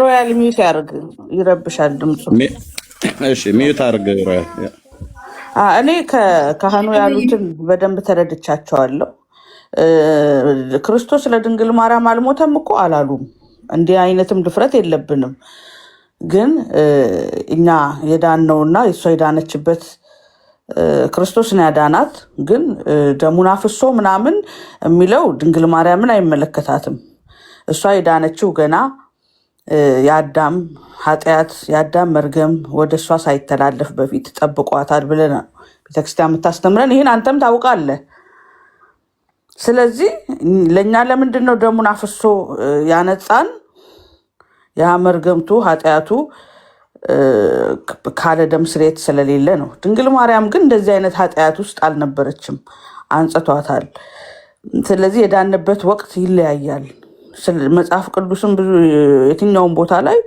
ሮያል ሚዩት ያርግ፣ ይረብሻል ድምፁ። እሺ ሚዩት አርግ ሮያል። እኔ ከካህኑ ያሉትን በደንብ ተረድቻቸዋለሁ። ክርስቶስ ለድንግል ማርያም አልሞተም እኮ አላሉም። እንዲህ አይነትም ድፍረት የለብንም። ግን እኛ የዳነውና እሷ የዳነችበት ክርስቶስን ያዳናት ግን ደሙን አፍሶ ምናምን የሚለው ድንግል ማርያምን አይመለከታትም። እሷ የዳነችው ገና የአዳም ኃጢአት የአዳም መርገም ወደ እሷ ሳይተላለፍ በፊት ጠብቋታል ብለን ቤተክርስቲያን የምታስተምረን። ይህን አንተም ታውቃለህ። ስለዚህ ለእኛ ለምንድን ነው ደሙን አፍሶ ያነጻን? ያ መርገምቱ ኃጢአቱ ካለ ደም ስርየት ስለሌለ ነው። ድንግል ማርያም ግን እንደዚህ አይነት ኃጢአት ውስጥ አልነበረችም፣ አንጽቷታል። ስለዚህ የዳንበት ወቅት ይለያያል። መጽሐፍ ቅዱስም ብዙ የትኛውን ቦታ ላይ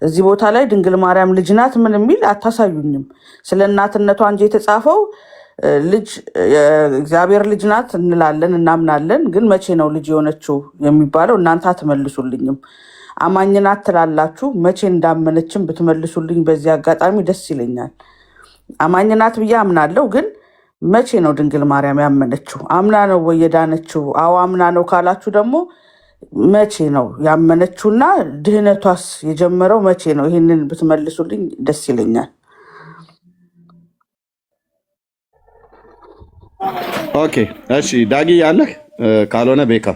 እዚህ ቦታ ላይ ድንግል ማርያም ልጅ ናት ምን የሚል አታሳዩኝም። ስለ እናትነቷ እንጂ የተጻፈው ልጅ እግዚአብሔር ልጅ ናት እንላለን እናምናለን። ግን መቼ ነው ልጅ የሆነችው የሚባለው? እናንተ አትመልሱልኝም። አማኝ ናት ትላላችሁ። መቼ እንዳመነችም ብትመልሱልኝ በዚህ አጋጣሚ ደስ ይለኛል። አማኝ ናት ብዬ አምናለሁ። ግን መቼ ነው ድንግል ማርያም ያመነችው? አምና ነው ወይ የዳነችው? አዎ አምና ነው ካላችሁ ደግሞ መቼ ነው ያመነችውና ድህነቷስ የጀመረው መቼ ነው? ይህንን ብትመልሱልኝ ደስ ይለኛል። ኦኬ እሺ ዳጊ ያለህ ካልሆነ ቤካ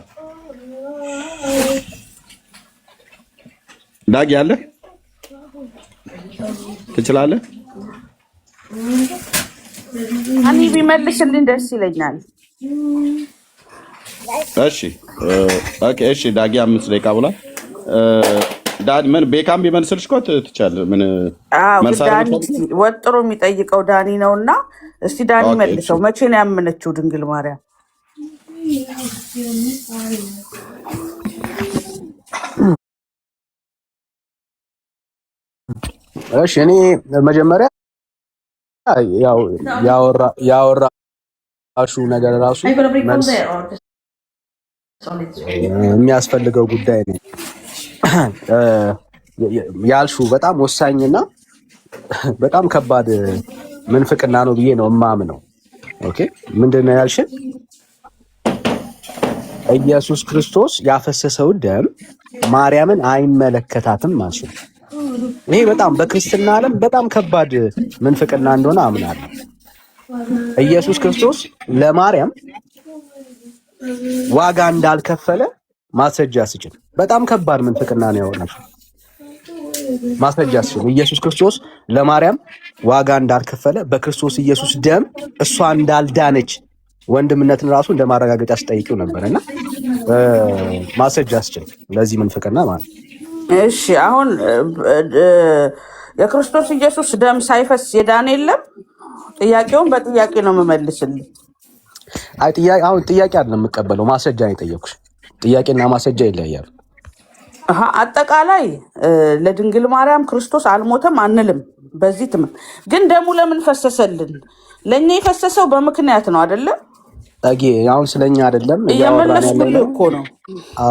ዳጊ ያለህ ትችላለህ? እኔ ቢመልስልኝ ደስ ይለኛል። እሺ ኦኬ እሺ ዳጊ 5 ደቂቃ ብሏል። ዳኒ ምን ቤካም ቢመልስልሽ እኮ ትቻለህ። ምን ዳኒ ወጥሮ የሚጠይቀው ዳኒ ነውና እስቲ ዳኒ መልሰው። መቼ ነው ያመነችው ድንግል ማርያም? እሺ እኔ መጀመሪያ ያወራሽው ነገር ራሱ የሚያስፈልገው ጉዳይ ነው። ያልሽው በጣም ወሳኝና በጣም ከባድ ምንፍቅና ነው ብዬ ነው የማምነው። ኦኬ ምንድነው ያልሽን? ኢየሱስ ክርስቶስ ያፈሰሰው ደም ማርያምን አይመለከታትም ማለት ነው። ይሄ በጣም በክርስትና ዓለም በጣም ከባድ ምንፍቅና እንደሆነ አምናለሁ። ኢየሱስ ክርስቶስ ለማርያም ዋጋ እንዳልከፈለ ማስረጃ ስጭን። በጣም ከባድ ምንፍቅና ነው ያወራሽው። ማስረጃ ስጭን። ኢየሱስ ክርስቶስ ለማርያም ዋጋ እንዳልከፈለ በክርስቶስ ኢየሱስ ደም እሷ እንዳልዳነች ወንድምነትን ራሱ እንደማረጋገጫ አስጠይቂው ነበርና ማስረጃ ስጭን ለዚህ ምንፍቅና ማለት። እሺ አሁን የክርስቶስ ኢየሱስ ደም ሳይፈስ የዳነ የለም። ጥያቄውን በጥያቄ ነው የምመልስልኝ። አይ አሁን ጥያቄ አይደለም የምቀበለው፣ ማስረጃ ነው የጠየኩሽ። ጥያቄና ማስረጃ ይለያያሉ። አጠቃላይ ለድንግል ማርያም ክርስቶስ አልሞተም አንልም በዚህ ትምህርት። ግን ደሙ ለምን ፈሰሰልን? ለእኛ የፈሰሰው በምክንያት ነው አይደለም? ታጌ አሁን ስለኛ አይደለም እየመለስኩልህ እኮ ነው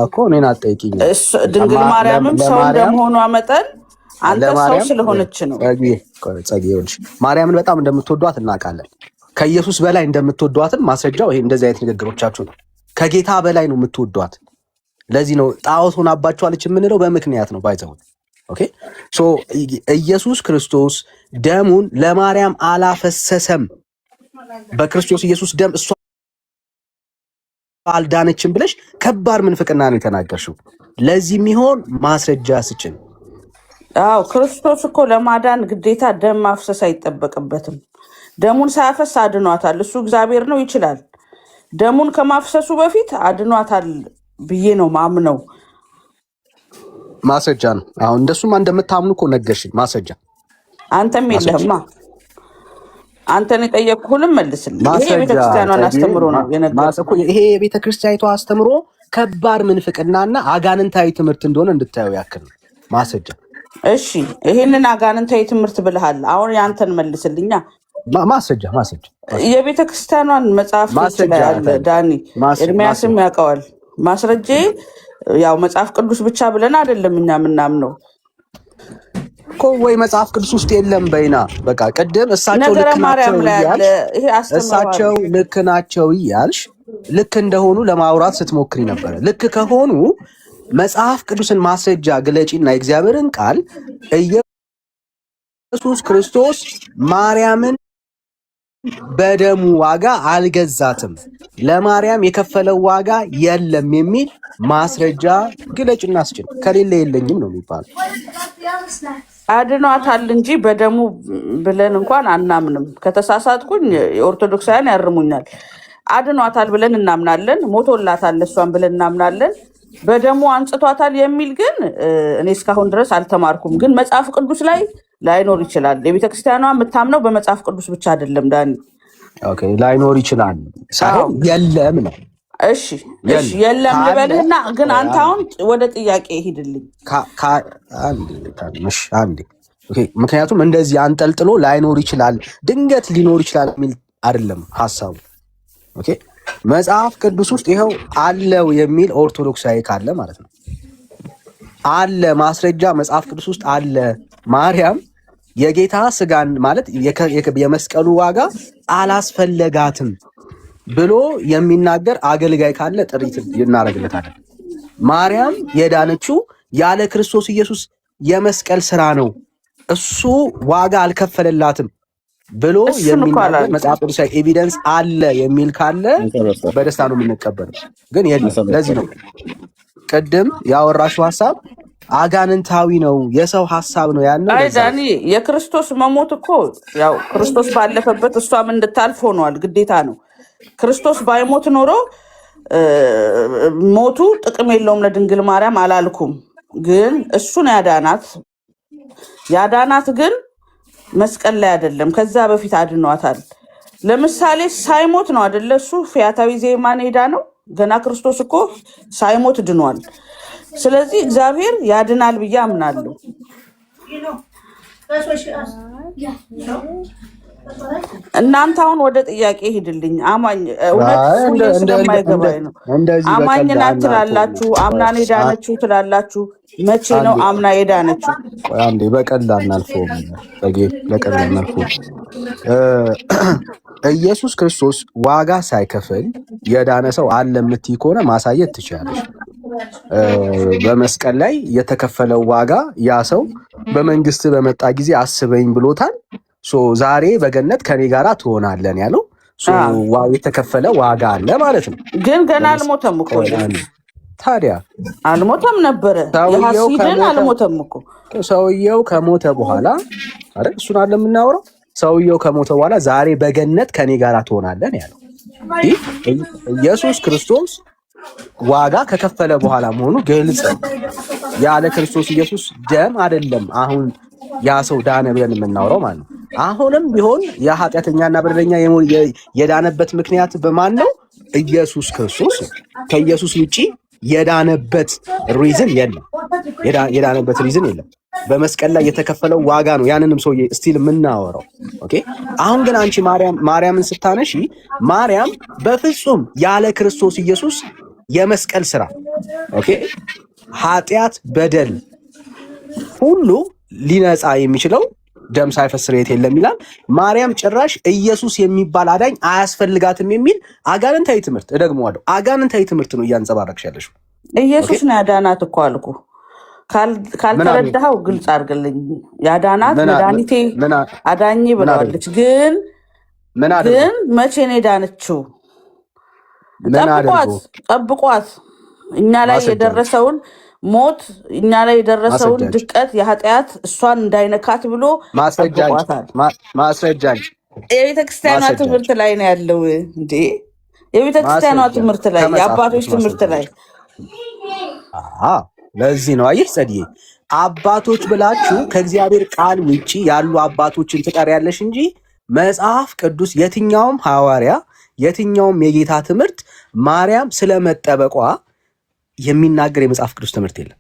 እኮ። እኔን አትጠይቂኝ። ድንግል ማርያምም ሰው እንደመሆኗ መጠን አንተ ሰው ስለሆነች ነው። ጸጌ ይኸውልሽ ማርያምን በጣም እንደምትወዷት እናውቃለን። ከኢየሱስ በላይ እንደምትወዷትን ማስረጃው ይሄ እንደዚህ አይነት ንግግሮቻችሁ ነው። ከጌታ በላይ ነው የምትወዷት። ለዚህ ነው ጣዖት ሆናባችኋለች የምንለው በምክንያት ነው። ባይዘው ኦኬ ሶ ኢየሱስ ክርስቶስ ደሙን ለማርያም አላፈሰሰም። በክርስቶስ ኢየሱስ ደም እሷ አልዳነችም ብለሽ ከባድ ምንፍቅና ነው የተናገርሽው። ለዚህ የሚሆን ማስረጃ ስጭን። አዎ ክርስቶስ እኮ ለማዳን ግዴታ ደም ማፍሰስ አይጠበቅበትም። ደሙን ሳያፈስ አድኗታል። እሱ እግዚአብሔር ነው፣ ይችላል። ደሙን ከማፍሰሱ በፊት አድኗታል ብዬ ነው ማምነው። ማስረጃ ነው። አሁን እንደሱማ እንደምታምኑ እኮ ነገርሽኝ። ማስረጃ አንተም የለህማ። አንተን የጠየቅኩህንም መልስልኝ። ይሄ የቤተክርስቲያኗን አስተምሮ ነው የነገርኩህ። ይሄ የቤተክርስቲያኒቷ አስተምሮ ከባድ ምንፍቅናና አጋንንታዊ ትምህርት እንደሆነ እንድታየው ያክል ነው። ማስረጃ። እሺ ይሄንን አጋንንታዊ ትምህርት ብለሃል። አሁን ያንተን መልስልኛ። ማስረጃ የቤተክርስቲያኗን መጽሐፍ ይችላል ዳኒ፣ ኤርሚያስም ያውቀዋል። ማስረጃ ያው መጽሐፍ ቅዱስ ብቻ ብለን አይደለም እኛ ምናምነው እኮ ወይ መጽሐፍ ቅዱስ ውስጥ የለም በይና በቃ ቅድም እሳቸው ነገረ ልክ ናቸው ማርያም ላይ አለ። እያልሽ ይሄ አስተምረዋል። እሳቸው ልክ ናቸው እያልሽ ልክ እንደሆኑ ለማውራት ስትሞክሪ ነበር። ልክ ከሆኑ መጽሐፍ ቅዱስን ማስረጃ ግለጪና የእግዚአብሔርን ቃል ኢየሱስ ክርስቶስ ማርያምን በደሙ ዋጋ አልገዛትም፣ ለማርያም የከፈለው ዋጋ የለም የሚል ማስረጃ ግለጭና ስጭን። ከሌለ የለኝም ነው የሚባለው። አድኗታል እንጂ በደሙ ብለን እንኳን አናምንም። ከተሳሳትኩኝ የኦርቶዶክሳውያን ያርሙኛል። አድኗታል ብለን እናምናለን። ሞቶላታል እሷን ብለን እናምናለን። በደሙ አንጽቷታል የሚል ግን እኔ እስካሁን ድረስ አልተማርኩም። ግን መጽሐፍ ቅዱስ ላይ ላይኖር ይችላል። የቤተክርስቲያኗ የምታምነው በመጽሐፍ ቅዱስ ብቻ አይደለም ዳኒ። ኦኬ ላይኖር ይችላል ሳይሆን የለም ነው። እሺ የለም ልበልህና ግን አንተ አሁን ወደ ጥያቄ ሂድልኝ። አንዴ ምክንያቱም እንደዚህ አንጠልጥሎ ላይኖር ይችላል ድንገት ሊኖር ይችላል የሚል አይደለም ሐሳቡ። ኦኬ መጽሐፍ ቅዱስ ውስጥ ይኸው አለው የሚል ኦርቶዶክሳዊ ካለ ማለት ነው አለ ማስረጃ መጽሐፍ ቅዱስ ውስጥ አለ። ማርያም የጌታ ስጋን ማለት የመስቀሉ ዋጋ አላስፈለጋትም ብሎ የሚናገር አገልጋይ ካለ ጥሪት እናደርግለታለን። ማርያም የዳነችው ያለ ክርስቶስ ኢየሱስ የመስቀል ስራ ነው፣ እሱ ዋጋ አልከፈለላትም ብሎ የሚናገር መጽሐፍ ቅዱሳዊ ኤቪደንስ አለ የሚል ካለ በደስታ ነው የምንቀበለው። ግን የለም። ለዚህ ነው ቅድም ያወራሽው ሐሳብ አጋንንታዊ ነው፣ የሰው ሐሳብ ነው ያለው። አይ ዳኒ የክርስቶስ መሞት እኮ ያው ክርስቶስ ባለፈበት እሷም እንድታልፍ ሆኗል፣ ግዴታ ነው። ክርስቶስ ባይሞት ኖሮ ሞቱ ጥቅም የለውም ለድንግል ማርያም አላልኩም። ግን እሱን ያዳናት ግን መስቀል ላይ አይደለም፣ ከዛ በፊት አድኗታል። ለምሳሌ ሳይሞት ነው አይደለ? እሱ ፊያታዊ ዜማን ሄዳ ነው። ገና ክርስቶስ እኮ ሳይሞት ድኗል። ስለዚህ እግዚአብሔር ያድናል ብዬ አምናለሁ። እናንተ አሁን ወደ ጥያቄ ሂድልኝ። አማኝ እውነት ስለማይገባኝ ነው። አማኝ ናት ትላላችሁ፣ አምናን የዳነችው ትላላችሁ። መቼ ነው አምና የዳነችው? አንዴ በቀላል እናልፈው፣ በቀላል እናልፈው። ኢየሱስ ክርስቶስ ዋጋ ሳይከፍል የዳነ ሰው አለ የምትይ ከሆነ ማሳየት ትችላለች። በመስቀል ላይ የተከፈለው ዋጋ ያ ሰው በመንግስት በመጣ ጊዜ አስበኝ ብሎታል። ዛሬ በገነት ከኔ ጋራ ትሆናለን ያለው የተከፈለ ዋጋ አለ ማለት ነው። ግን ገና አልሞተም እኮ ታዲያ አልሞተም ነበረ። የሐሲድን አልሞተም እኮ ሰውየው ከሞተ በኋላ አይደል? እሱን አለ የምናወራው። ሰውየው ከሞተ በኋላ ዛሬ በገነት ከኔ ጋራ ትሆናለን ያለው ኢየሱስ ክርስቶስ ዋጋ ከከፈለ በኋላ መሆኑ ግልጽ ነው። ያለ ክርስቶስ ኢየሱስ ደም አይደለም አሁን ያ ሰው ዳነ ብለን የምናወራው ማለት ነው። አሁንም ቢሆን የኃጢአተኛና በደለኛ የዳነበት ምክንያት በማን ነው? ኢየሱስ ክርስቶስ። ከኢየሱስ ውጪ የዳነበት ሪዝን የለም። የዳነበት ሪዝን የለም። በመስቀል ላይ የተከፈለው ዋጋ ነው ያንንም ሰው ስቲል የምናወራው። ኦኬ አሁን ግን አንቺ ማርያምን ስታነሺ ማርያም በፍጹም ያለ ክርስቶስ ኢየሱስ የመስቀል ስራ ኦኬ ኃጢአት በደል ሁሉ ሊነጻ የሚችለው ደም ሳይፈስ ስርየት የለም ይላል። ማርያም ጭራሽ ኢየሱስ የሚባል አዳኝ አያስፈልጋትም የሚል አጋንንታዊ ትምህርት፣ እደግመዋለሁ አጋንንታዊ ትምህርት ነው እያንጸባረቅሽ ያለሽው። ኢየሱስ ነው ያዳናት እኮ አልኩ። ካልተረዳኸው ግልጽ አድርግልኝ። ያዳናት መድኃኒቴ አዳኝ ብለዋለች። ግን መቼ ነው የዳነችው? ጠብቋት እኛ ላይ የደረሰውን ሞት እኛ ላይ የደረሰውን ድቀት የኃጢአት እሷን እንዳይነካት ብሎ ማስረጃኝ የቤተክርስቲያኗ ትምህርት ላይ ነው ያለው እንዴ? የቤተክርስቲያኗ ትምህርት ላይ የአባቶች ትምህርት ላይ ለዚህ ነው አየሽ ጸድዬ አባቶች ብላችሁ ከእግዚአብሔር ቃል ውጪ ያሉ አባቶችን ትጠሪያለሽ እንጂ መጽሐፍ ቅዱስ የትኛውም ሐዋርያ የትኛውም የጌታ ትምህርት ማርያም ስለመጠበቋ የሚናገር የመጽሐፍ ቅዱስ ትምህርት የለም።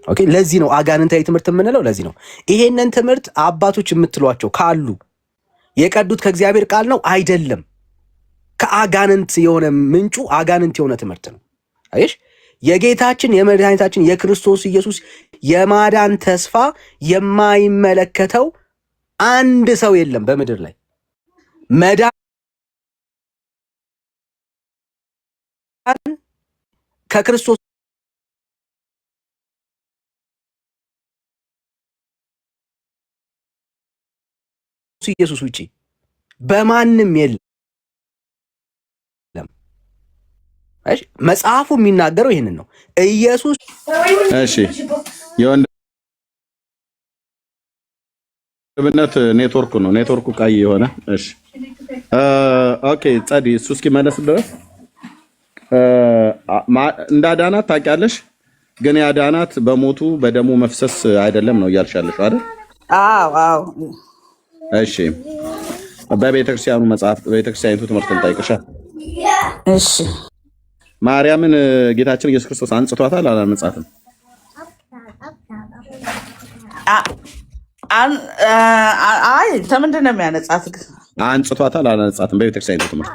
ኦኬ ለዚህ ነው አጋንንታዊ ትምህርት የምንለው። ለዚህ ነው ይሄንን ትምህርት አባቶች የምትሏቸው ካሉ የቀዱት ከእግዚአብሔር ቃል ነው አይደለም፣ ከአጋንንት የሆነ ምንጩ አጋንንት የሆነ ትምህርት ነው። አየሽ የጌታችን የመድኃኒታችን የክርስቶስ ኢየሱስ የማዳን ተስፋ የማይመለከተው አንድ ሰው የለም በምድር ላይ። መዳን ከክርስቶስ ኢየሱስ ውጪ በማንም የለም። እሺ መጽሐፉ የሚናገረው ይህንን ነው። ኢየሱስ እሺ የወንድምነት ኔትወርኩ ነው። ኔትወርኩ ቀይ የሆነ እሺ ኦኬ ጸዲ እሱ እስኪመለስ ድረስ እንዳዳናት ታውቂያለሽ፣ ግን ያዳናት በሞቱ በደሙ መፍሰስ አይደለም ነው እያልሻለሽ አይደል? አዎ አዎ። እሺ በቤተክርስቲያኑ መጽሐፍ በቤተክርስቲያኒቱ ትምህርት እንጠይቅሻል። እሺ ማርያምን ጌታችን ኢየሱስ ክርስቶስ አንጽቷታል አላነጻትም? አይ ከምንድን ነው የሚያነጻት? አንጽቷታል አላነጻትም? በቤተክርስቲያኒቱ ትምህርት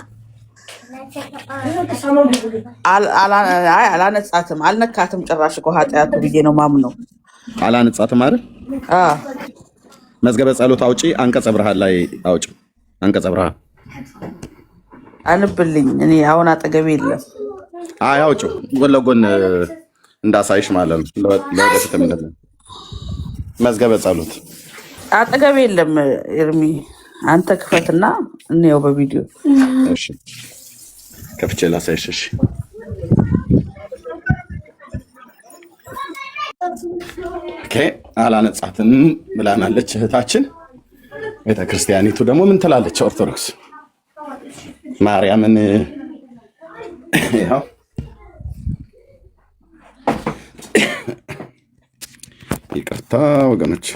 አላነጻትም፣ አልነካትም ጭራሽ እኮ ኃጢአቱ ብዬ ነው ማምነው። አላነጻትም አይደል? መዝገበ ጸሎት አውጪ፣ አንቀጸ ብርሃን ላይ አውጪ። አንቀጸ ብርሃን አንብልኝ። እኔ አሁን አጠገቤ የለም። አይ አውጪ፣ ጎን ለጎን እንዳሳይሽ ማለት ነው። ለወደፊት እንደለ መዝገበ ጸሎት አጠገቤ የለም። ኤርሚ አንተ ክፈትና እንየው በቪዲዮ። እሺ ከፍቼ ላሳይሽ። እሺ ኦኬ አላነጻትም ብላናለች እህታችን። ቤተክርስቲያኒቱ ደግሞ ምን ትላለች? ኦርቶዶክስ ማርያምን ያው ይቅርታ ወገኖች።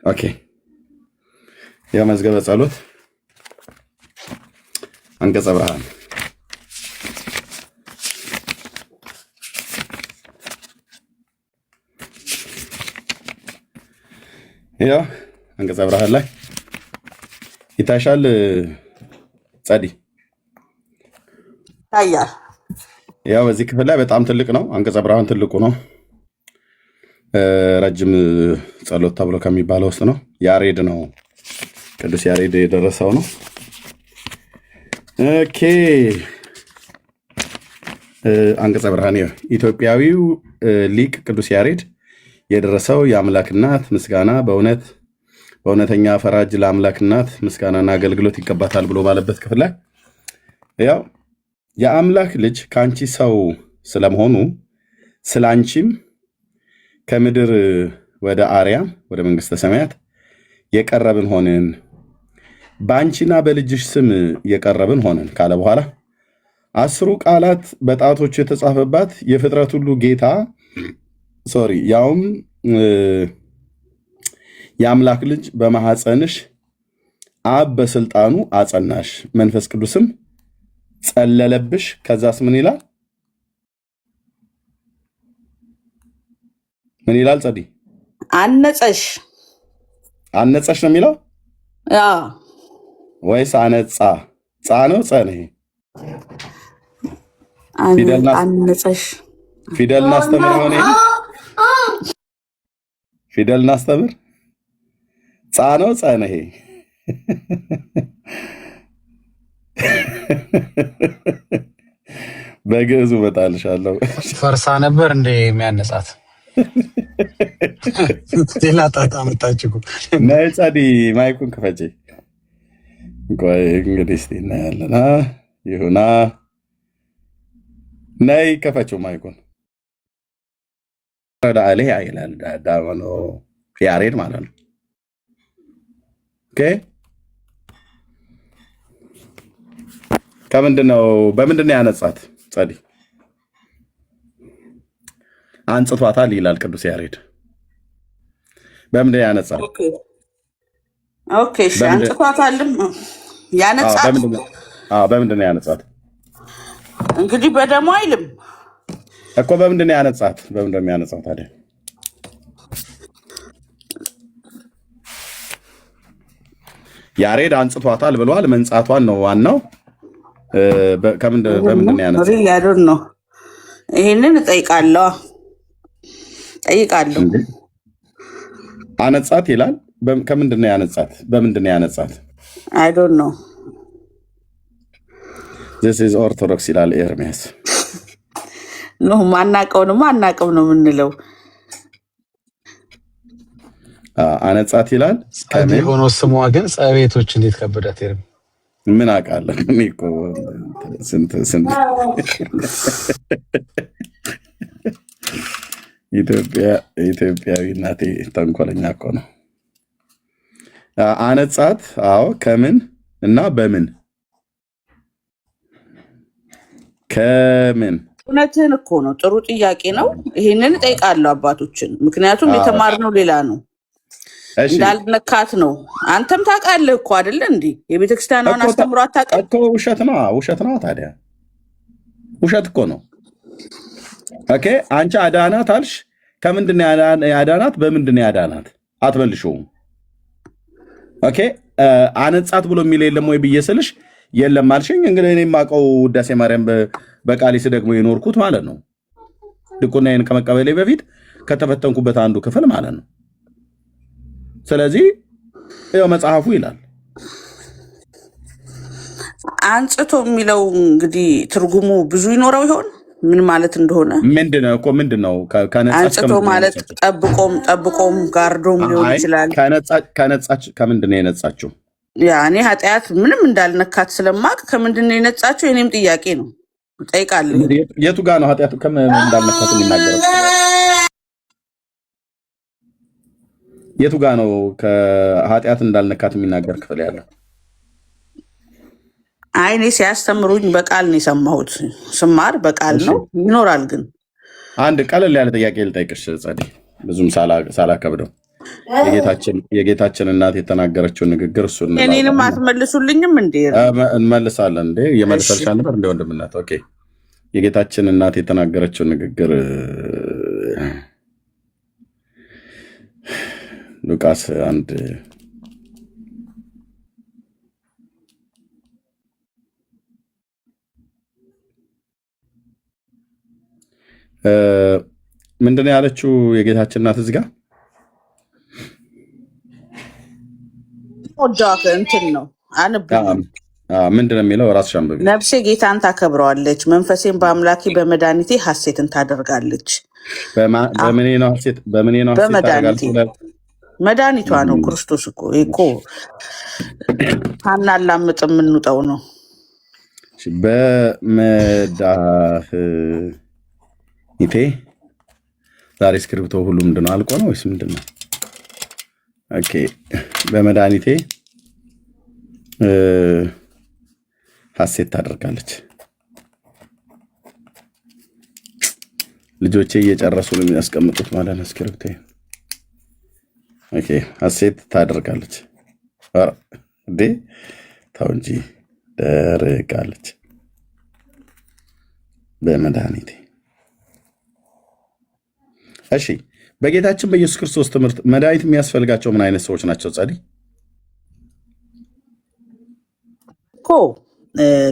ኦኬ የመዝገበ ጸሎት አንቀጸ ብርሃን ያው አንቀጸ ብርሃን ላይ ይታሻል። ጸዲ ታያል። ያው በዚህ ክፍል ላይ በጣም ትልቅ ነው። አንቀጸ ብርሃን ትልቁ ነው። ረጅም ጸሎት ተብሎ ከሚባለው ውስጥ ነው። ያሬድ ነው፣ ቅዱስ ያሬድ የደረሰው ነው። ኦኬ አንቀጸ ብርሃን ኢትዮጵያዊው ሊቅ ቅዱስ ያሬድ የደረሰው የአምላክ እናት ምስጋና በእውነተኛ ፈራጅ ለአምላክ እናት ምስጋናና አገልግሎት ይገባታል ብሎ ባለበት ክፍል ላይ ያው የአምላክ ልጅ ከአንቺ ሰው ስለመሆኑ ስለ አንቺም ከምድር ወደ አርያም ወደ መንግስተ ሰማያት የቀረብን ሆንን፣ በአንቺና በልጅሽ ስም የቀረብን ሆንን ካለ በኋላ 10 ቃላት በጣቶቹ የተጻፈባት የፍጥረት ሁሉ ጌታ ያውም የአምላክ ልጅ በማሐፀንሽ አብ በስልጣኑ አጸናሽ፣ መንፈስ ቅዱስም ጸለለብሽ። ከዛስ ምን ይላል? ምን ይላል? ጸዲ አነጸሽ ነው የሚለው ወይስ አነጻ? ጻ ነው ጸ ነው? አነጸሽ ፊደል እናስተምር ሆነ ፊደል እናስተምር። ጻ ነው ጸ ነው? በግዕዙ እመጣልሻለሁ። ፈርሳ ነበር እንደ የሚያነጻት ሌላ ጣጣ መጣችሁ። ነይ ጸዲ ማይኩን ክፈጪ። ቆይ እንግዲህ እስኪ እናያለን። ይሁና ነይ ከፈችው ማይኩን። ረዳአሌ አይላል ዳመኖ ያሬድ ማለት ነው። ኦኬ በምንድን ነው ያነጻት? ጸዲ አንጽቷታል ይላል ቅዱስ ያሬድ። በምንድን ነው ያነጻት? ኦኬ እሺ አንጽቷታልም ያነጻት። በምንድን ነው ያነጻት? እንግዲህ በደሙ አይልም እኮ። በምንድን ነው ያነጻት? በምንድን ነው የሚያነጻት ታዲያ? ያሬድ አንጽቷታል ብለዋል። መንጻቷን ነው ዋናው። በምንድን ነው ያነጻት? ያዶን ነው። ይሄንን እጠይቃለሁ። አነጻት ይላል። ከምንድን ነው ያነጻት? በምንድን ነው ያነጻት? አይ ዶንት ኖ። this is ኦርቶዶክስ ይላል ኤርሚያስ። ኖ ማናቀውንማ አናቀው ነው የምንለው። አነጻት ይላል። ከምን ሆኖ ስሟ ግን ጸቤቶች እንዴት ከበዳት ኤርሚ? ምን አውቃለሁ እኔ እኮ ስንት ኢትዮጵያዊ እናቴ ተንኮለኛ እኮ ነው። አነጻት። አዎ ከምን እና በምን? ከምን? እውነትህን እኮ ነው። ጥሩ ጥያቄ ነው። ይሄንን እጠይቃለሁ አባቶችን፣ ምክንያቱም የተማርነው ሌላ ነው። እንዳልነካት ነው። አንተም ታውቃለህ እኮ አይደለ? እንዲህ የቤተክርስቲያኗን አስተምሮ አታውቅም እኮ። ውሸት ነው። ታዲያ ውሸት እኮ ነው። ኦኬ አንቺ አዳናት አልሽ። ከምንድን ነው ያዳናት? በምንድን ነው ያዳናት? አትመልሽውም። ኦኬ አነጻት ብሎ የሚል የለም ወይ ብዬ ስልሽ የለም አልሽኝ። እንግዲህ እኔ የማውቀው ውዳሴ ማርያም በቃሊስ ደግሞ የኖርኩት ማለት ነው። ድቁናዬን ከመቀበሌ በፊት ከተፈተንኩበት አንዱ ክፍል ማለት ነው። ስለዚህ ያው መጽሐፉ ይላል። አንጽቶ የሚለው እንግዲህ ትርጉሙ ብዙ ይኖረው ይሆን? ምን ማለት እንደሆነ ምንድነው እኮ ምንድነው? አንጽቶ ማለት ጠብቆም ጋርዶም ሊሆን ይችላል። ከነጻች ከምንድን ነው የነጻችው? ያ እኔ ኃጢአት ምንም እንዳልነካት ስለማቅ ከምንድን ነው የነጻችው? የኔም ጥያቄ ነው፣ እጠይቃለሁ። የቱ ጋር ነው ኃጢአቱ እንዳልነካት የሚናገረው? የቱ ጋር ነው ከኃጢአት እንዳልነካት የሚናገር ክፍል ያለው? አይ እኔ ሲያስተምሩኝ በቃል ነው የሰማሁት። ስማር በቃል ነው ይኖራል። ግን አንድ ቀለል ያለ ጥያቄ ልጠይቅሽ ጸዴ፣ ብዙም ሳላከብደው። የጌታችን እናት የተናገረችውን ንግግር እሱን እኔንም አትመልሱልኝም እንዴ? እንመልሳለን እንዴ? እየመለሰልሻል ነበር እንደ ወንድምናት። ኦኬ የጌታችን እናት የተናገረችውን ንግግር ሉቃስ 1 ምንድነው ያለችው የጌታችን እናት እዚህ ጋር? እንትን ነው ምንድነው የሚለው? ራስሽ አንብቢ። ነፍሴ ጌታን ታከብረዋለች፣ መንፈሴን በአምላኬ በመድኃኒቴ ሐሴትን ታደርጋለች። በምኔ ነው ሐሴት ታደርጋለች? መድኃኒቷ ነው ክርስቶስ እኮ አናላምጥ የምንውጠው ነው። በመድኃኒቴ ዛሬ እስክሪብቶ ሁሉ ምንድነው አልቆ ነው ወይስ ምንድነው? ኦኬ በመድኃኒቴ ሐሴት ታደርጋለች። ልጆቼ እየጨረሱ ነው የሚያስቀምጡት ማለት ነው እስክሪብቶ። ኦኬ ሐሴት ታደርጋለች። እንዴ ተው እንጂ ደርጋለች። በመድኃኒቴ እሺ። በጌታችን በኢየሱስ ክርስቶስ ትምህርት መድኃኒት የሚያስፈልጋቸው ምን አይነት ሰዎች ናቸው? ጸዲ እኮ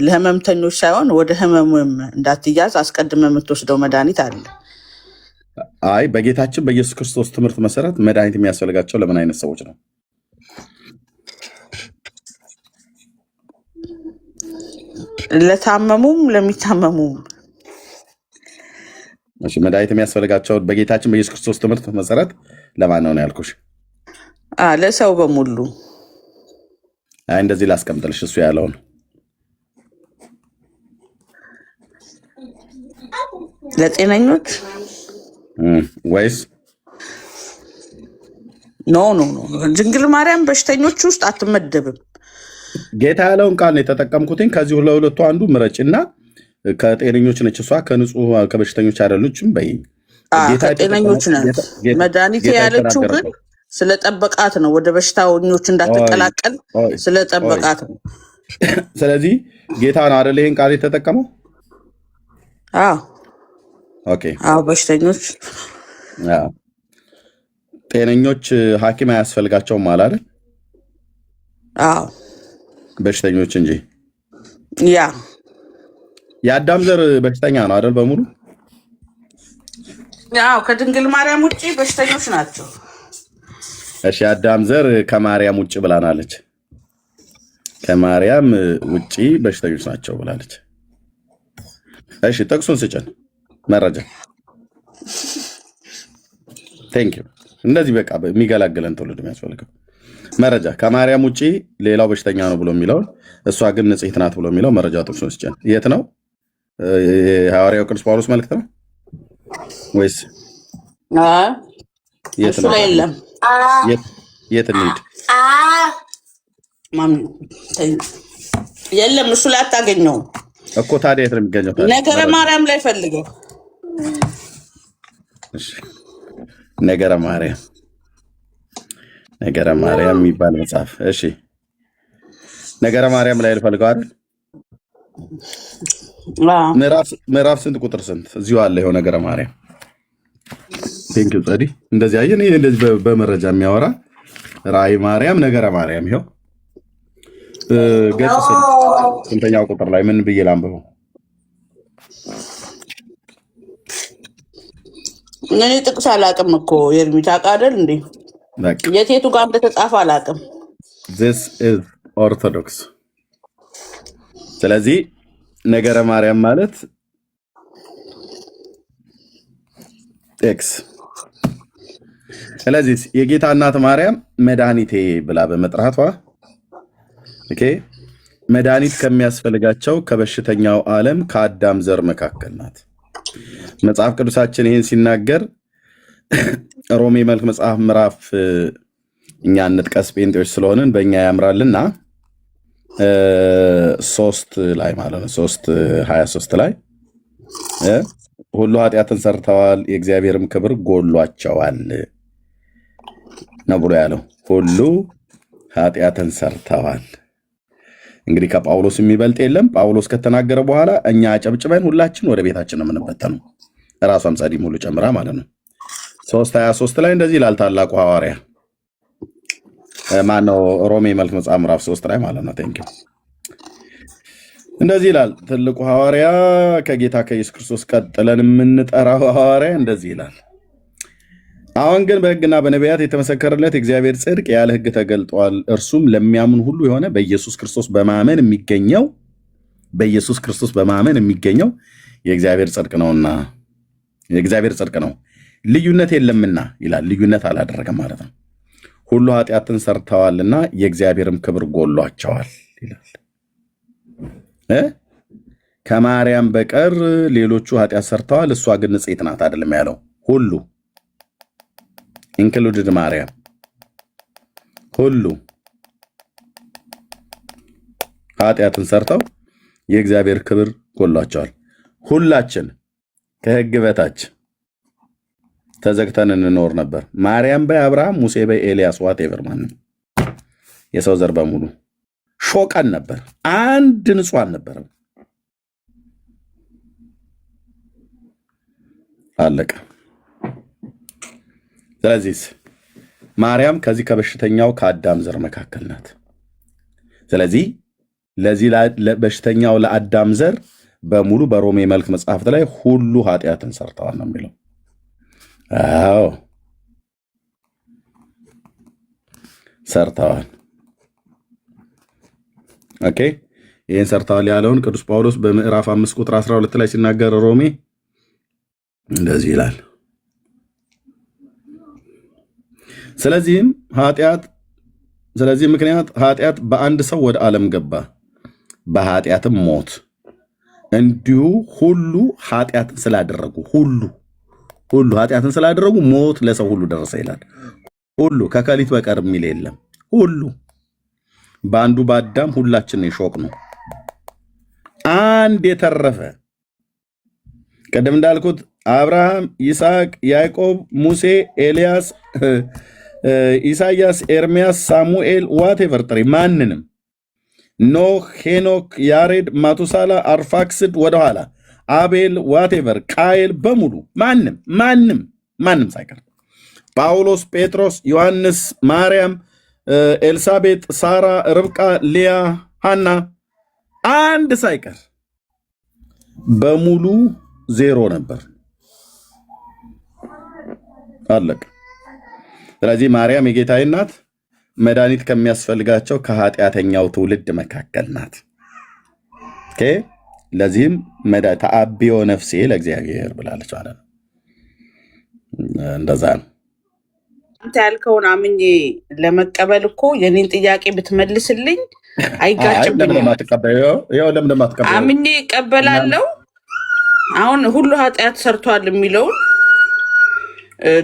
ለህመምተኞች ሳይሆን ወደ ህመሙም እንዳትያዝ አስቀድመ የምትወስደው መድኃኒት አለ። አይ በጌታችን በኢየሱስ ክርስቶስ ትምህርት መሰረት መድኃኒት የሚያስፈልጋቸው ለምን አይነት ሰዎች ነው? ለታመሙም ለሚታመሙም። እሺ መድኃኒት የሚያስፈልጋቸው በጌታችን በኢየሱስ ክርስቶስ ትምህርት መሰረት ለማን ነው ያልኩሽ? ለሰው በሙሉ። አይ እንደዚህ ላስቀምጥልሽ እሱ ያለውን ለጤነኞች ወይስ ኖ ድንግል ማርያም በሽተኞች ውስጥ አትመደብም። ጌታ ያለውን ቃል ነው የተጠቀምኩትኝ። ከዚህ ለሁለቱ አንዱ ምረጭና ከጤነኞች ነች እሷ፣ ከንጹህ ከበሽተኞች አይደሉችም በይ። ከጤነኞች ናት። መድኃኒት ያለችው ግን ስለጠበቃት ነው። ወደ በሽታኞች እንዳትቀላቀል ስለጠበቃት ነው። ስለዚህ ጌታ ነው አይደል ይሄን ቃል የተጠቀመው? ኦኬ በሽተኞች ጤነኞች ሐኪም አያስፈልጋቸውም አይደል? አዎ በሽተኞች እንጂ ያ የአዳም ዘር በሽተኛ ነው አይደል? በሙሉ ያው ከድንግል ማርያም ውጪ በሽተኞች ናቸው። እሺ የአዳም ዘር ከማርያም ውጪ ብላናለች። ከማርያም ውጪ በሽተኞች ናቸው ብላለች። እሺ ጥቅሱን ስጭን መረጃ። ቴንክ ዩ። እንደዚህ በቃ የሚገላግለን ትውልድ የሚያስፈልገው መረጃ። ከማርያም ውጪ ሌላው በሽተኛ ነው ብሎ የሚለው እሷ ግን ንጽሕት ናት ብሎ የሚለው መረጃ ጥቅሱን ስጭን። የት ነው? የሐዋርያው ቅዱስ ጳውሎስ መልእክት ነው ወይስ የት ነው? የለም የት እንሂድ? የለም እሱ ላይ አታገኘውም እኮ። ታዲያ የት ነው የሚገኘው? ነገረ ማርያም ላይ ፈልገው። ነገረ ማርያም የሚባል መጽሐፍ። እሺ ነገረ ማርያም ላይ ልፈልገው አይደል? ምዕራፍ ስንት ቁጥር ስንት? እዚሁ አለ ይኸው ነገረ ማርያም። ቴንክ ዩ ጸዲ። እንደዚህ አየን። ይሄ እንደዚህ በመረጃ የሚያወራ ራእይ ማርያም፣ ነገረ ማርያም ይኸው ገጽ ስንተኛው ቁጥር ላይ ምን ብዬ ላንብበው? እኔ ጥቅስ አላውቅም እኮ የእርሚ ታውቃ አይደል እንዴ? የቴቱ ጋር እንደተጻፈ አላውቅም። this is orthodox። ስለዚህ ነገረ ማርያም ማለት ኤክስ። ስለዚህ የጌታ እናት ማርያም መድኃኒቴ ብላ በመጥራቷ ኦኬ መድኃኒት ከሚያስፈልጋቸው ከበሽተኛው ዓለም ከአዳም ዘር መካከል ናት። መጽሐፍ ቅዱሳችን ይህን ሲናገር ሮሜ መልክ መጽሐፍ ምዕራፍ እኛ እንጥቀስ ጴንጤዎች ስለሆንን በእኛ ያምራልና 3 ላይ ማለት ነው 3:23 ላይ ሁሉ ኃጢአትን ሰርተዋል የእግዚአብሔርም ክብር ጎሏቸዋል ነው ብሎ ያለው። ሁሉ ኃጢአትን ሰርተዋል። እንግዲህ ከጳውሎስ የሚበልጥ የለም። ጳውሎስ ከተናገረ በኋላ እኛ አጨብጭበን ሁላችን ወደ ቤታችን ነው የምንበተነው። ራሷም ጸዲም ሁሉ ጨምራ ማለት ነው። 3:23 ላይ እንደዚህ ይላል ታላቁ ሐዋርያ ማነው? ሮሜ መልክ መጽሐፍ ምዕራፍ 3 ላይ ማለት ነው። ቴንክ ዩ። እንደዚህ ይላል ትልቁ ሐዋርያ ከጌታ ከኢየሱስ ክርስቶስ ቀጥለን የምንጠራው ሐዋርያ እንደዚህ ይላል። አሁን ግን በሕግና በነቢያት የተመሰከረለት የእግዚአብሔር ጽድቅ ያለ ሕግ ተገልጧል። እርሱም ለሚያምን ሁሉ የሆነ በኢየሱስ ክርስቶስ በማመን የሚገኘው የእግዚአብሔር ጽድቅ ነውና የእግዚአብሔር ጽድቅ ነው፣ ልዩነት የለምና ይላል። ልዩነት አላደረገም ማለት ነው። ሁሉ ኃጢአትን ሰርተዋልና የእግዚአብሔርም ክብር ጎሏቸዋል ይላል። ከማርያም በቀር ሌሎቹ ኃጢአት ሰርተዋል፣ እሷ ግን ንጽሕት ናት አይደለም ያለው። ሁሉ ኢንክሉድድ ማርያም ሁሉ ኃጢአትን ሰርተው የእግዚአብሔር ክብር ጎሏቸዋል። ሁላችን ከሕግ በታች ተዘግተን እንኖር ነበር። ማርያም በይ አብርሃም፣ ሙሴ በይ ኤልያስ፣ ዋቴቨር ማንም የሰው ዘር በሙሉ ሾቀን ነበር። አንድ ንጹህ አልነበረም። አለቀ። ስለዚህ ማርያም ከዚህ ከበሽተኛው ከአዳም ዘር መካከል ናት። ስለዚህ ለዚህ በሽተኛው ለአዳም ዘር በሙሉ በሮሜ መልክ መጽሐፍት ላይ ሁሉ ኃጢአትን ሰርተዋል ነው የሚለው። አዎ ሰርተዋል። ኦኬ ይህን ሰርተዋል ያለውን ቅዱስ ጳውሎስ በምዕራፍ 5 ቁጥር 12 ላይ ሲናገር ሮሜ እንደዚህ ይላል። ስለዚህ ምክንያት ኃጢአት በአንድ ሰው ወደ ዓለም ገባ፣ በኃጢአትም ሞት፣ እንዲሁ ሁሉ ኃጢአትን ስላደረጉ ሁሉ ኃጢአትን ስላደረጉ ሞት ለሰው ሁሉ ደረሰ ይላል። ሁሉ ከከሊት በቀር የሚል የለም። ሁሉ በአንዱ በአዳም ሁላችን የሾቅ ነው። አንድ የተረፈ ቀደም እንዳልኩት አብርሃም፣ ይስሐቅ፣ ያዕቆብ፣ ሙሴ፣ ኤልያስ፣ ኢሳያስ፣ ኤርሚያስ፣ ሳሙኤል ዋቴቨር ጥሪ ማንንም ኖህ፣ ሄኖክ፣ ያሬድ፣ ማቱሳላ፣ አርፋክስድ ወደኋላ አቤል ዋቴቨር ቃየል በሙሉ ማንም ሳይቀር ጳውሎስ፣ ጴጥሮስ፣ ዮሐንስ፣ ማርያም፣ ኤልሳቤጥ፣ ሳራ፣ ርብቃ፣ ሊያ፣ ሃና አንድ ሳይቀር በሙሉ ዜሮ ነበር። አለቀ። ስለዚህ ማርያም የጌታዬ እናት መድኃኒት ከሚያስፈልጋቸው ከኃጢአተኛው ትውልድ መካከል ናት። ኦኬ። ለዚህም ተአብዮ ነፍሴ ለእግዚአብሔር ብላለች ማለት ነው። እንደዛ ነው። አንተ ያልከውን አምኜ ለመቀበል እኮ የኔን ጥያቄ ብትመልስልኝ አይጋጭብኝም። አምኜ ይቀበላለሁ። አሁን ሁሉ ኃጢአት ሰርቷል የሚለውን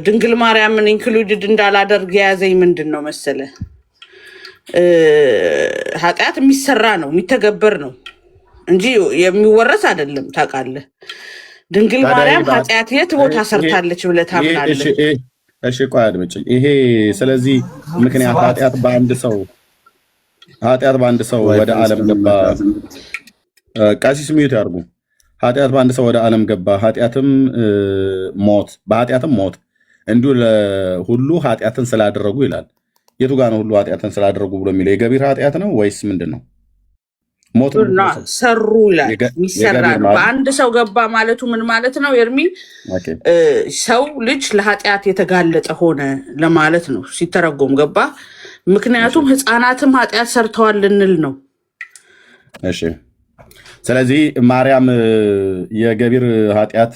ድንግል ማርያምን ኢንክሉድድ እንዳላደርግ የያዘኝ ምንድን ነው መሰለ? ኃጢአት የሚሰራ ነው የሚተገበር ነው እንጂ የሚወረስ አይደለም። ታውቃለህ? ድንግል ማርያም ኃጢአት የት ቦታ ሰርታለች ብለህ ታምናለህ? እሺ ቆይ አድምጪኝ። ይሄ ስለዚህ ምክንያት ኃጢአት በአንድ ሰው ወደ ዓለም ገባ። ቀሲስ ሚዩት ያርጉ። ኃጢአት በአንድ ሰው ወደ ዓለም ገባ፣ ኃጢአትም ሞት፣ በኃጢአትም ሞት እንዲሁ ሁሉ ኃጢአትን ስላደረጉ ይላል። የቱ ጋር ነው ሁሉ ኃጢአትን ስላደረጉ ብሎ የሚለው? የገቢር ኃጢአት ነው ወይስ ምንድን ነው? ሞት ሰሩ ይላል። የሚሰራ ነው። በአንድ ሰው ገባ ማለቱ ምን ማለት ነው ኤርሚ? ሰው ልጅ ለኃጢአት የተጋለጠ ሆነ ለማለት ነው ሲተረጎም። ገባ? ምክንያቱም ህፃናትም ኃጢአት ሰርተዋል ልንል ነው። እሺ። ስለዚህ ማርያም የገቢር ኃጢአት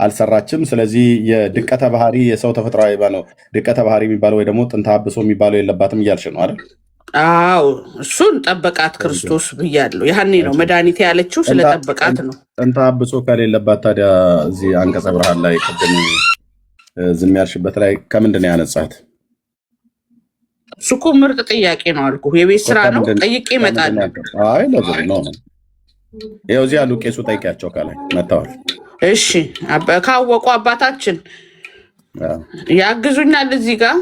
አልሰራችም። ስለዚህ የድቀተ ባህሪ የሰው ተፈጥሯዊ ነው ድቀተ ባህሪ የሚባለው ወይ ደግሞ ጥንተ አብሶ የሚባለው የለባትም እያልሽ ነው አይደል? አዎ እሱን ጠበቃት ክርስቶስ ብያለሁ። ያኔ ነው መድኃኒት ያለችው ስለጠበቃት ነው። ጥንተ አብሶ ከሌለባት ታዲያ እዚህ አንቀጸ ብርሃን ላይ ቅድም ዝም ያልሽበት ላይ ከምንድን ነው ያነጻት? እሱ እኮ ምርጥ ጥያቄ ነው አልኩህ። የቤት ስራ ነው፣ ጠይቄ እመጣለሁ። አይ ለዚህ ነው ይኸው እዚህ ያሉ ቄሱ ጠይቂያቸው ከላይ መጥተዋል። እሺ ካወቁ አባታችን ያግዙኛል። እዚህ ጋር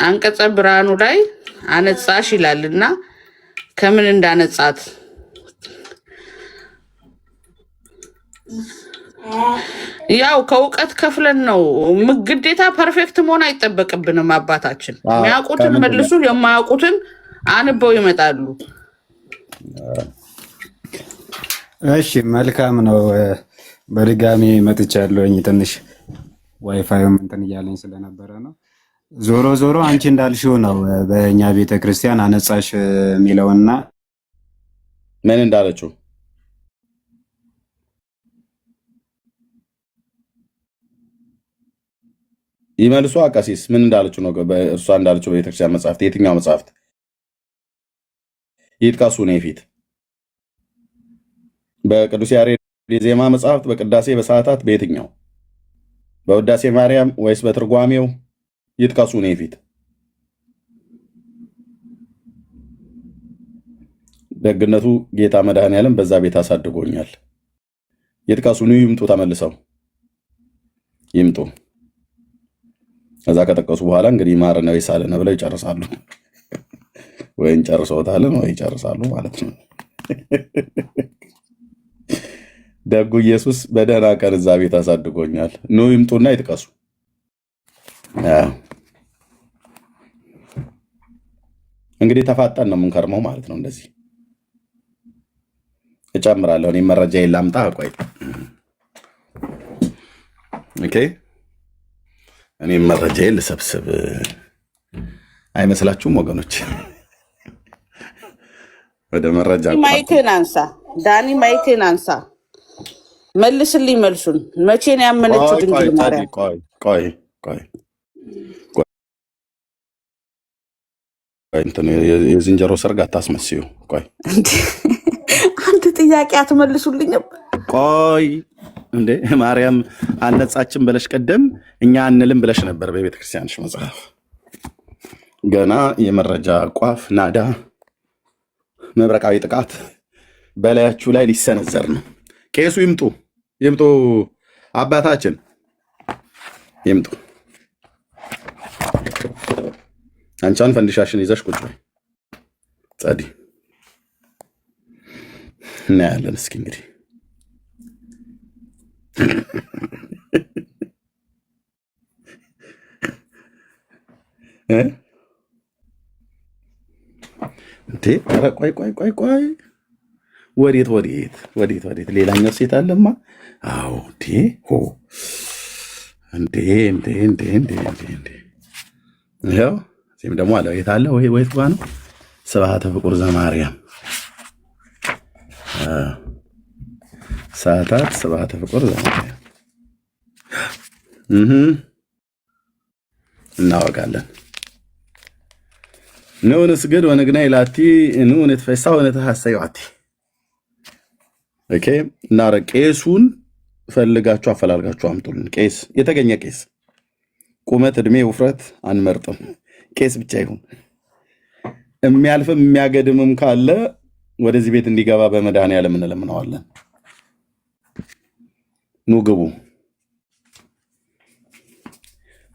አንቀጸ ብርሃኑ ላይ አነጻሽ ይላልና ከምን እንዳነጻት ያው ከእውቀት ከፍለን ነው። ግዴታ ፐርፌክት መሆን አይጠበቅብንም። አባታችን የሚያውቁትን መልሱ፣ የማያውቁትን አንበው ይመጣሉ። እሺ መልካም ነው። በድጋሚ መጥቻለሁኝ። ትንሽ ዋይፋዩም እንትን እያለኝ ስለነበረ ነው። ዞሮ ዞሮ አንቺ እንዳልሽው ነው። በእኛ ቤተክርስቲያን አነጻሽ የሚለውና ምን እንዳለችው ይመልሱ። አቀሲስ ምን እንዳለችው ነው? እርሷ እንዳለችው በቤተክርስቲያን መጽሐፍት የትኛው መጽሐፍት ይጥቀሱ? ነው ፊት በቅዱስ ያሬድ የዜማ መጽሐፍት፣ በቅዳሴ በሰዓታት፣ በየትኛው? በውዳሴ ማርያም ወይስ በትርጓሜው? ይጥቀሱ። ነው ፊት ደግነቱ ጌታ መድኃኔዓለም በዛ ቤት አሳድጎኛል። ይጥቀሱ። ነው ይምጡ፣ ተመልሰው ይምጡ። እዛ ከጠቀሱ በኋላ እንግዲህ ማረነ ወይ ሳለነ ብለው ይጨርሳሉ። ወይን ጨርሰውታልን ወይ ይጨርሳሉ ማለት ነው። ደጉ ኢየሱስ በደህና ቀን እዛ ቤት አሳድጎኛል። ኑ ይምጡና ይጥቀሱ። እንግዲህ ተፋጠን ነው የምንከርመው ማለት ነው። እንደዚህ እጨምራለሁ። እኔ መረጃ የላምጣ። ቆይ ኦኬ፣ እኔ መረጃ ልሰብስብ። አይመስላችሁም ወገኖች? ወደ መረጃ ማይክን አንሳ ዳኒ፣ ማይክን አንሳ፣ መልስልኝ መልሱን። መቼ ነው ያመነችው ድንግል ማርያም? ቆይ የዝንጀሮ ሰርግ አታስመስዩ። ቆይ አንድ ጥያቄ አትመልሱልኝም? ቆይ እንዴ ማርያም አልነጻችም ብለሽ ቀደም እኛ አንልም ብለሽ ነበር በቤተክርስቲያንሽ መጽሐፍ። ገና የመረጃ ቋፍ ናዳ መብረቃዊ ጥቃት በላያችሁ ላይ ሊሰነዘር ነው። ቄሱ ይምጡ፣ አባታችን ይምጡ። አንቻን ፈንዲሻሽን ይዘሽ ቁጭ በይ ጸዲ። እናያለን እስኪ እንግዲህ እንዴ ኧረ ቆይ ወዴት ሌላኛው ሴት አለማ። አዎ እንዴ ይኸው እዚህም ደግሞ አለ። የት አለ ወይት ጓ ነው ስብሐተ ፍቁር ዘማርያም ሰዓታት ስብሐተ ፍቁር ዘማርያም እናወጋለን። ንዑን እስግድ ወንግናይ ላቲ ንዑን እትፈሳ ወነተሐሰዮአቲ። ኦኬ እና ቄሱን ፈልጋችሁ አፈላልጋችሁ አምጡልን። ቄስ የተገኘ ቄስ ቁመት፣ እድሜ፣ ውፍረት አንመርጥም። ቄስ ብቻ ይሁን። የሚያልፍም የሚያገድምም ካለ ወደዚህ ቤት እንዲገባ በመድኃኔዓለም እንለምነዋለን። ኑ ግቡ።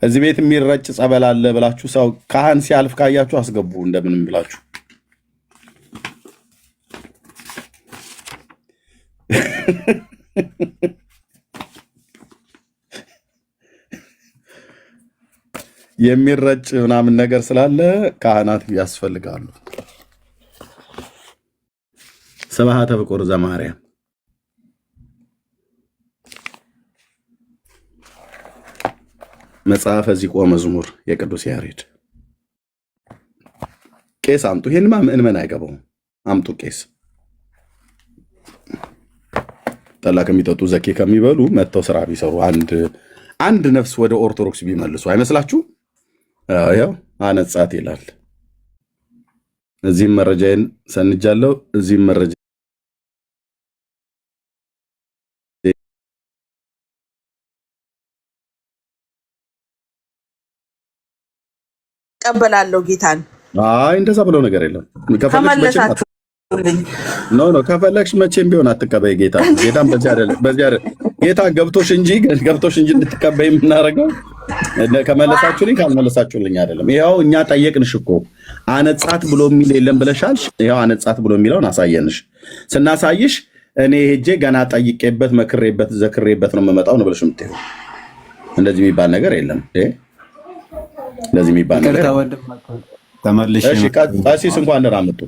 እዚህ ቤት የሚረጭ ጸበል አለ ብላችሁ ሰው ካህን ሲያልፍ ካያችሁ አስገቡ እንደምንም ብላችሁ። የሚረጭ ምናምን ነገር ስላለ ካህናት ያስፈልጋሉ። ስብሐተ ፍቁር ዘማርያም መጽሐፈ ዚቆ መዝሙር የቅዱስ ያሬድ። ቄስ አምጡ። ይሄንማ ምእመን አይገባውም። አምጡ ቄስ። ጠላ ከሚጠጡ ዘኬ ከሚበሉ መጥተው ስራ ቢሰሩ አንድ ነፍስ ወደ ኦርቶዶክስ ቢመልሱ አይመስላችሁ? ያው አነጻት ይላል። እዚህም መረጃዬን ሰንጃለሁ። እዚህም መረጃ ቀበላለሁ ጌታን። አይ እንደዛ ብለው ነገር የለም። ከመለሳችሁልኝ ኖ ከፈለግሽ መቼም ቢሆን አትቀበይ ጌታ። ጌታም በዚህ አይደለም ጌታ ገብቶሽ እንጂ እንድትቀበይ የምናደርገው ከመለሳችሁልኝ ካልመለሳችሁልኝ አይደለም። ይኸው እኛ ጠየቅንሽ እኮ አነጻት ብሎ የሚል የለም ብለሻል። ይኸው አነጻት ብሎ የሚለውን አሳየንሽ። ስናሳይሽ እኔ ሄጄ ገና ጠይቄበት መክሬበት ዘክሬበት ነው የምመጣው ነው ብለሽ የምትይው። እንደዚህ የሚባል ነገር የለም። እንደዚህ የሚባል ነገር ተመልሼ እሺ። ቀሲስ እንኳን ደህና መጡ።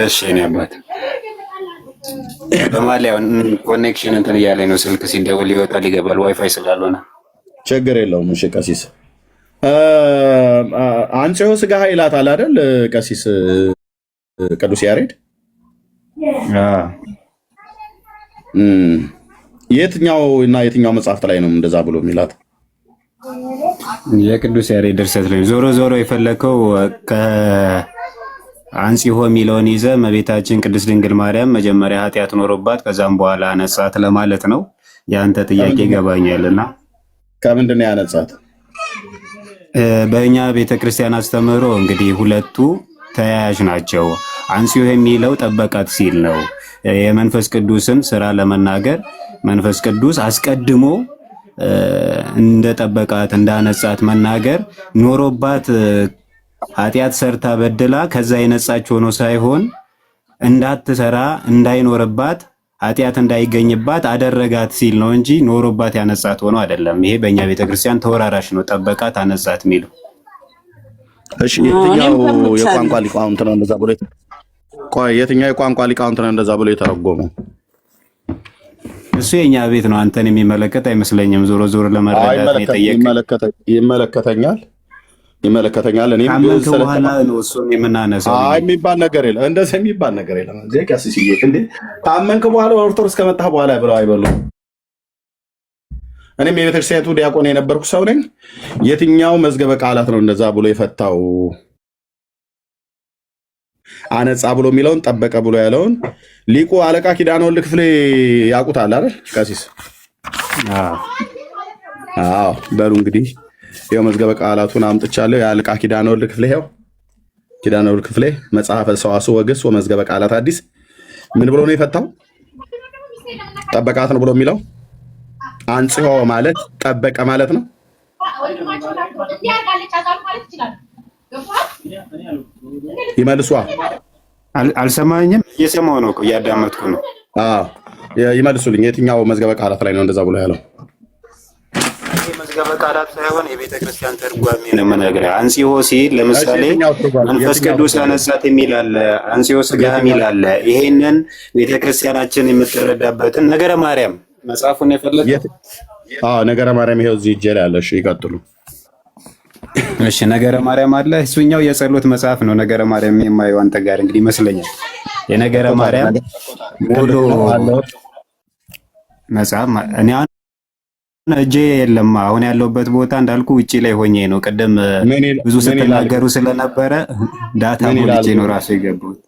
እሺ እኔ አባት በማሊያው ኮኔክሽን እንትን እያለኝ ነው። ስልክ ሲደውል ይወጣል ይገባል፣ ዋይፋይ ስላልሆነ ችግር የለውም። እሺ ቀሲስ አንጽዮ ስጋ ይላታል አይደል? ቀሲስ ቅዱስ ያሬድ የትኛው እና የትኛው መጽሐፍት ላይ ነው እንደዛ ብሎ የሚላት? የቅዱስ ያሬድ ድርሰት ላይ። ዞሮ ዞሮ የፈለከው ከአንጽሖ የሚለውን ይዘ እመቤታችን ቅድስት ድንግል ማርያም መጀመሪያ ኃጢአት ኖሮባት ከዛም በኋላ አነጻት ለማለት ነው። የአንተ ጥያቄ ይገባኛልና ከምንድን ነው ያነጻት? በእኛ ቤተክርስቲያን አስተምህሮ እንግዲህ ሁለቱ ተያያዥ ናቸው። አንጽሖ የሚለው ጠበቃት ሲል ነው። የመንፈስ ቅዱስን ስራ ለመናገር መንፈስ ቅዱስ አስቀድሞ እንደ ጠበቃት እንዳነጻት መናገር ኖሮባት ኃጢአት ሰርታ በድላ ከዛ የነጻች ሆኖ ሳይሆን እንዳትሰራ እንዳይኖርባት ኃጢአት እንዳይገኝባት አደረጋት ሲል ነው እንጂ ኖሮባት ያነጻት ሆኖ አይደለም። ይሄ በእኛ ቤተክርስቲያን ተወራራሽ ነው፣ ጠበቃት አነጻት የሚለው። እሺ የትኛው የቋንቋ ሊቃውንት ነው እንደዛ ብሎ የትኛው የቋንቋ ሊቃውንት ነው እንደዛ ብሎ የተረጎመው? እሱ የኛ ቤት ነው፣ አንተን የሚመለከት አይመስለኝም። ዞሮ ዞሮ ለመረዳት ነው የጠየቀኝ። ይመለከተኛል። እኔ ካመንክ በኋላ ነው እሱን የምናነሳው። አይ የሚባል ነገር የለም፣ እንደዚህ የሚባል ነገር የለም። እዚህ ቀሲስዬ እንዴ ካመንክ በኋላ ኦርቶዶክስ ከመጣህ በኋላ ብለው አይበሉ። እኔም የቤተክርስቲያኑ ዲያቆን የነበርኩ ሰው ነኝ። የትኛው መዝገበ ቃላት ነው እንደዛ ብሎ የፈታው? አነጻ ብሎ የሚለውን ጠበቀ ብሎ ያለውን ሊቁ አለቃ ኪዳነ ወልድ ክፍሌ ያውቁታል አይደል ቀሲስ? አዎ በሉ እንግዲህ ይኸው መዝገበ ቃላቱን አምጥቻለሁ። የአለቃ ኪዳነ ወልድ ክፍሌ ይኸው ኪዳነ ወልድ ክፍሌ መጽሐፈ ሰዋስው ወግስ ወመዝገበ ቃላት አዲስ ምን ብሎ ነው የፈታው? ጠበቃት ነው ብሎ የሚለው አንጽሖ ማለት ጠበቀ ማለት ነው። ይመልሷ። አልሰማኝም። እየሰማሁ ነው፣ እያዳመጥኩ ነው። ይመልሱልኝ። የትኛው መዝገበ ቃላት ላይ ነው እንደዛ ብሎ ያለው? መዝገበ ቃላት ሳይሆን የቤተ ክርስቲያን ትርጓሜ ነው የምነግርህ። አንጽሖ ሲል ለምሳሌ መንፈስ ቅዱስ አነጻት የሚል አለ፣ አንጽሖ ሥጋ የሚል አለ። ይሄንን ቤተ ክርስቲያናችን የምትረዳበትን ነገረ ማርያም መጽሐፉን የፈለገው ነገረ ማርያም ይሄው እዚህ እጄ ላይ አለ። እሺ ይቀጥሉ። እሺ ነገረ ማርያም አለ። እሱኛው የጸሎት መጽሐፍ ነው። ነገረ ማርያም የማየው አንተ ጋር እንግዲህ ይመስለኛል የነገረ ማርያም ሙሉ መጽሐፍ እኔ እጄ የለም። አሁን ያለሁበት ቦታ እንዳልኩ ውጪ ላይ ሆኜ ነው። ቅድም ብዙ ስትናገሩ ስለነበረ ዳታ ሞልቼ ነው ራሱ የገባሁት።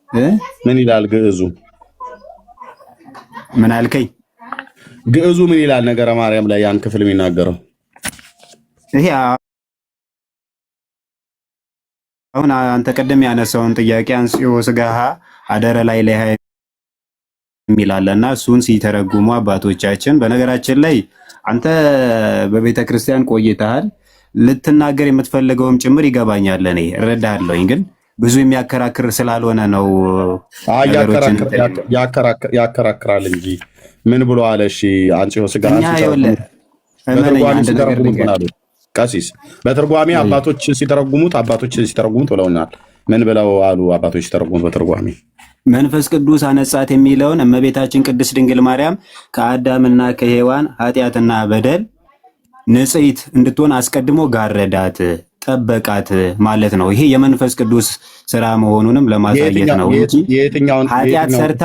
ምን ይላል ግዕዙ? ምን አልከኝ? ግዕዙ ምን ይላል? ነገረ ማርያም ላይ ያን ክፍል የሚናገረው ይሄ አሁን አንተ ቀደም ያነሳውን ጥያቄ አንጽሖ ሥጋሃ ሀደረ ላይ የሚላለና እሱን ሲተረጉሙ አባቶቻችን። በነገራችን ላይ አንተ በቤተ ክርስቲያን ቆይተሃል፣ ልትናገር የምትፈልገውም ጭምር ይገባኛል፣ እኔ እረዳለሁኝ። ግን ብዙ የሚያከራክር ስላልሆነ ነው። ያከራክራል እንጂ ምን ብሎ አለ? እሺ አንጽሖ ሥጋሃ ቀሲስ በትርጓሜ አባቶች ሲተረጉሙት ብለውናል። ምን ብለው አሉ አባቶች ሲተረጉሙት? በትርጓሜ መንፈስ ቅዱስ አነጻት የሚለውን እመቤታችን ቅድስት ድንግል ማርያም ከአዳምና ከሔዋን ኃጢአትና በደል ንጽሕት እንድትሆን አስቀድሞ ጋረዳት፣ ጠበቃት ማለት ነው። ይሄ የመንፈስ ቅዱስ ስራ መሆኑንም ለማሳየት ነው እንጂ ኃጢአት ሰርታ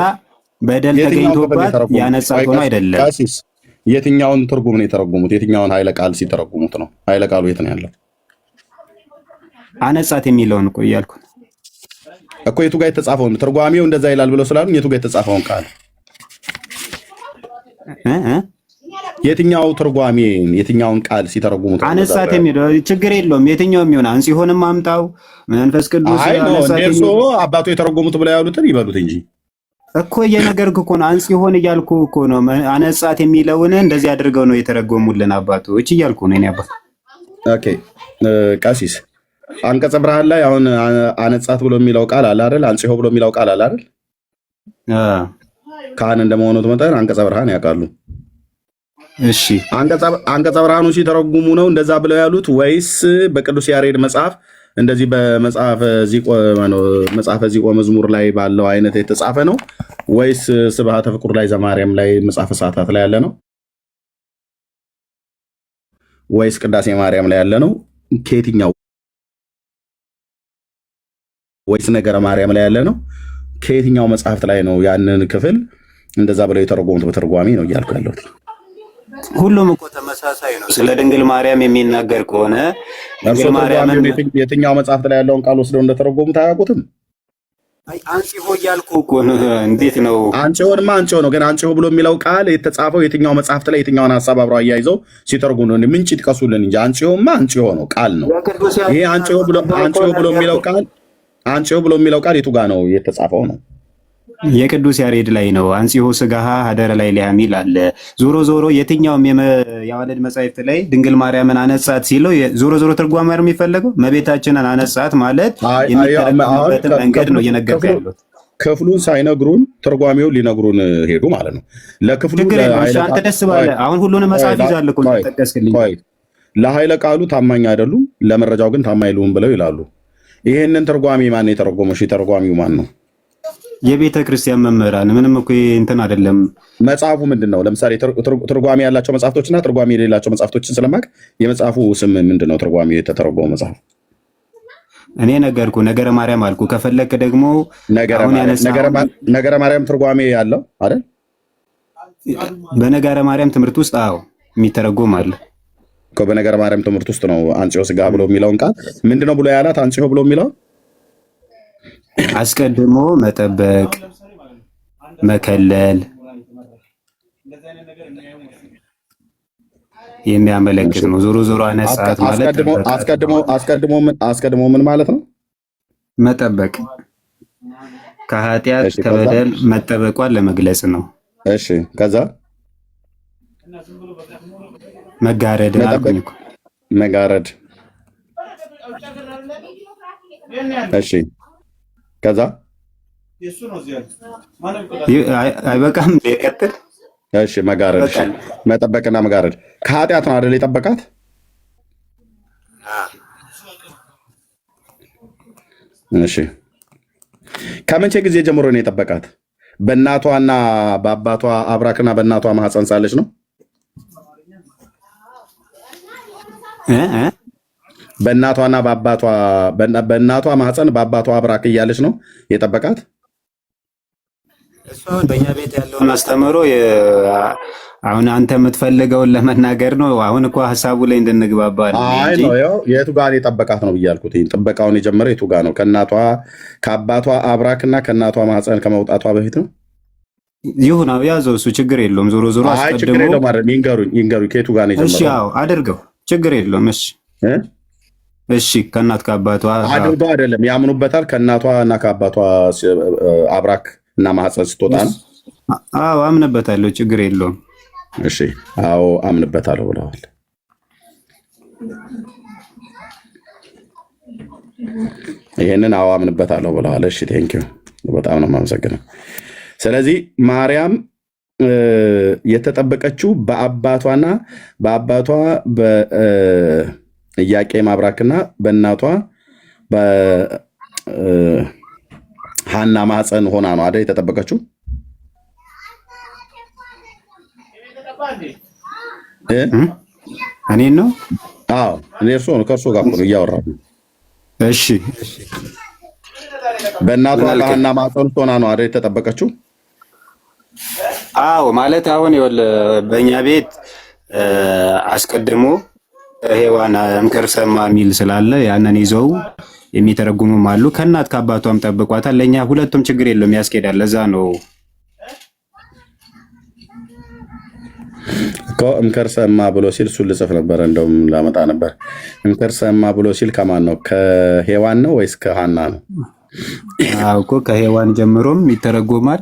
በደል ተገኝቶባት ያነጻት ሆኖ አይደለም። የትኛውን ትርጉም ነው የተረጉሙት? የትኛውን ኃይለ ቃል ሲተረጉሙት ነው? ኃይለ ቃሉ የት ነው ያለው? አነጻት የሚለውን እኮ እያልኩ እኮ የቱ ጋር የተጻፈውን ትርጓሜው እንደዛ ይላል ብለው ስላሉ የቱ ጋር የተጻፈውን ቃል የትኛው ትርጓሜ የትኛውን ቃል ሲተረጉሙት አነጻት የሚለው ችግር የለውም። የትኛውም ይሁን አንጽሖንም አምጣው መንፈስ ቅዱስ አነጻት አባቱ የተረጉሙት ብለው ያሉትን ይበሉት እንጂ እኮ የነገርኩ እኮ ነው። አንጽሖን እያልኩ እኮ ነው። አነጻት የሚለውን እንደዚህ አድርገው ነው የተረጎሙልን አባቶች እያልኩ ነው። እኔ አባት ኦኬ ቀሲስ አንቀጸ ብርሃን ላይ አሁን አነጻት ብሎ የሚለው ቃል አለ አይደል? አንጽሖ ብሎ የሚለው ቃል አለ አይደል? ካህን እንደመሆኑት መጠን አንቀጸ ብርሃን ያውቃሉ። እሺ አንቀጸ ብርሃኑ ሲተረጉሙ ነው እንደዛ ብለው ያሉት ወይስ በቅዱስ ያሬድ መጽሐፍ እንደዚህ በመጽሐፈ ዚቆ መዝሙር ላይ ባለው አይነት የተጻፈ ነው ወይስ ስብሐተ ፍቁር ላይ ዘማርያም ላይ መጽሐፈ ሰዓታት ላይ ያለ ነው ወይስ ቅዳሴ ማርያም ላይ ያለ ነው? ከየትኛው ወይስ ነገረ ማርያም ላይ ያለ ነው? ከየትኛው መጽሐፍት ላይ ነው ያንን ክፍል እንደዛ ብለው የተረጎሙት? በትርጓሜ ነው እያልኩ ያለሁት። ሁሉም እኮ ተመሳሳይ ነው። ስለ ድንግል ማርያም የሚናገር ከሆነ ድንግል ማርያም የትኛው መጽሐፍት ላይ ያለውን ቃል ወስደው እንደተረጎሙት አያውቁትም። አንጽሖ እያልኩ እኮ ነው። እንዴት ነው? አንጽሖንማ አንጽሖ ነው፣ ግን አንጽሖ ብሎ የሚለው ቃል የተጻፈው የትኛው መጽሐፍት ላይ የትኛውን ሀሳብ አብረው አያይዘው ሲተረጉሙ ነው? ምንጭ ይጥቀሱልን እንጂ አንጽሖማ አንጽሖ ነው፣ ቃል ነው። ይሄ አንጽሖ ብሎ የሚለው ቃል የቱ ጋ ነው የተጻፈው ነው? የቅዱስ ያሬድ ላይ ነው። አንጽሖ ሥጋሃ ሀደረ ላይ የሚል አለ። ዞሮ ዞሮ የትኛውም የአዋልድ መጻሕፍት ላይ ድንግል ማርያምን አነጻት ሲለው ዞሮ ዞሮ ትርጓሜ ነው የሚፈለገው። እመቤታችንን አነጻት ማለት የሚተረጎምበትን መንገድ ነው እየነገርኩ ያሉት። ክፍሉን ሳይነግሩን ትርጓሜውን ሊነግሩን ሄዱ ማለት ነው። ለክፍሉ አንተ ደስ ባለ አሁን ሁሉንም መጽሐፍ ይዛል እኮ ጠቀስክልኝ። ለኃይለ ቃሉ ታማኝ አይደሉም፣ ለመረጃው ግን ታማኝ ልሁን ብለው ይላሉ። ይሄንን ትርጓሜ ማን ነው የተረጎመው? ተርጓሚው ማን ነው? የቤተ ክርስቲያን መምህራን። ምንም እኮ እንትን አይደለም። መጽሐፉ ምንድን ነው? ለምሳሌ ትርጓሜ ያላቸው መጽሐፍቶችና ትርጓሜ የሌላቸው መጽሐፍቶችን ስለማቅ የመጽሐፉ ስም ምንድን ነው? ትርጓሜ የተተረጎመ መጽሐፍ እኔ ነገርኩ፣ ነገረ ማርያም አልኩ። ከፈለክ ደግሞ ነገረ ማርያም ትርጓሜ ያለው አይደል? በነገረ ማርያም ትምህርት ውስጥ አዎ የሚተረጎም አለ። በነገረ ማርያም ትምህርት ውስጥ ነው አንጽሖ ሥጋ ብሎ የሚለውን ቃል ምንድነው ብሎ ያላት? አንጽሖ ብሎ የሚለው አስቀድሞ መጠበቅ፣ መከለል የሚያመለክት ነው። ዞሮ ዞሮ አነጻት ማለት አስቀድሞ ምን ማለት ነው? መጠበቅ፣ ከኃጢአት ከበደል መጠበቋን ለመግለጽ ነው። እሺ ከዛ መጋረድ መጋረድ። እሺ ከዛ አይበቃም? ቀጥል። እሺ መጋረድ፣ መጠበቅና መጋረድ ከኃጢአት ነው አይደል? የጠበቃት እሺ ከመቼ ጊዜ ጀምሮ ነው የጠበቃት? በእናቷና በአባቷ አብራክና በእናቷ ማህፀን ሳለች ነው? በእናቷና በእናቷ ማህፀን በአባቷ አብራክ እያለች ነው የጠበቃት? እሱን በእኛ ቤት ያለውን አስተምሮ አሁን አንተ የምትፈልገውን ለመናገር ነው። አሁን እኮ ሀሳቡ ላይ እንድንግባባ አይ ነው ያው የቱ ጋር የጠበቃት ነው ብያልኩት። ጥበቃውን የጀመረ የቱ ጋር ነው? ከአባቷ አብራክና ከእናቷ ማህፀን ከመውጣቷ በፊት ነው? ይሁን ያዘው፣ እሱ ችግር የለውም። ዞሮ ዞሮ አስቀድሞ ችግር የለውም አይደል? ይንገሩኝ ከየቱ ጋር ነው የጀመረው? እሺ አዎ አድርገው፣ ችግር የለውም። እሺ ከእናት ከአባቷ አድርገው አይደለም ያምኑበታል። ከእናቷ እና ከአባቷ አብራክ እና ማህፀን ስትወጣ ነው? አዎ አምንበታለሁ፣ ችግር የለውም። እሺ አዎ አምንበታለሁ ብለዋል። ይሄንን አዎ አምንበታለሁ ብለዋል። እሺ ቴንኪው፣ በጣም ነው የማመሰግነው። ስለዚህ ማርያም የተጠበቀችው በአባቷና በአባቷ በኢያቄም አብራክና በእናቷ በሐና ማህፀን ሆና ነው አይደል የተጠበቀችው? እኔን ነው? አዎ እኔ እርሶ ነው ከእርሶ ጋር ነው እያወራሁ። እሺ በእናቷ በሐና ማህፀን ሆና ነው አይደል የተጠበቀችው? አዎ ማለት አሁን ይኸውልህ በእኛ ቤት አስቀድሞ ሔዋን እምክር ሰማ የሚል ስላለ ያንን ይዘው የሚተረጉሙም አሉ። ከእናት ከአባቷም ጠብቋታል። ለእኛ ሁለቱም ችግር የለውም ያስኬዳል። ለዛ ነው እኮ እምክር ሰማ ብሎ ሲል እሱን ልጽፍ ነበር፣ እንደውም ላመጣ ነበር። እምክር ሰማ ብሎ ሲል ከማን ነው? ከሔዋን ነው ወይስ ከሐና ነው? አዎ እኮ ከሔዋን ጀምሮም ይተረጎማል፣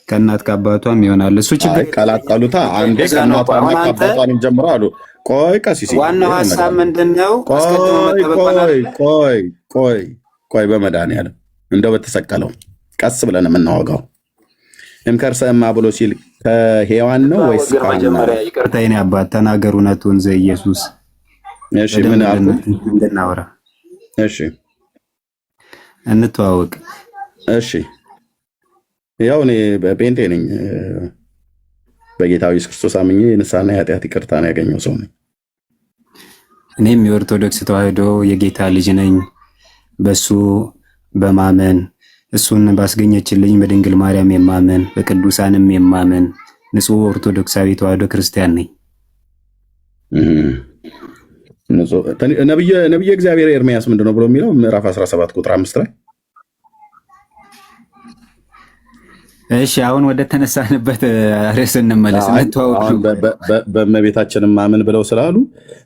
ከእናት ከአባቷም ይሆናል። እሱ ችግር ቀላቀሉታ። አንዴ ከእናቷና ከአባቷንም ጀምሮ አሉ። ቆይ ቀሲስ፣ ዋናው ሀሳብ ምንድነው? ቆይ በመድኃኒዓለም እንደው በተሰቀለው ቀስ ብለን የምናወጋው እምከር ሰማ ብሎ ሲል ከሔዋን ነው ወይስ መጀመሪያ ይቅርታ የኔ አባት ተናገሩ እውነቱን ዘኢየሱስ። እሺ ምን አልኩ? እንድናወራ እሺ እንተዋወቅ። እሺ ያው እኔ ጴንጤ ነኝ። በጌታ ኢየሱስ ክርስቶስ አምኜ የንስሐና የኃጢአት ይቅርታ ነው ያገኘው ሰው ነኝ። እኔም የኦርቶዶክስ ተዋሕዶ የጌታ ልጅ ነኝ። በሱ በማመን እሱን ባስገኘችልኝ በድንግል ማርያም የማመን በቅዱሳንም የማመን ንጹሕ ኦርቶዶክሳዊ ተዋሕዶ ክርስቲያን ነኝ። ነቢየ እግዚአብሔር ኤርምያስ ምንድነው ብሎ የሚለው ምዕራፍ 17 ቁጥር 5 ላይ እሺ አሁን ወደ ተነሳንበት ርዕስ እንመለስ። በእመቤታችንም ማመን ብለው ስላሉ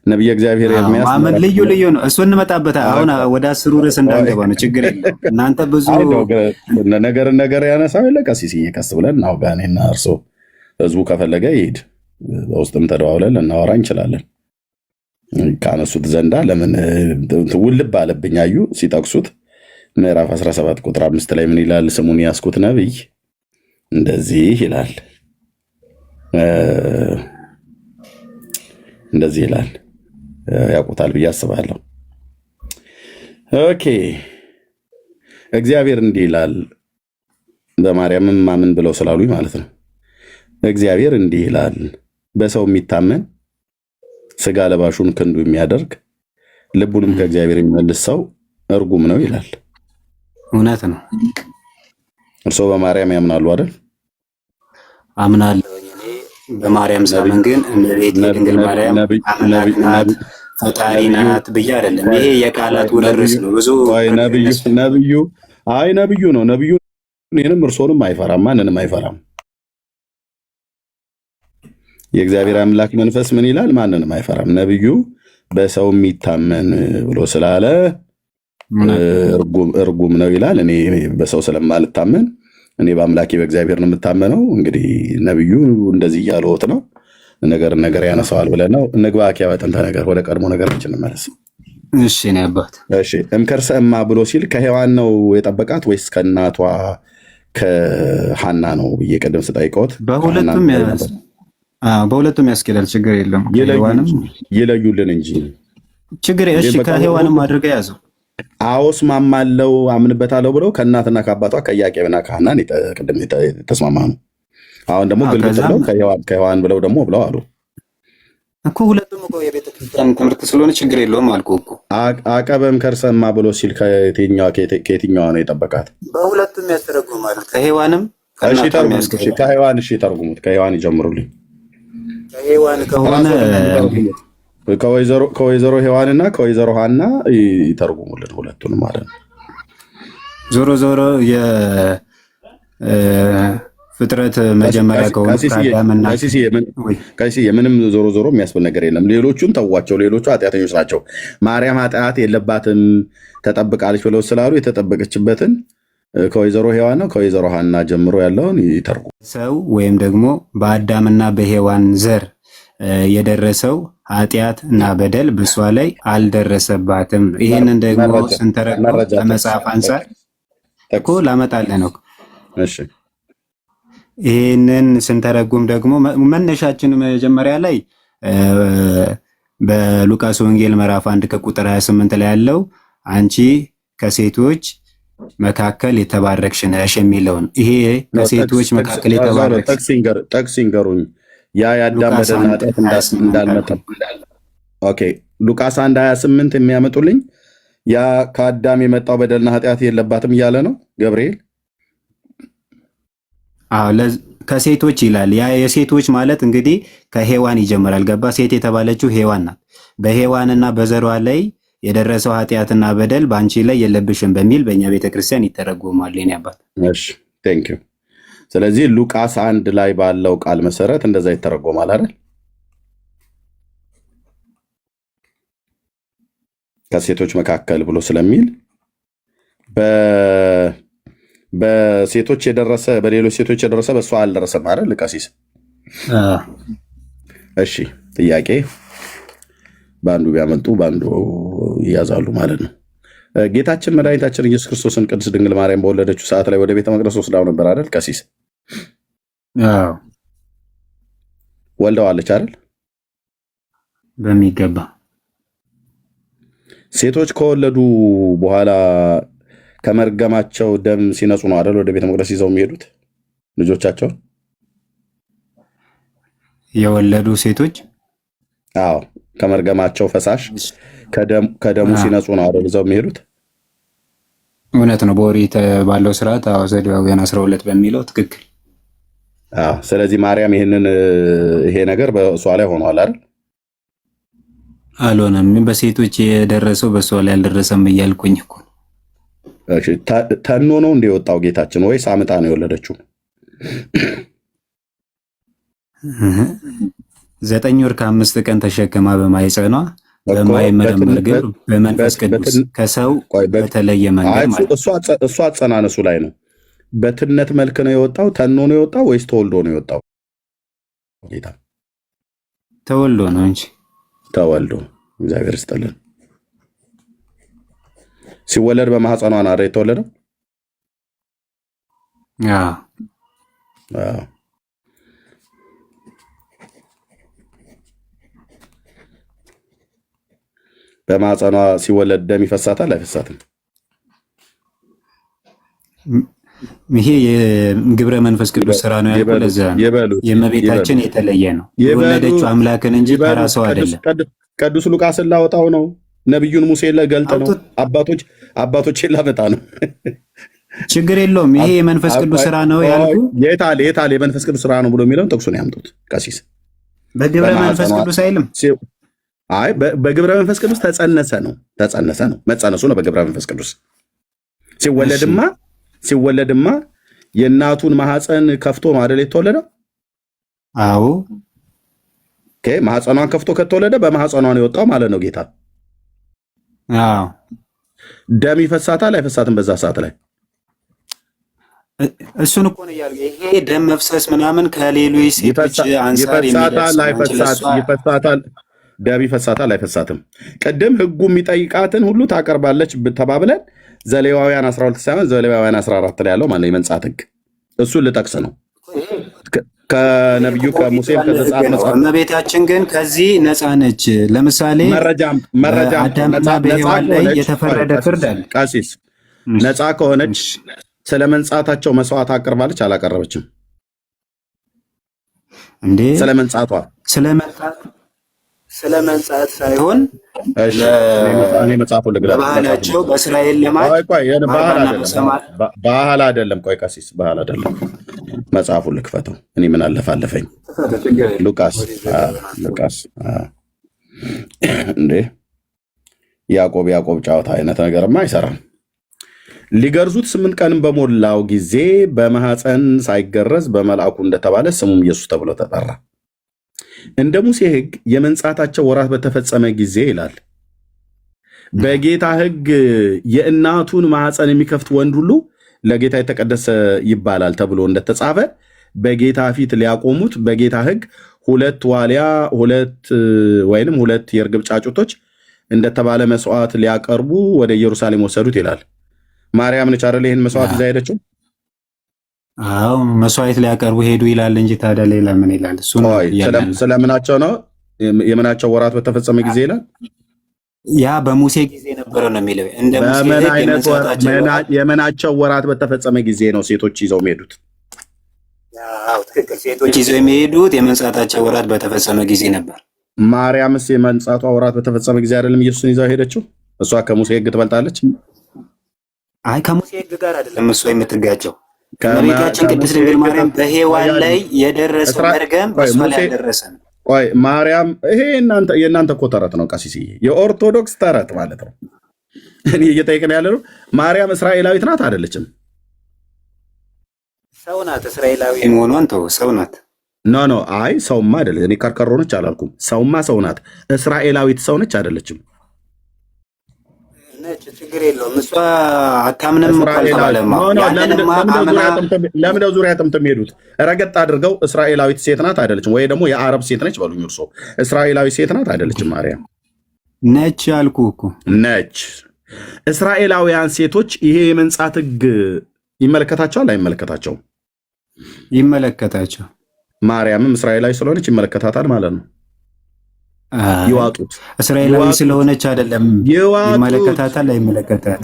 ነቢየ እግዚአብሔር ኤርምያስ ማመን ልዩ ነው። እሱ እንመጣበታል። አሁን ወደ አስሩ ርዕስ እንዳንገባ ነው። ችግር የለም። እናንተ ብዙ ነገር ያነሳው የለ ቀሲስ ቀስ ብለን እናውጋ። እኔና እርሶ ህዝቡ ከፈለገ ይሄድ፣ በውስጥም ተደዋውለን ልናወራ እንችላለን። ካነሱት ዘንዳ ለምን ውልብ አለብኝ? አዩ ሲጠቅሱት ምዕራፍ 17 ቁጥር 5 ላይ ምን ይላል? ስሙን ያስኩት ነብይ እንደዚህ ይላል፣ እንደዚህ ይላል። ያውቁታል ብዬ አስባለሁ። ኦኬ እግዚአብሔር እንዲህ ይላል፣ በማርያምም ማምን ብለው ስላሉኝ ማለት ነው። እግዚአብሔር እንዲህ ይላል፣ በሰው የሚታመን ስጋ ለባሹን ክንዱ የሚያደርግ ልቡንም ከእግዚአብሔር የሚመልስ ሰው እርጉም ነው ይላል። እውነት ነው። እርሶ በማርያም ያምናሉ አይደል? አምናለሁ። እኔ በማርያም ሳምን ግን እመቤቴ ድንግል ማርያም አምላክ ናት ፈጣሪ ናት ብዬ አይደለም። ይሄ የቃላት ውርርስ ነው። ብዙ ነብዩ ነው። ነብዩ እኔንም እርሶንም አይፈራም፣ ማንንም አይፈራም። የእግዚአብሔር አምላክ መንፈስ ምን ይላል? ማንንም አይፈራም። ነብዩ በሰው የሚታመን ብሎ ስላለ እርጉም ነው ይላል። እኔ በሰው ስለማልታመን እኔ በአምላኬ በእግዚአብሔር ነው የምታመነው። እንግዲህ ነብዩ እንደዚህ እያለወት ነው ነገር ያነሳዋል ብለን ነው እንግባ። በጥንተ ነገር ወደ ቀድሞ ነገራችን እንመለስ። እሺ ነው አባት። እሺ እምከር ሰማ ብሎ ሲል ከሔዋን ነው የጠበቃት ወይስ ከእናቷ ከሐና ነው ብዬ ቅድም ስጠይቀውት በሁለቱም ያስኬዳል። ችግር የለም። ይለዩልን እንጂ ችግር እሺ፣ ከሔዋንም አድርገህ ያዘው። እስማማለሁ አምንበታለሁ ብለው ከእናትና ከአባቷ ከኢያቄምና ከሐናን ቅድም የተስማማ ነው። አሁን ደግሞ ግልብጥ ብለው ከሔዋን ብለው ደግሞ ብለው አሉ እኮ። ሁለቱም እኮ የቤተ ክርስቲያን ትምህርት ስለሆነ ችግር የለውም አልኩህ እኮ። አቀበም ከርሰማ ብሎ ሲል ከየትኛዋ ነው የጠበቃት? በሁለቱም ያስተረጉማል። ከሔዋንም ከሔዋን ተርጉሙት። ከሔዋን ይጀምሩልኝ። ከሔዋን ከሆነ ከወይዘሮ ሔዋንና ከወይዘሮ ሐና ይተርጉሙልን ሁለቱንም ማለት ነው። ዞሮ ዞሮ የፍጥረት መጀመሪያ ከሆኑ ምንም ዞሮ ዞሮ የሚያስብል ነገር የለም። ሌሎቹን ተዋቸው። ሌሎቹ ኃጢአተኞች ናቸው። ማርያም ኃጢአት የለባትም ተጠብቃለች ብለው ስላሉ የተጠበቀችበትን ከወይዘሮ ሔዋን ነው ከወይዘሮ ሐና ጀምሮ ያለውን ይተርጉም። ሰው ወይም ደግሞ በአዳምና በሔዋን ዘር የደረሰው ኃጢአት እና በደል በሷ ላይ አልደረሰባትም። ይህንን ደግሞ ስንተረጉም ከመጽሐፍ አንጻር እኮ ላመጣልህ ነው። ይህንን ስንተረጉም ደግሞ መነሻችን መጀመሪያ ላይ በሉቃስ ወንጌል ምዕራፍ 1 ከቁጥር 28 ላይ ያለው አንቺ ከሴቶች መካከል የተባረክሽ ነሽ የሚለውን ይሄ ከሴቶች መካከል የተባረክሽ ጠቅስ ይንገሩኝ። ያ የአዳም በደልና ኃጢአት እንዳልመጣ ኦኬ። ሉቃስ 1:28 የሚያመጡልኝ ያ ከአዳም የመጣው በደልና ኃጢአት የለባትም እያለ ነው ገብርኤል። ከሴቶች ይላል። ያ የሴቶች ማለት እንግዲህ ከሔዋን ይጀምራል። ገባ? ሴት የተባለችው ሔዋን ናት። በሔዋንና በዘሯ ላይ የደረሰው ኃጢአትና በደል በአንቺ ላይ የለብሽም በሚል በእኛ ቤተክርስቲያን ይተረጎማል። የኔ አባት እሺ፣ ቴንክ ዩ። ስለዚህ ሉቃስ 1 ላይ ባለው ቃል መሰረት እንደዛ ይተረጎማል አይደል? ከሴቶች መካከል ብሎ ስለሚል በሴቶች የደረሰ በሌሎች ሴቶች የደረሰ በእሷ አልደረሰም አይደል? ቀሲስ እሺ፣ ጥያቄ በአንዱ ቢያመጡ በአንዱ ይያዛሉ ማለት ነው። ጌታችን መድኃኒታችን ኢየሱስ ክርስቶስን ቅድስት ድንግል ማርያም በወለደችው ሰዓት ላይ ወደ ቤተ መቅደስ ወስዳው ነበር አይደል? ቀሲስ ወልደዋለች አይደል? በሚገባ ሴቶች ከወለዱ በኋላ ከመርገማቸው ደም ሲነጹ ነው አይደል ወደ ቤተ መቅደስ ይዘው የሚሄዱት ልጆቻቸውን? የወለዱ ሴቶች አዎ፣ ከመርገማቸው ፈሳሽ ከደሙ ሲነጹ ነው አይደል ይዘው የሚሄዱት? እውነት ነው። በኦሪት ባለው ስርዓት ዘሌዋውያን 12 በሚለው ትክክል። አዎ። ስለዚህ ማርያም ይሄ ነገር በእሷ ላይ ሆኗል አይደል? አልሆነም። በሴቶች የደረሰው በእሷ ላይ አልደረሰም እያልኩኝ እኮ። እሺ፣ ተኖ ነው እንደ የወጣው ጌታችን ወይስ አምጣ ነው የወለደችው? 9 ወር ከ5 ቀን ተሸክማ በማይጸኗ በማይመረመር ግን በመንፈስ ቅዱስ ከሰው በተለየ መንገድ ማለት እሱ አጸናነሱ ላይ ነው። በትነት መልክ ነው የወጣው? ተኖ ነው የወጣው ወይስ ተወልዶ ነው የወጣው? ጌታ ተወልዶ ነው እንጂ። ተወልዶ። እግዚአብሔር ይስጥልን። ሲወለድ በማህፀኗ ነው አይደል የተወለደው? አዎ። በማህፀኗ ሲወለድ ደም ይፈሳታል አይፈሳትም? ይሄ የግብረ መንፈስ ቅዱስ ስራ ነው ያልኩት። ለዛ የእመቤታችን የተለየ ነው። የወለደችው አምላክን እንጂ ተራ ሰው አይደለም። ቅዱስ ሉቃስን ላወጣው ነው። ነብዩን ሙሴ ለገልጥ ነው። አባቶችን ላመጣ ነው። ችግር የለውም። ይሄ የመንፈስ ቅዱስ ስራ ነው ያልኩ። የታለ የመንፈስ ቅዱስ ስራ ነው ብሎ የሚለውን ጥቅሱን ያምጡት ቀሲስ። በግብረ መንፈስ ቅዱስ አይልም። አይ በግብረ መንፈስ ቅዱስ ተጸነሰ ነው መጸነሱ ነው በግብረ መንፈስ ቅዱስ። ሲወለድማ የእናቱን ማህፀን ከፍቶ ነው አይደል የተወለደው? አዎ። ኦኬ፣ ማህፀኗን ከፍቶ ከተወለደ በማህፀኗ ነው የወጣው ማለት ነው ጌታ። አዎ። ደም ይፈሳታል አይፈሳትም? በዛ ሰዓት ላይ እሱን እኮ ነው ያለው። ይሄ ደም መፍሰስ ምናምን ከሌሎች ሴቶች አንሳር ይፈሳታል። ደም ይፈሳታል አይፈሳትም? ቅድም ህጉ የሚጠይቃትን ሁሉ ታቀርባለች ተባብለን ዘሌዋውያን 12 ሳይሆን ዘሌዋውያን 14 ላይ ያለው ማለት የመንጻት ህግ እሱን ልጠቅስ ነው። ከነቢዩ ከሙሴም ከዘጸአት መጽሐፍ እመቤታችን ግን ከዚህ ነፃ ነች። ለምሳሌ መረጃም በአዳምና በሔዋን ላይ የተፈረደ ፍርድ አለ። ቀሲስ ነፃ ከሆነች ስለ መንጻታቸው መስዋዕት አቅርባለች አላቀረበችም? እንዴ ስለ መንጻቷ ስለ መንጻት ሳይሆን እኔ መጽሐፉን ልግለጽ። በባህላቸው በእስራኤል ልማድ ባህል አይደለም። ቆይ ቀሲስ ባህል አይደለም። መጽሐፉን ልክፈተው። እኔ ምን አለፋለፈኝ? ሉቃስ እንዴ ያዕቆብ ጨዋታ አይነት ነገርማ አይሰራም። ሊገርዙት 8 ቀንም በሞላው ጊዜ በማኅፀን ሳይገረዝ በመልአኩ እንደተባለ ስሙም ኢየሱስ ተብሎ ተጠራ። እንደ ሙሴ ሕግ የመንጻታቸው ወራት በተፈጸመ ጊዜ ይላል፣ በጌታ ሕግ የእናቱን ማኅፀን የሚከፍት ወንድ ሁሉ ለጌታ የተቀደሰ ይባላል ተብሎ እንደተጻፈ በጌታ ፊት ሊያቆሙት በጌታ ሕግ 2 ዋሊያ 2 የርግብ ጫጩቶች እንደተባለ መስዋዕት ሊያቀርቡ ወደ ኢየሩሳሌም ወሰዱት ይላል። ማርያም ነች አይደል ይህን መስዋዕት ይዛ ሄደችው? አዎ መስዋዕት ሊያቀርቡ ሄዱ ይላል እንጂ ታዲያ ሌላ ምን ይላል? እሱ ነው ስለምናቸው ነው። የምናቸው ወራት በተፈጸመ ጊዜ ይላል። ያ በሙሴ ጊዜ ነበረ ነው የሚለው። እንደ ሙሴ የምናቸው ወራት በተፈጸመ ጊዜ ነው ሴቶች ይዘው የሚሄዱት። አዎ ትክክል። ሴቶች ይዘው የሚሄዱት የመንጻታቸው ወራት በተፈጸመ ጊዜ ነበር። ማርያምስ የመንጻቷ ወራት በተፈጸመ ጊዜ አይደለም ኢየሱስን ይዘው ሄደችው? እሷ ከሙሴ ሕግ ትበልጣለች? አይ ከሙሴ ሕግ ጋር አይደለም እሷ የምትጋጨው። እመቤታችን ቅድስት ድንግል ማርያም በሔዋን ላይ የደረሰው መርገም በእሷ ላይ ያደረሰ ነው። ቆይ ማርያም፣ ይሄ የእናንተ እኮ ተረት ነው ቀሲስዬ፣ የኦርቶዶክስ ተረት ማለት ነው። እኔ እየጠየቅን ያለ ነው። ማርያም እስራኤላዊት ናት አይደለችም? ሰው ናት። እስራኤላዊ መሆኗን ተው፣ ሰው ናት። ኖ አይ ሰውማ አይደለች። እኔ ከርከሮ ነች አላልኩም። ሰውማ ሰው ናት። እስራኤላዊት ሰው ነች አይደለችም? ችግር የለውም። እሷ አታምንም። ለምንድነው ዙሪያ ጥምት የሚሄዱት? ረገጥ አድርገው እስራኤላዊት ሴት ናት አይደለችም? ወይ ደግሞ የአረብ ሴት ነች በሉኝ። እርሶ እስራኤላዊ ሴት ናት አይደለችም? ማርያም ነች ያልኩ እኮ ነች። እስራኤላውያን ሴቶች ይሄ የመንጻት ሕግ ይመለከታቸዋል አይመለከታቸውም? ይመለከታቸው። ማርያምም እስራኤላዊ ስለሆነች ይመለከታታል ማለት ነው። ይዋጡት። እስራኤላዊ ስለሆነች አይደለም ይመለከታታል አይመለከታል።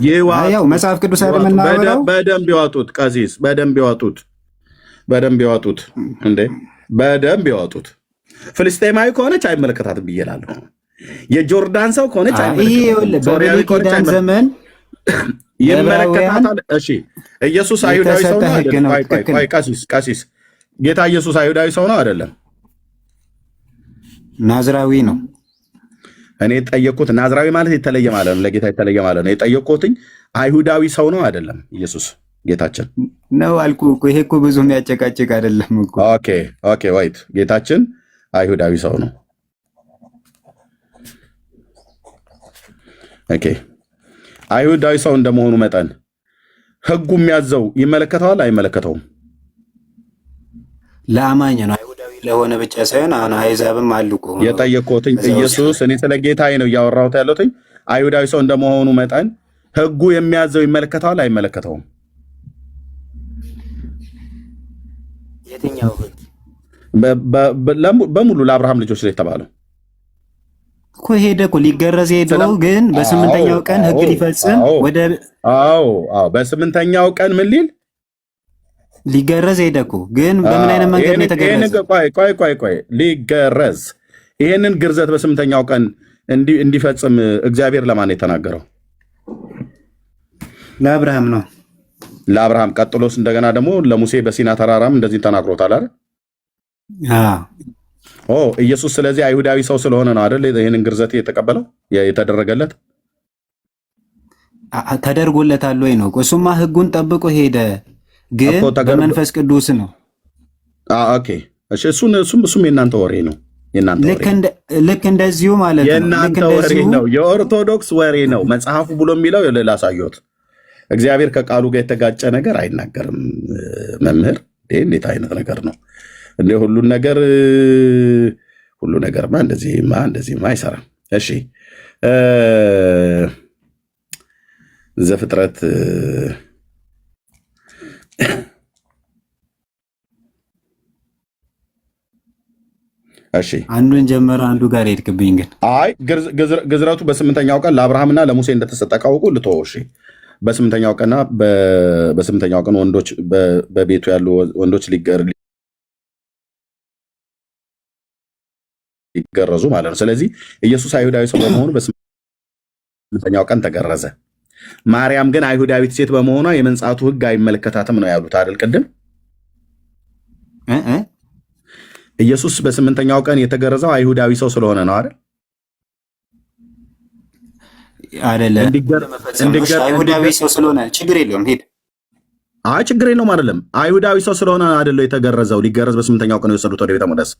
ያው መጽሐፍ ቅዱስ አይደለም። በደንብ ይዋጡት ቀሲስ፣ በደንብ ይዋጡት እንዴ፣ በደንብ ይዋጡት። ፍልስጤማዊ ከሆነች አይመለከታትም ብዬ እላለሁ። የጆርዳን ሰው ከሆነች አይመለከታትም። ዘመን ይመለከታታል። እሺ ኢየሱስ አይሁዳዊ ሰው ነው አይደለም? ቀሲስ ጌታ ኢየሱስ አይሁዳዊ ሰው ነው አይደለም? ናዝራዊ ነው። እኔ የጠየቅኩት ናዝራዊ ማለት የተለየ ማለት ነው፣ ለጌታ የተለየ ማለት ነው። የጠየቅኩትኝ አይሁዳዊ ሰው ነው አይደለም? ኢየሱስ ጌታችን ነው አልኩህ እኮ። ይሄ እኮ ብዙ የሚያጨቃጭቅ አይደለም እኮ። ኦኬ ወይት ጌታችን አይሁዳዊ ሰው ነው። ኦኬ አይሁዳዊ ሰው እንደመሆኑ መጠን ሕጉ የሚያዘው ይመለከተዋል አይመለከተውም? ለአማኝ ነው። ለሆነ ብቻ ሳይሆን አሁን አሕዛብም አሉ እኮ። የጠየቅኩትኝ ኢየሱስ እኔ ስለ ጌታዬ ነው እያወራሁት ያለሁትኝ። አይሁዳዊ ሰው እንደመሆኑ መጠን ሕጉ የሚያዘው ይመለከተዋል አይመለከተውም? የትኛው ሕግ? በሙሉ ለአብርሃም ልጆች ላይ የተባለው እኮ ሄደ እኮ ሊገረዝ ሄዶ ግን በ8ኛው ቀን ሕግ ሊፈጽም ወደ በ8ኛው ቀን ምን ሊል ሊገረዝ ሄደ እኮ። ግን በምን አይነት መንገድ ነው የተገረዘ? ቆይ ሊገረዝ ይሄንን ግርዘት በ8ኛው ቀን እንዲፈጽም እግዚአብሔር ለማን ነው የተናገረው? ለአብርሃም ነው። ለአብርሃም ቀጥሎስ እንደገና ደግሞ ለሙሴ በሲና ተራራም እንደዚህ ተናግሮታል አይደል? ኢየሱስ ስለዚህ አይሁዳዊ ሰው ስለሆነ ነው አይደል ይሄንን ግርዘት የተቀበለው የተደረገለት? ተደርጎለታል ወይ ነው? እሱማ ሕጉን ጠብቆ ሄደ ግን በመንፈስ ቅዱስ ነው። ኦኬ እሺ፣ እሱም የእናንተ ወሬ ነው። ልክ እንደዚሁ ማለት ነው። የእናንተ ወሬ ነው፣ የኦርቶዶክስ ወሬ ነው። መጽሐፉ ብሎ የሚለው ላሳየሁት። እግዚአብሔር ከቃሉ ጋር የተጋጨ ነገር አይናገርም። መምህር እንዴት አይነት ነገር ነው እንዴ? ሁሉ ነገርማ እንደዚህማ አይሰራም። እሺ ዘፍጥረት እሺ አንዱን ጀመረ አንዱ ጋር ሄድክብኝ። ግን አይ ግዝረቱ በስምንተኛው ቀን ለአብርሃምና ለሙሴ እንደተሰጠ ካወቁ ልተወው። እሺ በስምንተኛው ቀንና በስምንተኛው ቀን ወንዶች በቤቱ ያሉ ወንዶች ሊገረዙ ማለት ነው። ስለዚህ ኢየሱስ አይሁዳዊ ሰው በመሆኑ በስምንተኛው ቀን ተገረዘ። ማርያም ግን አይሁዳዊት ሴት በመሆኗ የመንጻቱ ሕግ አይመለከታትም ነው ያሉት አይደል? ቅድም ኢየሱስ በስምንተኛው ቀን የተገረዘው አይሁዳዊ ሰው ስለሆነ ነው አይደል? አይደለም አይሁዳዊ ሰው ስለሆነ ችግር የለውም። ሄድ አይ ችግር የለውም አይደለም። አይሁዳዊ ሰው ስለሆነ አይደለም የተገረዘው። ሊገረዝ በስምንተኛው ቀን የወሰዱት ወደ ቤተ መቅደስ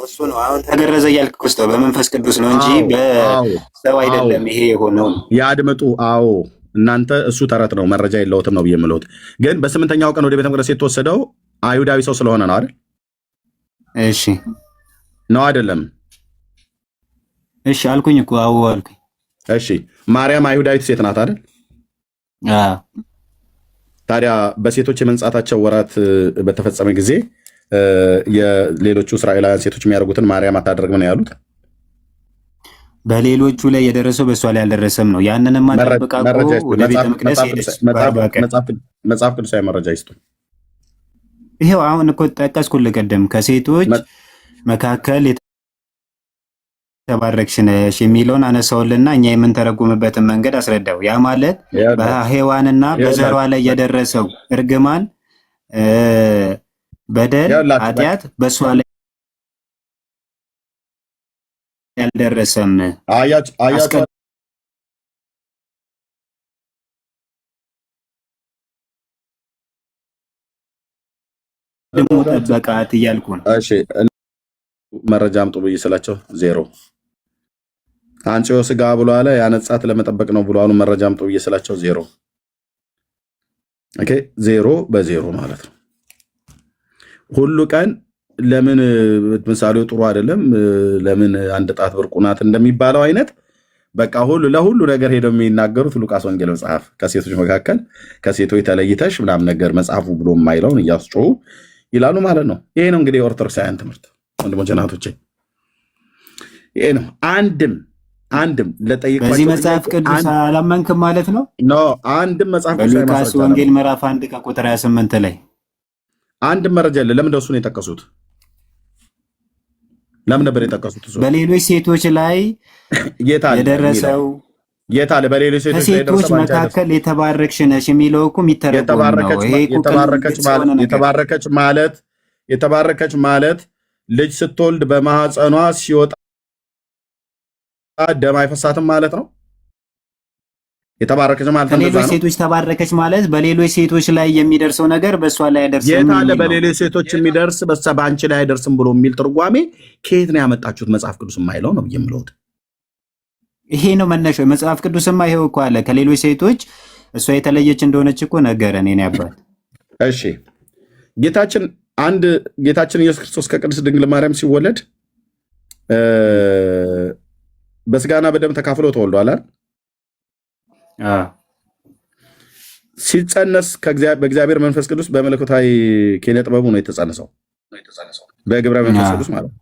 እሱ ነው። አሁን ተገረዘ እያልክ ክርስቶስ በመንፈስ ቅዱስ ነው እንጂ በሰው አይደለም። ይሄ የሆነው ያድምጡ። አዎ እናንተ እሱ ተረት ነው መረጃ የለውትም ነው ብዬ የምለውት። ግን በስምንተኛው ቀን ወደ ቤተ መቅደስ የተወሰደው አይሁዳዊ ሰው ስለሆነ ነው አይደል? እሺ ነው አይደለም? እሺ አልኩኝ እኮ አዎ አልኩኝ። እሺ ማርያም አይሁዳዊት ሴት ናት አይደል? ታዲያ በሴቶች የመንጻታቸው ወራት በተፈጸመ ጊዜ የሌሎቹ እስራኤላውያን ሴቶች የሚያደርጉትን ማርያም አታደርግም ነው ያሉት። በሌሎቹ ላይ የደረሰው በእሷ ላይ አልደረሰም ነው። ያንንም ማጠበቃ ወደ ቤተ መቅደስ መጽሐፍ ቅዱሳዊ መረጃ ይስጡ። ይሄው አሁን እኮ ጠቀስኩልህ ቀደም ከሴቶች መካከል የተባረክሽ ነሽ የሚለውን አነሳውልና እኛ የምንተረጉምበትን መንገድ አስረዳው። ያ ማለት በሔዋንና በዘሯ ላይ የደረሰው እርግማን፣ በደል፣ ኃጢአት በእሷ ላይ ያልደረሰም ደግሞ ጠበቃት እያልኩ ነው። እሺ መረጃ አምጡ ብዬ ስላቸው ዜሮ አንቺዮ ስጋ ብሎ አለ ያነጻት ለመጠበቅ ነው ብሎ አሉ። መረጃ አምጡ ብዬ ስላቸው ዜሮ። ኦኬ ዜሮ በዜሮ ማለት ነው። ሁሉ ቀን ለምን ምሳሌው ጥሩ አይደለም? ለምን አንድ ጣት ብርቁ ናት እንደሚባለው አይነት በቃ ለሁሉ ነገር ሄደው የሚናገሩት ሉቃስ ወንጌል መጽሐፍ ከሴቶች መካከል ከሴቶች ተለይተሽ ምናምን ነገር መጽሐፉ ብሎ የማይለውን እያስጮሁ ይላሉ ማለት ነው። ይሄ ነው እንግዲህ የኦርቶዶክሳውያን ትምህርት ወንድሞቼ እናቶቼ፣ ይሄ ነው። አንድም ለጠይቋቸው በዚህ መጽሐፍ ቅዱስ አላመንክም ማለት ነው። አንድም መጽሐፍ ቅዱስ ሉቃስ ወንጌል ምዕራፍ 1 ከቁጥር 28 ላይ አንድም መረጃ የለ። ለምን እንደሱ ነው የጠቀሱት? ለምን ነበር የጠቀሱት? በሌሎች ሴቶች ላይ የደረሰው የታለ? በሌሎች ሴቶች ላይ ከሴቶች መካከል የተባረክሽ ነሽ የሚለው እኮ የሚተረጎም ነው። ይሄ የተባረከች ማለት ልጅ ስትወልድ በማህፀኗ ሲወጣ ደም አይፈሳትም ማለት ነው። የተባረከች ማለት ከሌሎች ሴቶች ተባረከች ማለት በሌሎች ሴቶች ላይ የሚደርሰው ነገር በእሷ ላይ አይደርስም። የታለ በሌሎች ሴቶች የሚደርስ በአንቺ ላይ አይደርስም ብሎ የሚል ትርጓሜ ከየት ነው ያመጣችሁት? መጽሐፍ ቅዱስ የማይለው ነው የምለው። ይሄ ነው መነሻው። መጽሐፍ ቅዱስማ ይሄው እኮ አለ። ከሌሎች ሴቶች እሷ የተለየች እንደሆነች እኮ ነገረን። እኔ አባት እሺ ጌታችን ኢየሱስ ክርስቶስ ከቅድስት ድንግል ማርያም ሲወለድ በስጋና በደም ተካፍሎ ተወልዷል አይደል? ሲጸነስ በእግዚአብሔር መንፈስ ቅዱስ በመለኮታዊ ኪነ ጥበቡ ነው የተጸነሰው። በግብረ መንፈስ ቅዱስ ማለት ነው።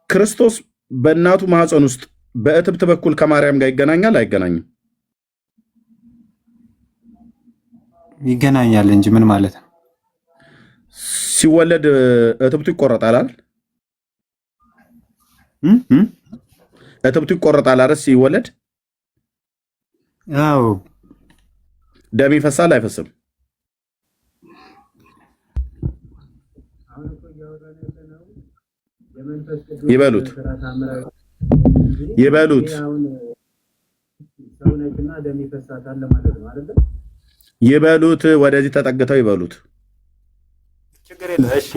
ክርስቶስ በእናቱ ማህፀን ውስጥ በእትብት በኩል ከማርያም ጋር ይገናኛል አይገናኝም? ይገናኛል እንጂ ምን ማለት ነው? ሲወለድ እትብቱ ይቆረጣል አይደል? እትብቱ ይቆረጣል አይደል? ሲወለድ አዎ። ደም ይፈሳል አይፈስም? ይበሉት ይበሉት፣ ወደዚህ ተጠግተው ይበሉት። ችግር የለም። እሺ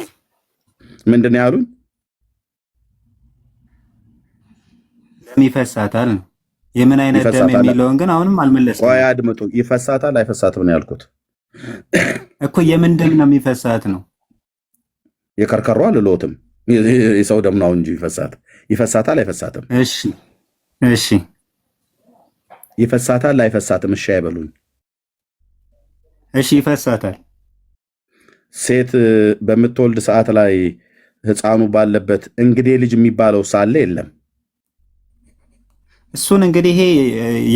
ምንድን ነው ያሉን? ደም ይፈሳታል ነው። የምን አይነት ደም የሚለውን ግን አሁንም አልመለስኩም። ቆይ አድምጡ። ይፈሳታል አይፈሳትም ነው ያልኩት እኮ። የምን ደም ነው የሚፈሳት ነው? የከርከሯ አልሎትም። የሰው ደም ነው እንጂ ይፈሳታል አይፈሳትም? እሺ ይፈሳታል አይፈሳትም? እሺ አይበሉኝ። እሺ ይፈሳታል። ሴት በምትወልድ ሰዓት ላይ ህፃኑ ባለበት እንግዲህ ልጅ የሚባለው ሳለ የለም። እሱን እንግዲህ ይሄ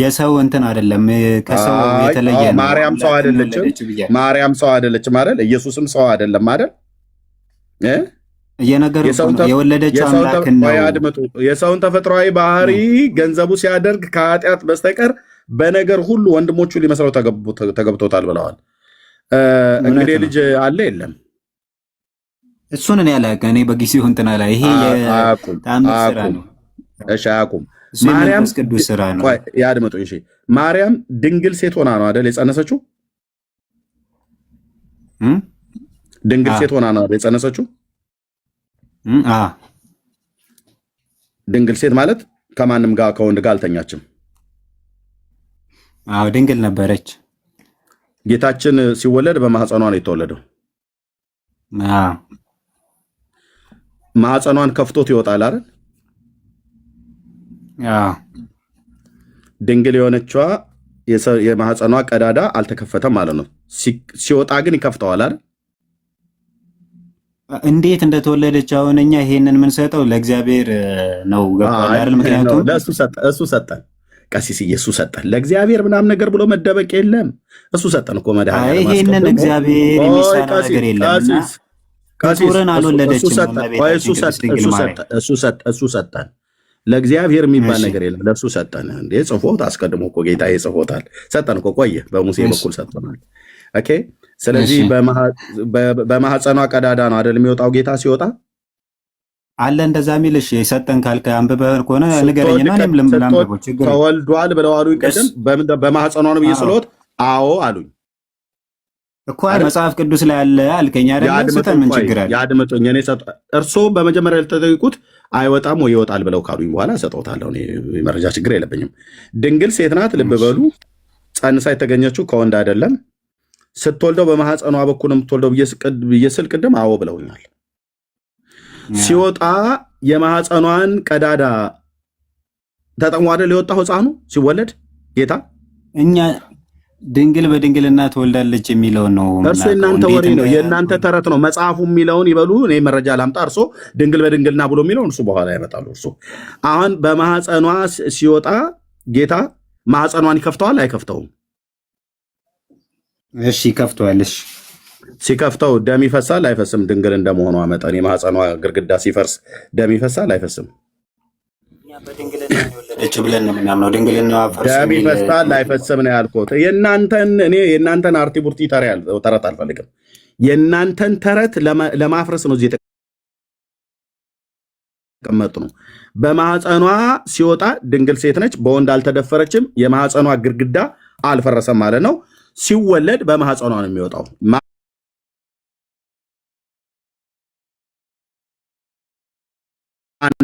የሰው እንትን አይደለም፣ ከሰው የተለየ ነው። ማርያም ሰው አይደለችም። ማርያም ሰው አይደለችም አይደል? ኢየሱስም ሰው አይደለም አይደል? እየነገሩ የወለደችው አምላክ ነው። የሰውን ተፈጥሯዊ ባህሪ ገንዘቡ ሲያደርግ ከኃጢአት በስተቀር በነገር ሁሉ ወንድሞቹ ሊመስለው ተገብቶታል ብለዋል። እንግዲህ ልጅ አለ የለም? እሱን እኔ አላውቅም። እኔ በጊዜው እንትን አላ ይሄ የታምር ስራ ነው። እሺ አያውቁም። ማርያም ቅዱስ ስራ ነው። ያድምጡኝ። እሺ ማርያም ድንግል ሴት ሆና ነው አይደል የጸነሰችው? ድንግል ሴት ሆና ነው የጸነሰችው? ድንግል ሴት ማለት ከማንም ጋር ከወንድ ጋር አልተኛችም። አዎ ድንግል ነበረች። ጌታችን ሲወለድ በማህፀኗ ነው የተወለደው። ማህፀኗን ከፍቶት ይወጣል አይደል? ድንግል የሆነችዋ የማህፀኗ ቀዳዳ አልተከፈተም ማለት ነው። ሲወጣ ግን ይከፍተዋል አይደል? እንዴት እንደተወለደች አሁን እኛ ይሄንን የምንሰጠው ለእግዚአብሔር ነው። ገባል? ምክንያቱም እሱ ሰጠን። ቀሲስዬ እሱ ሰጠን። ለእግዚአብሔር ምናምን ነገር ብሎ መደበቅ የለም። እሱ ሰጠን እኮ መድኃኒዓለም። ይሄንን እግዚአብሔር የሚሳነው ነገር የለም። ፍጡርን አልወለደችም። እሱ ሰጠን። ለእግዚአብሔር የሚባል ነገር የለም። ለእሱ ሰጠን። እንዴ ጽፎት አስቀድሞ እኮ ጌታ ጽፎታል። ሰጠን እኮ ቆየ። በሙሴ በኩል ሰጠናል። ኦኬ። ስለዚህ በማህፀኗ ቀዳዳ ነው አይደል የሚወጣው ጌታ ሲወጣ አለ እንደዛ የሚልሽ የሰጠን ካልከ አንብበህ ከሆነ ንገረኝና እኔም ልምላምበው። ችግር ተወልዷል ብለው አሉኝ። ቅድም በማህፀኗ ነው ብዬ ስለወጥ አዎ አሉኝ እኮ መጽሐፍ ቅዱስ ላይ አለ አልከኝ አይደል? ሰጠን ምን ችግር አለ? ያድምጡኝ። እኔ እርሶ በመጀመሪያ ልትጠይቁት አይወጣም ወይ ይወጣል ብለው ካሉኝ በኋላ ሰጠውታለሁ። እኔ መረጃ ችግር የለብኝም። ድንግል ሴት ናት። ልብ በሉ። ጸንሳ የተገኘችው ከወንድ አይደለም። ስትወልደው በማህፀኗ በኩል የምትወልደው ብዬ ስል ቅድም አዎ ብለውኛል። ሲወጣ የማህፀኗን ቀዳዳ ተጠቅሞ አይደል የወጣው ህፃኑ ሲወለድ ጌታ። እኛ ድንግል በድንግልና ትወልዳለች የሚለው ነው። እርሱ የእናንተ ወሬ ነው፣ የእናንተ ተረት ነው። መጽሐፉ የሚለውን ይበሉ። እኔ መረጃ ላምጣ። እርሶ ድንግል በድንግልና ብሎ የሚለውን እርሱ በኋላ ያመጣሉ። እርሱ አሁን በማህፀኗ ሲወጣ ጌታ ማህፀኗን ይከፍተዋል አይከፍተውም? እሺ ይከፍተዋል። እሺ ሲከፍተው ደም ይፈሳል አይፈስም? ድንግል እንደመሆኗ መጠን የማህፀኗ ግርግዳ ሲፈርስ ደም ይፈሳል አይፈስም? ደም ይፈሳል አይፈስም ነው ያልኩት። የእናንተን አርቲ ቡርቲ ተረት አልፈልግም። የእናንተን ተረት ለማፍረስ ነው እዚህ የተቀመጡ ነው። በማህፀኗ ሲወጣ ድንግል ሴት ነች፣ በወንድ አልተደፈረችም። የማህፀኗ ግርግዳ አልፈረሰም ማለት ነው። ሲወለድ በማህፀኗ ነው የሚወጣው።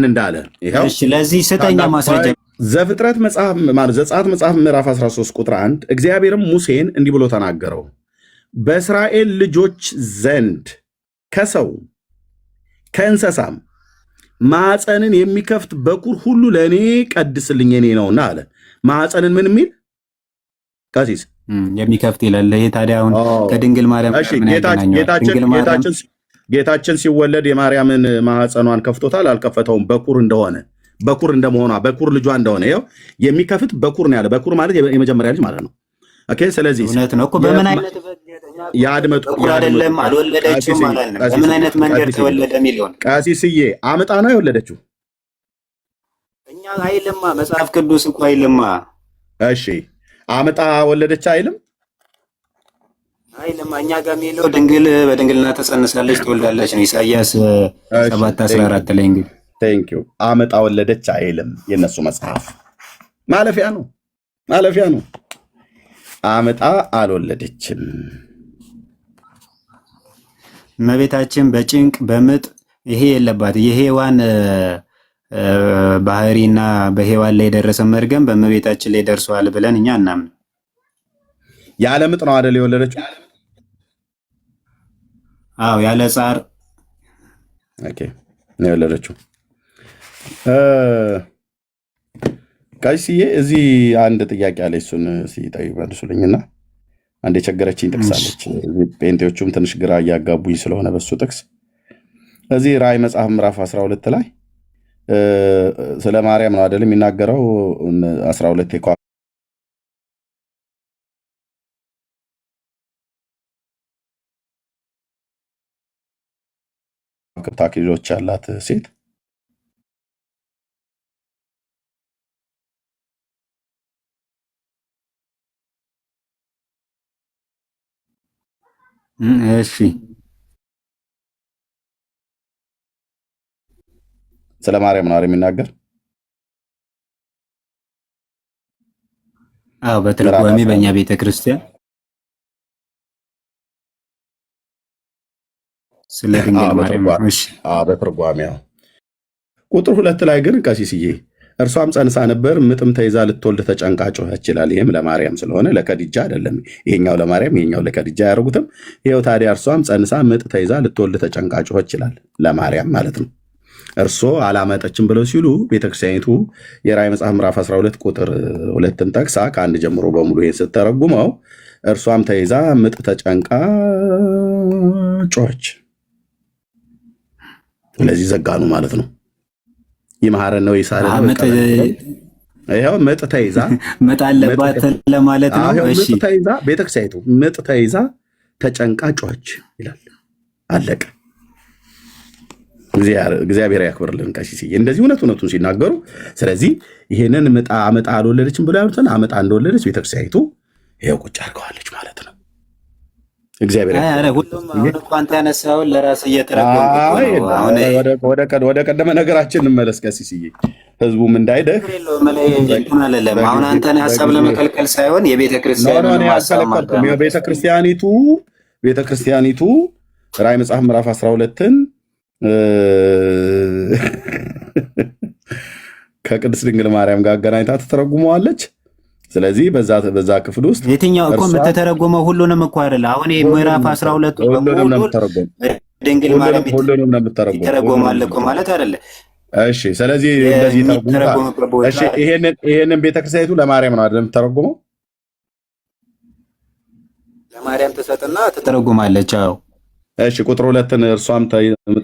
እንዳለ ይሄው። ስለዚህ ስጠኛ ማስረጃ። ዘፍጥረት መጽሐፍ ማለት ዘጸአት መጽሐፍ ምዕራፍ 13 ቁጥር 1 እግዚአብሔርም ሙሴን እንዲህ ብሎ ተናገረው፣ በእስራኤል ልጆች ዘንድ ከሰው ከእንስሳም ማዕፀንን የሚከፍት በኩር ሁሉ ለእኔ ቀድስልኝ የኔ ነውና አለ። ማዕፀንን ምን የሚል ቀሲስ የሚከፍት ይላል። ይሄ ታዲያ አሁን ከድንግል ማርያም ጌታችን ሲወለድ የማርያምን ማህፀኗን ከፍቶታል አልከፈተውም? በኩር እንደመሆኗ በኩር ልጇ እንደሆነ ይኸው የሚከፍት በኩር ነው ያለ። በኩር ማለት የመጀመሪያ ልጅ ማለት ነው። ኦኬ። ስለዚህ እውነት ነው እኮ በምን አይነት ያድመጡ አይደለም አልወለደችው ማለት ነው። በምን አይነት መንገድ ተወለደ ሚሊዮን ቀሲስዬ አምጣ ነው የወለደችው። እኛ አይልማ መጽሐፍ ቅዱስ እኮ አይልማ። እሺ አምጣ ወለደች አይልም? አይልማ። እኛ ጋር የሚለው ድንግል በድንግልና ተጸንሳለች ትወልዳለች ነው። ኢሳይያስ 7:14 ላይ እንግዲህ ቴንኪዩ። አመጣ ወለደች አይልም። የነሱ መጽሐፍ ማለፊያ ነው። አመጣ አልወለደችም። እመቤታችን በጭንቅ በምጥ ይሄ የለባት። የሔዋን ባህሪና በሔዋን ላይ የደረሰ መርገም በእመቤታችን ላይ ደርሷል ብለን እኛ እናምን። ያለ ምጥ ነው አይደል የወለደችው? አዎ ያለ ጻር ኦኬ ነው የወለደችው። ቀሲስዬ እዚህ አንድ ጥያቄ አለ። እሱን ሲጠይቁ መልሱልኝና አንድ የቸገረችኝ ጥቅስ አለች። ጴንጤዎቹም ትንሽ ግራ እያጋቡኝ ስለሆነ በሱ ጥቅስ እዚህ ራእይ መጽሐፍ ምዕራፍ 12 ላይ ስለ ማርያም ነው አይደል የሚናገረው 12 የከዋክብት አክሊሎች ያላት ሴት እሺ ስለ ማርያም ነው የሚናገር። አዎ በትርጓሜ በእኛ ቤተክርስቲያን ስለ ድንግል ማርያም ነው። እሺ በትርጓሜው ቁጥር 2 ላይ ግን ቀሲስዬ እርሷም ጸንሳ ነበር፣ ምጥም ተይዛ ልትወልድ ተጨንቃ ጮኸች ይላል። ይህም ለማርያም ስለሆነ ለከዲጃ አይደለም። ይሄኛው ለማርያም ይሄኛው ለከዲጃ አያደርጉትም። ይኸው ታዲያ እርሷም ጸንሳ ምጥ ተይዛ ልትወልድ ተጨንቃ ጮኸች ይላል። ለማርያም ማለት ነው። እርሶ አላመጠችም ብለው ሲሉ ቤተክርስቲያኒቱ የራእይ መጽሐፍ ምዕራፍ 12 ቁጥር 2ን ጠቅሳ ከአንድ ጀምሮ በሙሉ ይሄን ስተረጉመው እርሷም ተይዛ ምጥ ተጨንቃ ጮኸች። ስለዚህ ዘጋኑ ማለት ነው። ይማረን ነው ይሳለ ይሄው ምጥ ተይዛ ምጥ አለባት ለማለት ነው። እሺ ምጥ ተይዛ ቤተክርስቲያኒቱ ምጥ ተይዛ ተጨንቃ ጮኸች ይላል። አለቀ። እግዚአብሔር ያክብርልን ቀሲስ እንደዚህ እውነቱን ሲናገሩ። ስለዚህ ይሄንን አመጣ አልወለደችም ብለው ያሉትን አመጣ እንደወለደች ቤተክርስቲያኒቱ ይሄው ቁጭ አድርገዋለች ማለት ነው። እግዚአብሔር ሁሉም አንተ ያነሳውን ለራስ እየተረጎምኩ ወደ ቀደመ ነገራችን እንመለስ ቀሲስዬ፣ ህዝቡም እንዳይደህ አሁን አንተን ሀሳብ ለመከልከል ሳይሆን ቤተክርስቲያኒቱ ራእይ መጽሐፍ ምዕራፍ 12ን ከቅድስት ድንግል ማርያም ጋር አገናኝታ ትተረጉመዋለች። ስለዚህ በዛ ክፍል ውስጥ የትኛው እኮ የምትተረጉመው ሁሉንም እኮ አይደለ። አሁን ምዕራፍ 12 ሁሉንም ነው የምትተረጉመው እኮ ማለት አይደለ። እሺ ስለዚህ እንደዚህ ተረጉመው። እሺ ይሄንን ቤተክርስቲያኒቱ ለማርያም ነው አይደል የምትተረጉመው? ለማርያም ትሰጥና ትተረጉማለች። አዎ እሺ ቁጥር 2ን እርሷም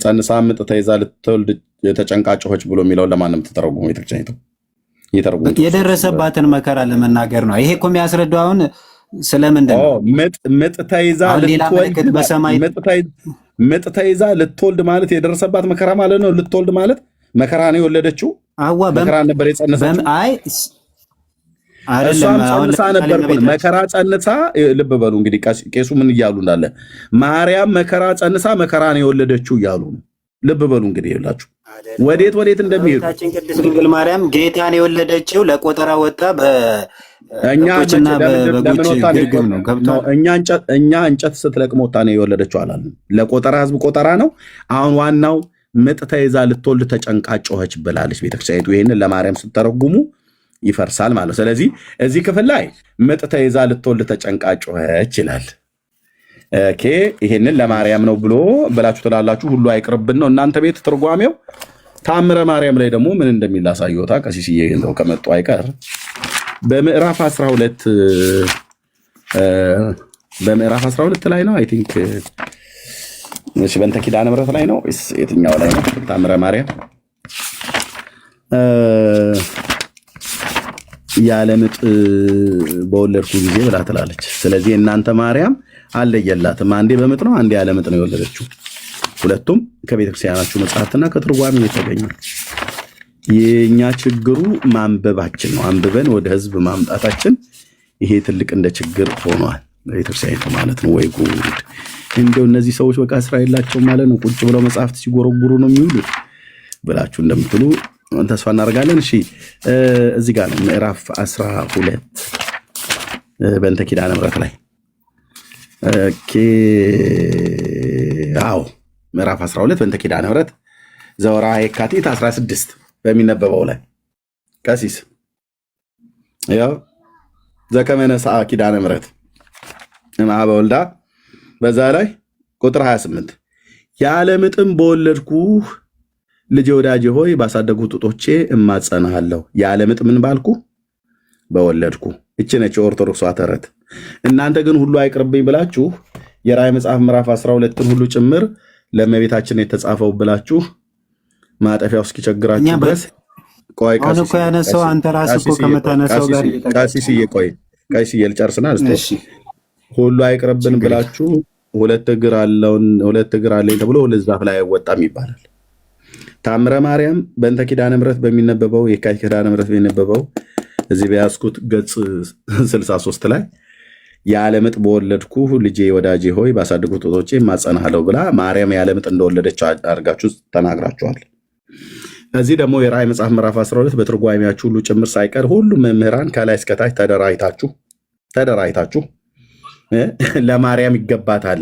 ጸንሳ ምጥ ተይዛ ልትወልድ ተጨንቃ ጮኸች ብሎ የሚለውን ለማንም ተተረጉመው ቤተክርስቲያኒቱ የደረሰባትን መከራ ለመናገር ነው። ይሄ እኮ የሚያስረዳው አሁን ስለምንድን ነው? ምጥ ተይዛ ልትወልድ ማለት የደረሰባት መከራ ማለት ነው። ልትወልድ ማለት መከራ ነው የወለደችው። መከራ ነበር የጸነሰችው። እሷም ጸንሳ ነበር መከራ ጸንሳ። ልብ በሉ እንግዲህ ቄሱ ምን እያሉ እንዳለ ማርያም መከራ ጸንሳ መከራ ነው የወለደችው እያሉ ነው። ልብ በሉ እንግዲህ ይላችሁ ወዴት እንደሚሄዱ ቅድስት ድንግል ማርያም ጌታን የወለደችው ለቆጠራ ወጣ በእኛ ግርግም ነው። እኛ እንጨት ስትለቅም ወጣ ነው የወለደችው አላለም። ለቆጠራ ህዝብ ቆጠራ ነው። አሁን ዋናው ምጥ ተይዛ ልትወልድ ተጨንቃ ጮኸች ብላለች ቤተክርስቲያኒቱ። ይህንን ለማርያም ስትተረጉሙ ይፈርሳል ማለት ነው። ስለዚህ እዚህ ክፍል ላይ ምጥ ተይዛ ልትወልድ ተጨንቃ ጮኸች ይላል። ኦኬ ይሄንን ለማርያም ነው ብሎ ብላችሁ ትላላችሁ። ሁሉ አይቅርብን ነው እናንተ ቤት ትርጓሜው። ታምረ ማርያም ላይ ደግሞ ምን እንደሚል አሳየውታ ቀሲስዬ እንደው ከመጡ አይቀር በምዕራፍ 12 ላይ ነው አይ ቲንክ። እሺ በእንተ ኪዳነ ምሕረት ላይ ነው የትኛው ላይ ነው? ታምረ ማርያም ያለ ምጥ በወለድኩ ጊዜ ብላ ትላለች። ስለዚህ እናንተ ማርያም አለየላትም። አንዴ በምጥ ነው፣ አንዴ ያለ ምጥ ነው የወለደችው። ሁለቱም ከቤተክርስቲያናችሁ መጽሐፍትና ከትርጓሜ የተገኙ። የኛ ችግሩ ማንበባችን ነው። አንብበን ወደ ህዝብ ማምጣታችን ይሄ ትልቅ እንደ ችግር ሆኗል ቤተክርስቲያኒቱ ማለት ነው። ወይ ጉድ! እንደው እነዚህ ሰዎች በቃ ስራ የላቸው ማለት ነው። ቁጭ ብለው መጽሐፍት ሲጎረጉሩ ነው የሚውሉት ብላችሁ እንደምትሉ ተስፋ እናደርጋለን። እሺ እዚህ ጋር ነው ምዕራፍ 12 በእንተ ኪዳነ ምሕረት ላይ ኦኬ። አዎ ምዕራፍ 12 በእንተ ኪዳነ ምሕረት ዘወርኃ የካቲት 16 በሚነበበው ላይ ቀሲስ ያው ዘከመ ነሥአ ኪዳነ ምሕረት እምኀበ ወልዳ በዛ ላይ ቁጥር 28 ያለ ምጥም በወለድኩህ ልጄ ወዳጄ ሆይ ባሳደጉ ጡቶቼ እማጸናሃለሁ። ያለ ምጥ ምን ባልኩ በወለድኩ። እቺ ነች የኦርቶዶክሷ ተረት። እናንተ ግን ሁሉ አይቅርብኝ ብላችሁ የራእይ መጽሐፍ ምዕራፍ 12ን ሁሉ ጭምር ለእመቤታችን የተጻፈው ብላችሁ ማጠፊያው እስኪቸግራችሁ ድረስ ቆይ አሁን እኮ ያነሳው አንተ ራስህ እኮ ከምታነሳው ጋር ቀሲስዬ ቆይ ቀሲስዬ ልጨርስና ሁሉ አይቅርብን ብላችሁ ሁለት እግር አለኝ ተብሎ ሁለት ዛፍ ላይ አይወጣም ይባላል። ታምረ ማርያም በእንተ ኪዳነ ምሕረት በሚነበበው የካቲት ኪዳነ ምሕረት በሚነበበው እዚህ በያዝኩት ገጽ 63 ላይ ያለምጥ በወለድኩ ልጄ ወዳጄ ሆይ ባሳድጉት ጡቶቼ ማጸናሃለሁ ብላ ማርያም ያለምጥ እንደወለደች አድርጋችሁ ተናግራችኋል። እዚህ ደግሞ የራእይ መጽሐፍ ምዕራፍ 12 በትርጓሜያችሁ ሁሉ ጭምር ሳይቀር ሁሉም መምህራን ከላይ እስከታች ተደራጅታችሁ ለማርያም ይገባታል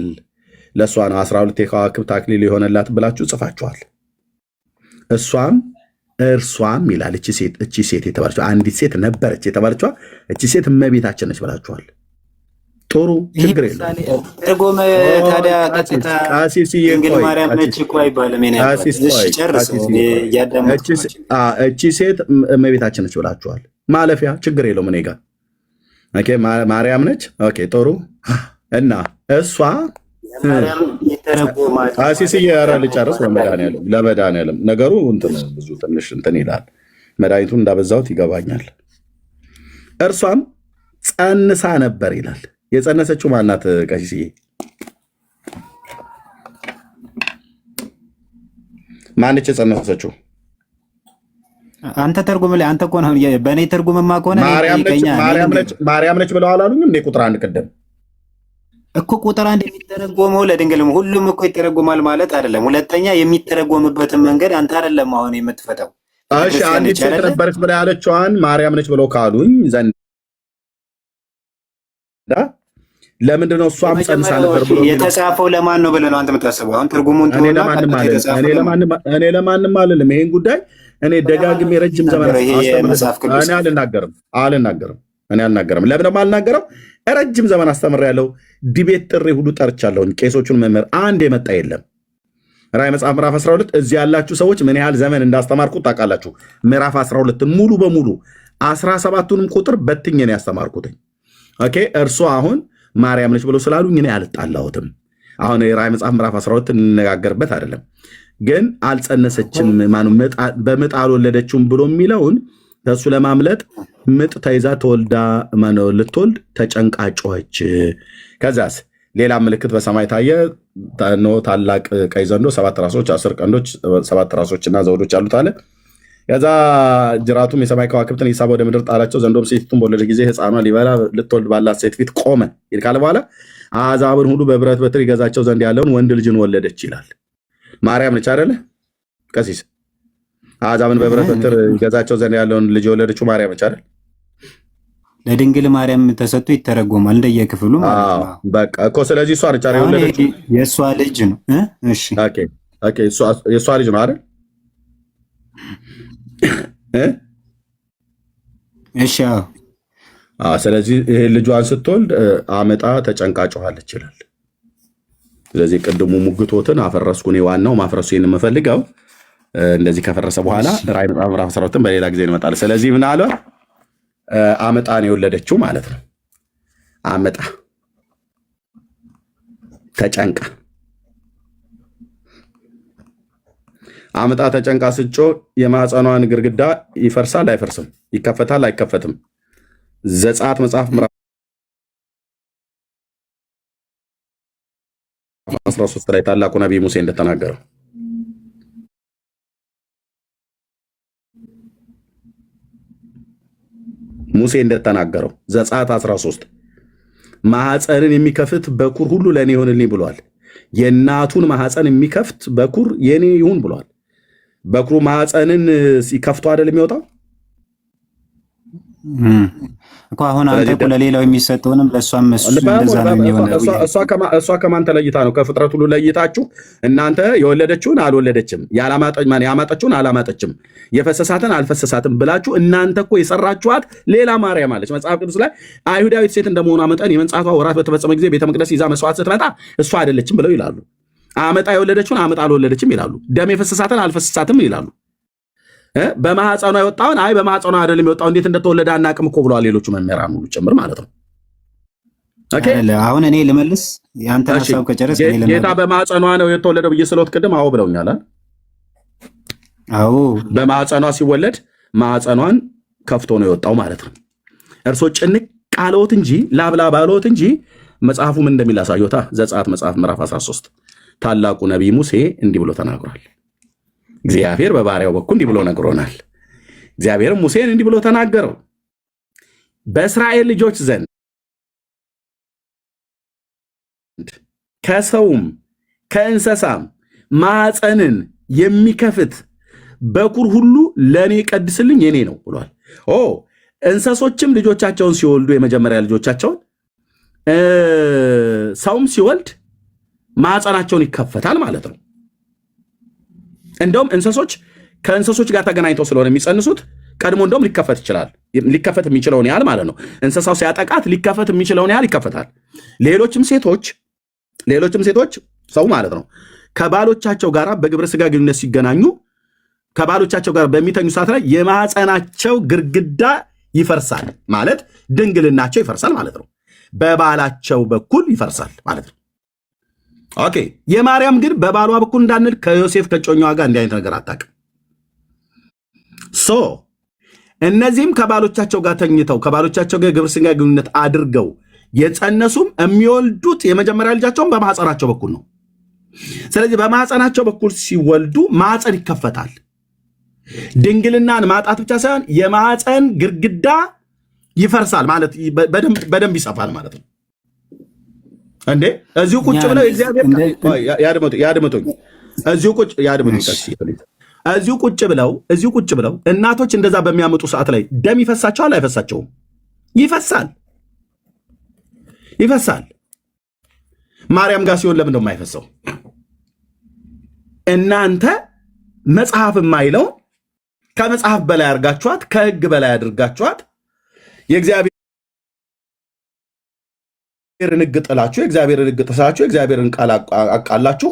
ለእሷ ነው 12 የከዋክብት አክሊል የሆነላት ብላችሁ ጽፋችኋል። እርሷም ይላል እቺ ሴት የተባለችው አንዲት ሴት ነበረች የተባለችዋ እቺ ሴት እመቤታችን ነች ብላችኋል። ጥሩ ችግር የለም። ትርጉም ታዲያ ቀጥታ ድንግል ማርያም ነች እኮ አይባልም። እቺ ሴት እመቤታችን ነች ብላችኋል። ማለፊያ ችግር የለውም። እኔ ጋር ማርያም ነች። ኦኬ ጥሩ እና እሷ ቀሲስዬ ኧረ ልጨርስ ለመድኃኒዓለም ነገሩ ብዙ ትንሽ እንትን ይላል። መድኃኒቱን እንዳበዛሁት ይገባኛል። እርሷም ጸንሳ ነበር ይላል። የጸነሰችው ማናት ቀሲስዬ? ማነች የጸነሰችው? አንተ ተርጉም ላይ አንተ እኮ ነው። በእኔ ተርጉምማ ከሆነ ማርያም ነች ብለው አላሉኝም እንዴ? ቁጥር አንድ ቅድም እኮ ቁጥር አንድ የሚተረጎመው ለድንግል ሁሉም እኮ ይተረጎማል ማለት አይደለም። ሁለተኛ የሚተረጎምበትን መንገድ አንተ አይደለም አሁን የምትፈተው። እሺ አንዲት ሴት ነበረች ብላ ያለችዋን ማርያም ነች ብለው ካሉኝ ዘንዳ ለምንድን ነው እሷም ጸንሳ ነበር ብሎ የተጻፈው? ለማን ነው ብለህ ነው አንተ የምታስበው? አሁን ትርጉሙን እኔ ለማንም አልልም። ይሄን ጉዳይ እኔ ደጋግሜ ረጅም ዘመን አልናገርም። ለምን አልናገረው? ረጅም ዘመን አስተምሬያለሁ። ዲቤት ጥሪ ሁሉ ጠርቻለሁኝ። ቄሶቹን መምህር አንድ የመጣ የለም። ራእይ መጽሐፍ ምዕራፍ 12 እዚህ ያላችሁ ሰዎች ምን ያህል ዘመን እንዳስተማርኩት ታውቃላችሁ። ምዕራፍ 12 ሙሉ በሙሉ 17ቱንም ቁጥር በትኜ ነው ያስተማርኩትኝ። ኦኬ እርሱ አሁን ማርያም ነች ብሎ ስላሉኝ እኔ አልጣላሁትም። አሁን የራእይ መጽሐፍ ምዕራፍ 12 እንነጋገርበት አይደለም። ግን አልጸነሰችም በምጥ አልወለደችም ብሎ የሚለውን ከእሱ ለማምለጥ ምጥ ተይዛ ልትወልድ ተጨንቃ ጮኸች። ከዛስ ሌላ ምልክት በሰማይ ታየ። ታላቅ ቀይ ዘንዶ 7 ራሶች 10 ቀንዶች 7 ራሶችና ዘውዶች አሉት አለ። ከዛ ጅራቱም የሰማይ ከዋክብትን ሂሳብ ወደ ምድር ጣላቸው። ዘንዶም ሴቲቱን በወለደ ጊዜ ሕፃኗ ሊበላ ልትወልድ ባላት ሴት ፊት ቆመ ይልካል። በኋላ አሕዛብን ሁሉ በብረት በትር ይገዛቸው ዘንድ ያለውን ወንድ ልጅን ወለደች ይላል። ማርያም ነች አይደለ ቀሲስ? አሕዛብን በብረት በትር ይገዛቸው ዘንድ ያለውን ልጅ የወለደችው ማርያም ነች አይደል? ለድንግል ማርያም ተሰጥቶ ይተረጎማል እንደየክፍሉ ማለት ነው። በቃ እኮ ስለዚህ እሷ ነች አይደል የወለደችው? የእሷ ልጅ ነው። እሺ ኦኬ የእሷ ልጅ ነው አይደል? እሺ ስለዚህ ይሄ ልጇን ስትወልድ አመጣ ተጨንቃ ጮኻለች ይላል። ስለዚህ ቅድሙ ሙግቶትን አፈረስኩ። እኔ ዋናው ማፍረሱ የምፈልገው እንደዚህ ከፈረሰ በኋላ ራእይ ምዕራፍ 12 በሌላ ጊዜ እንመጣለን። ስለዚህ ምን አለ? አመጣ ነው የወለደችው ማለት ነው። አመጣ ተጨንቃ አመጣ ተጨንቃ ስጮህ የማህፀኗን ግድግዳ ይፈርሳል አይፈርስም? ይከፈታል አይከፈትም? ዘጸአት መጽሐፍ ምዕራፍ 13 ላይ ታላቁ ነቢይ ሙሴ እንደተናገረው ዘጸአት 13 ማህፀንን የሚከፍት በኩር ሁሉ ለእኔ ይሆንልኝ ብሏል። የእናቱን ማህፀን የሚከፍት በኩር የኔ ይሁን ብሏል። በኩሩ ማህፀንን ሲከፍቱ አይደል የሚወጣው እኮ። አሁን አንተ እኮ ለሌላው የሚሰጠውንም ለእሷም እንደዛ ነው የሚሆነው። እሷ ከማን ተለይታ ነው? ከፍጥረት ሁሉ ለይታችሁ እናንተ የወለደችውን አልወለደችም፣ ያማጠችውን አላማጠችም፣ የፈሰሳትን አልፈሰሳትም ብላችሁ እናንተ እኮ የሰራችኋት ሌላ ማርያም አለች። መጽሐፍ ቅዱስ ላይ አይሁዳዊት ሴት እንደመሆኗ መጠን የመንጻቷ ወራት በተፈጸመ ጊዜ ቤተ መቅደስ ይዛ መስዋዕት ስትመጣ እሷ አይደለችም ብለው ይላሉ። አመጣ የወለደችውን አመጣ አልወለደችም ይላሉ። ደም የፈሰሳትን አልፈሰሳትም ይላሉ። በማህፀኗ የወጣውን አይ በማህፀኗ አይደለም የወጣው እንዴት እንደተወለደ አናቅም እኮ ብለዋል ሌሎቹ መምህራን ሁሉ ጭምር ማለት ነው። ኦኬ አሁን እኔ ልመልስ ያንተን ሐሳብ ከጨረስ እኔ ልመልስ። ጌታ በማህፀኗ ነው የተወለደው ብዬ ስለወት ቅድም አዎ ብለውኛል። አዎ በማህፀኗ ሲወለድ ማህፀኗን ከፍቶ ነው የወጣው ማለት ነው። እርሶ ጭንቅ ቃሎት እንጂ ላብላ ባሎት እንጂ መጽሐፉ ምን እንደሚል አሳዩታ። ዘጸአት መጽሐፍ ምዕራፍ 13 ታላቁ ነቢይ ሙሴ እንዲህ ብሎ ተናግሯል። እግዚአብሔር በባሪያው በኩል እንዲህ ብሎ ነግሮናል። እግዚአብሔርም ሙሴን እንዲህ ብሎ ተናገረው፣ በእስራኤል ልጆች ዘንድ ከሰውም ከእንስሳም ማዕፀንን የሚከፍት በኩር ሁሉ ለእኔ ቀድስልኝ የኔ ነው ብሏል። እንስሶችም ልጆቻቸውን ሲወልዱ የመጀመሪያ ልጆቻቸውን ሰውም ሲወልድ ማዕፀናቸውን ይከፈታል ማለት ነው። እንደውም እንስሶች ከእንስሶች ጋር ተገናኝተው ስለሆነ የሚጸንሱት ቀድሞ እንደውም ሊከፈት ይችላል። ሊከፈት የሚችለውን ያህል ማለት ነው። እንስሳው ሲያጠቃት ሊከፈት የሚችለውን ያህል ይከፈታል። ሌሎችም ሴቶች ሰው ማለት ነው ከባሎቻቸው ጋር በግብረ ስጋ ግንኙነት ሲገናኙ ከባሎቻቸው ጋር በሚተኙ ሰዓት ላይ የማህፀናቸው ግርግዳ ይፈርሳል ማለት ድንግልናቸው ይፈርሳል ማለት ነው። በባላቸው በኩል ይፈርሳል ማለት ነው። ኦኬ የማርያም ግን በባሏ በኩል እንዳንል ከዮሴፍ ከጮኛዋ ጋር እንዲህ አይነት ነገር አታውቅም። እነዚህም ከባሎቻቸው ጋር ተኝተው ከባሎቻቸው ጋር ግብረ ስጋ ግንኙነት አድርገው የጸነሱም የሚወልዱት የመጀመሪያ ልጃቸውን በማህፀናቸው በኩል ነው። ስለዚህ በማህፀናቸው በኩል ሲወልዱ ማህፀን ይከፈታል። ድንግልናን ማጣት ብቻ ሳይሆን የማህፀን ግርግዳ ይፈርሳል ማለት በደንብ ይሰፋል ማለት ነው። እንዴ እዚሁ ቁጭ ብለው እግዚአብሔር ያድምጡኝ። እዚሁ ቁጭ ብለው እናቶች እንደዛ በሚያመጡ ሰዓት ላይ ደም ይፈሳቸዋል አይፈሳቸውም? ይፈሳል። ማርያም ጋር ሲሆን ለምን ነው የማይፈሰው? እናንተ መጽሐፍ የማይለውን ከመጽሐፍ በላይ አድርጋችኋት፣ ከህግ በላይ አድርጋችኋት፣ የእግዚአብሔርን ህግ ጥላችሁ፣ የእግዚአብሔርን ህግ ጥሳችሁ፣ የእግዚአብሔርን ቃል አቃላችሁ።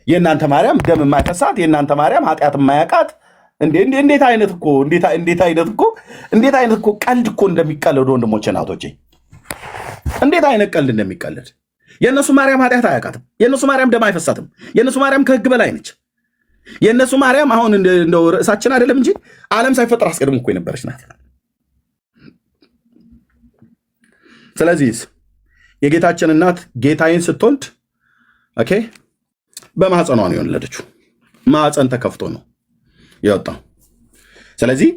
የእናንተ ማርያም ደም የማይፈሳት፣ የእናንተ ማርያም ኃጢአት የማያውቃት። እንዴት አይነት እኮ ቀልድ እኮ እንደሚቀለዱ ወንድሞቼ እናቶቼ፣ እንዴት አይነት ቀልድ እንደሚቀለድ። የእነሱ ማርያም ኃጢአት አያውቃትም። የእነሱ ማርያም ደም አይፈሳትም። የእነሱ ማርያም ከህግ በላይ ነች። የእነሱ ማርያም አሁን እንደው ርዕሳችን አይደለም እንጂ ዓለም ሳይፈጠር አስቀድሞ እኮ የነበረች ናት። ስለዚህ የጌታችን እናት ጌታዬን ስትወልድ ኦኬ በማህፀኗ ነው የወለደችው። ማህፀን ተከፍቶ ነው የወጣው። ስለዚህ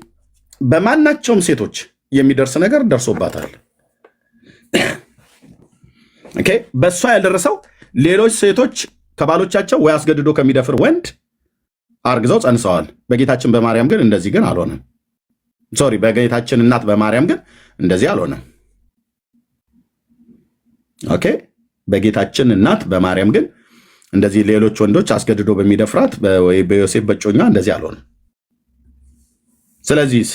በማናቸውም ሴቶች የሚደርስ ነገር ደርሶባታል። ኦኬ በእሷ ያልደረሰው ሌሎች ሴቶች ከባሎቻቸው ወይ አስገድዶ ከሚደፍር ወንድ አርግዘው ጸንሰዋል። በጌታችን በማርያም ግን እንደዚህ ግን አልሆነም። በጌታችን እናት በማርያም ግን እንደዚህ አልሆነም። ኦኬ በጌታችን እናት በማርያም ግን እንደዚህ ሌሎች ወንዶች አስገድዶ በሚደፍራት ወይ በዮሴፍ በጮኛ እንደዚህ አልሆነም። ስለዚህ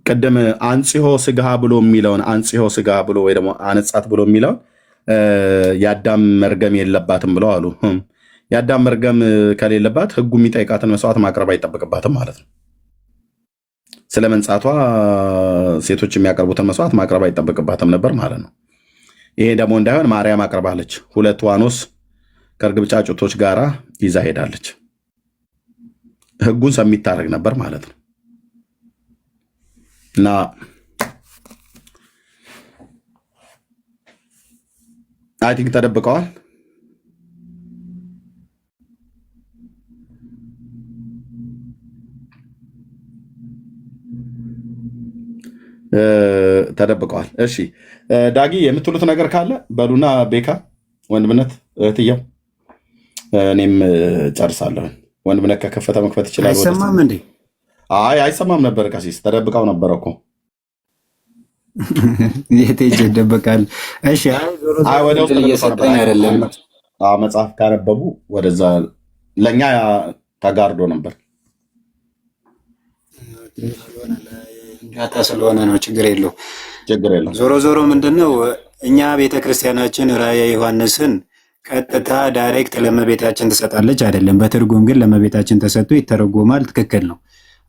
ቀደም አንጽሖ ስጋ ብሎ የሚለውን አንጽሖ ስጋ ብሎ ወይ ደግሞ አነጻት ብሎ የሚለውን የአዳም መርገም የለባትም ብለው አሉ። የአዳም መርገም ከሌለባት ህጉ የሚጠይቃትን መስዋዕት ማቅረብ አይጠበቅባትም ማለት ነው። ስለ መንጻቷ ሴቶች የሚያቀርቡትን መስዋዕት ማቅረብ አይጠበቅባትም ነበር ማለት ነው። ይሄ ደግሞ እንዳይሆን ማርያም አቅርባለች። 2 ዋኖስ ከእርግብ ጫጩቶች ጋራ ይዛ ሄዳለች። ህጉን ሰሚታረግ ነበር ማለት ነው። እና አይ ቲንክ ተደብቀዋል። እሺ ዳጊ የምትሉት ነገር ካለ በሉና፣ ቤካ ወንድምነት እህትየው፣ እኔም ጨርሳለሁ። ወንድምነት ከከፈተ መክፈት ይችላል። አይሰማም እንዴ? አይ አይሰማም ነበር። ቀሲስ ተደብቀው ነበር እኮ። የት ሄጄ ይደበቃል? እሺ አይ ወደ ውስጥ እየሰጠኝ አይደለም። መጽሐፍ ካነበቡ ወደዛ ለእኛ ተጋርዶ ነበር። ዳታ ስለሆነ ነው። ችግር የለው። ችግር የለው። ዞሮ ዞሮ ምንድነው እኛ ቤተክርስቲያናችን ራእየ ዮሐንስን ቀጥታ ዳይሬክት ለእመቤታችን ትሰጣለች አይደለም። በትርጉም ግን ለእመቤታችን ተሰጥቶ ይተረጎማል። ትክክል ነው።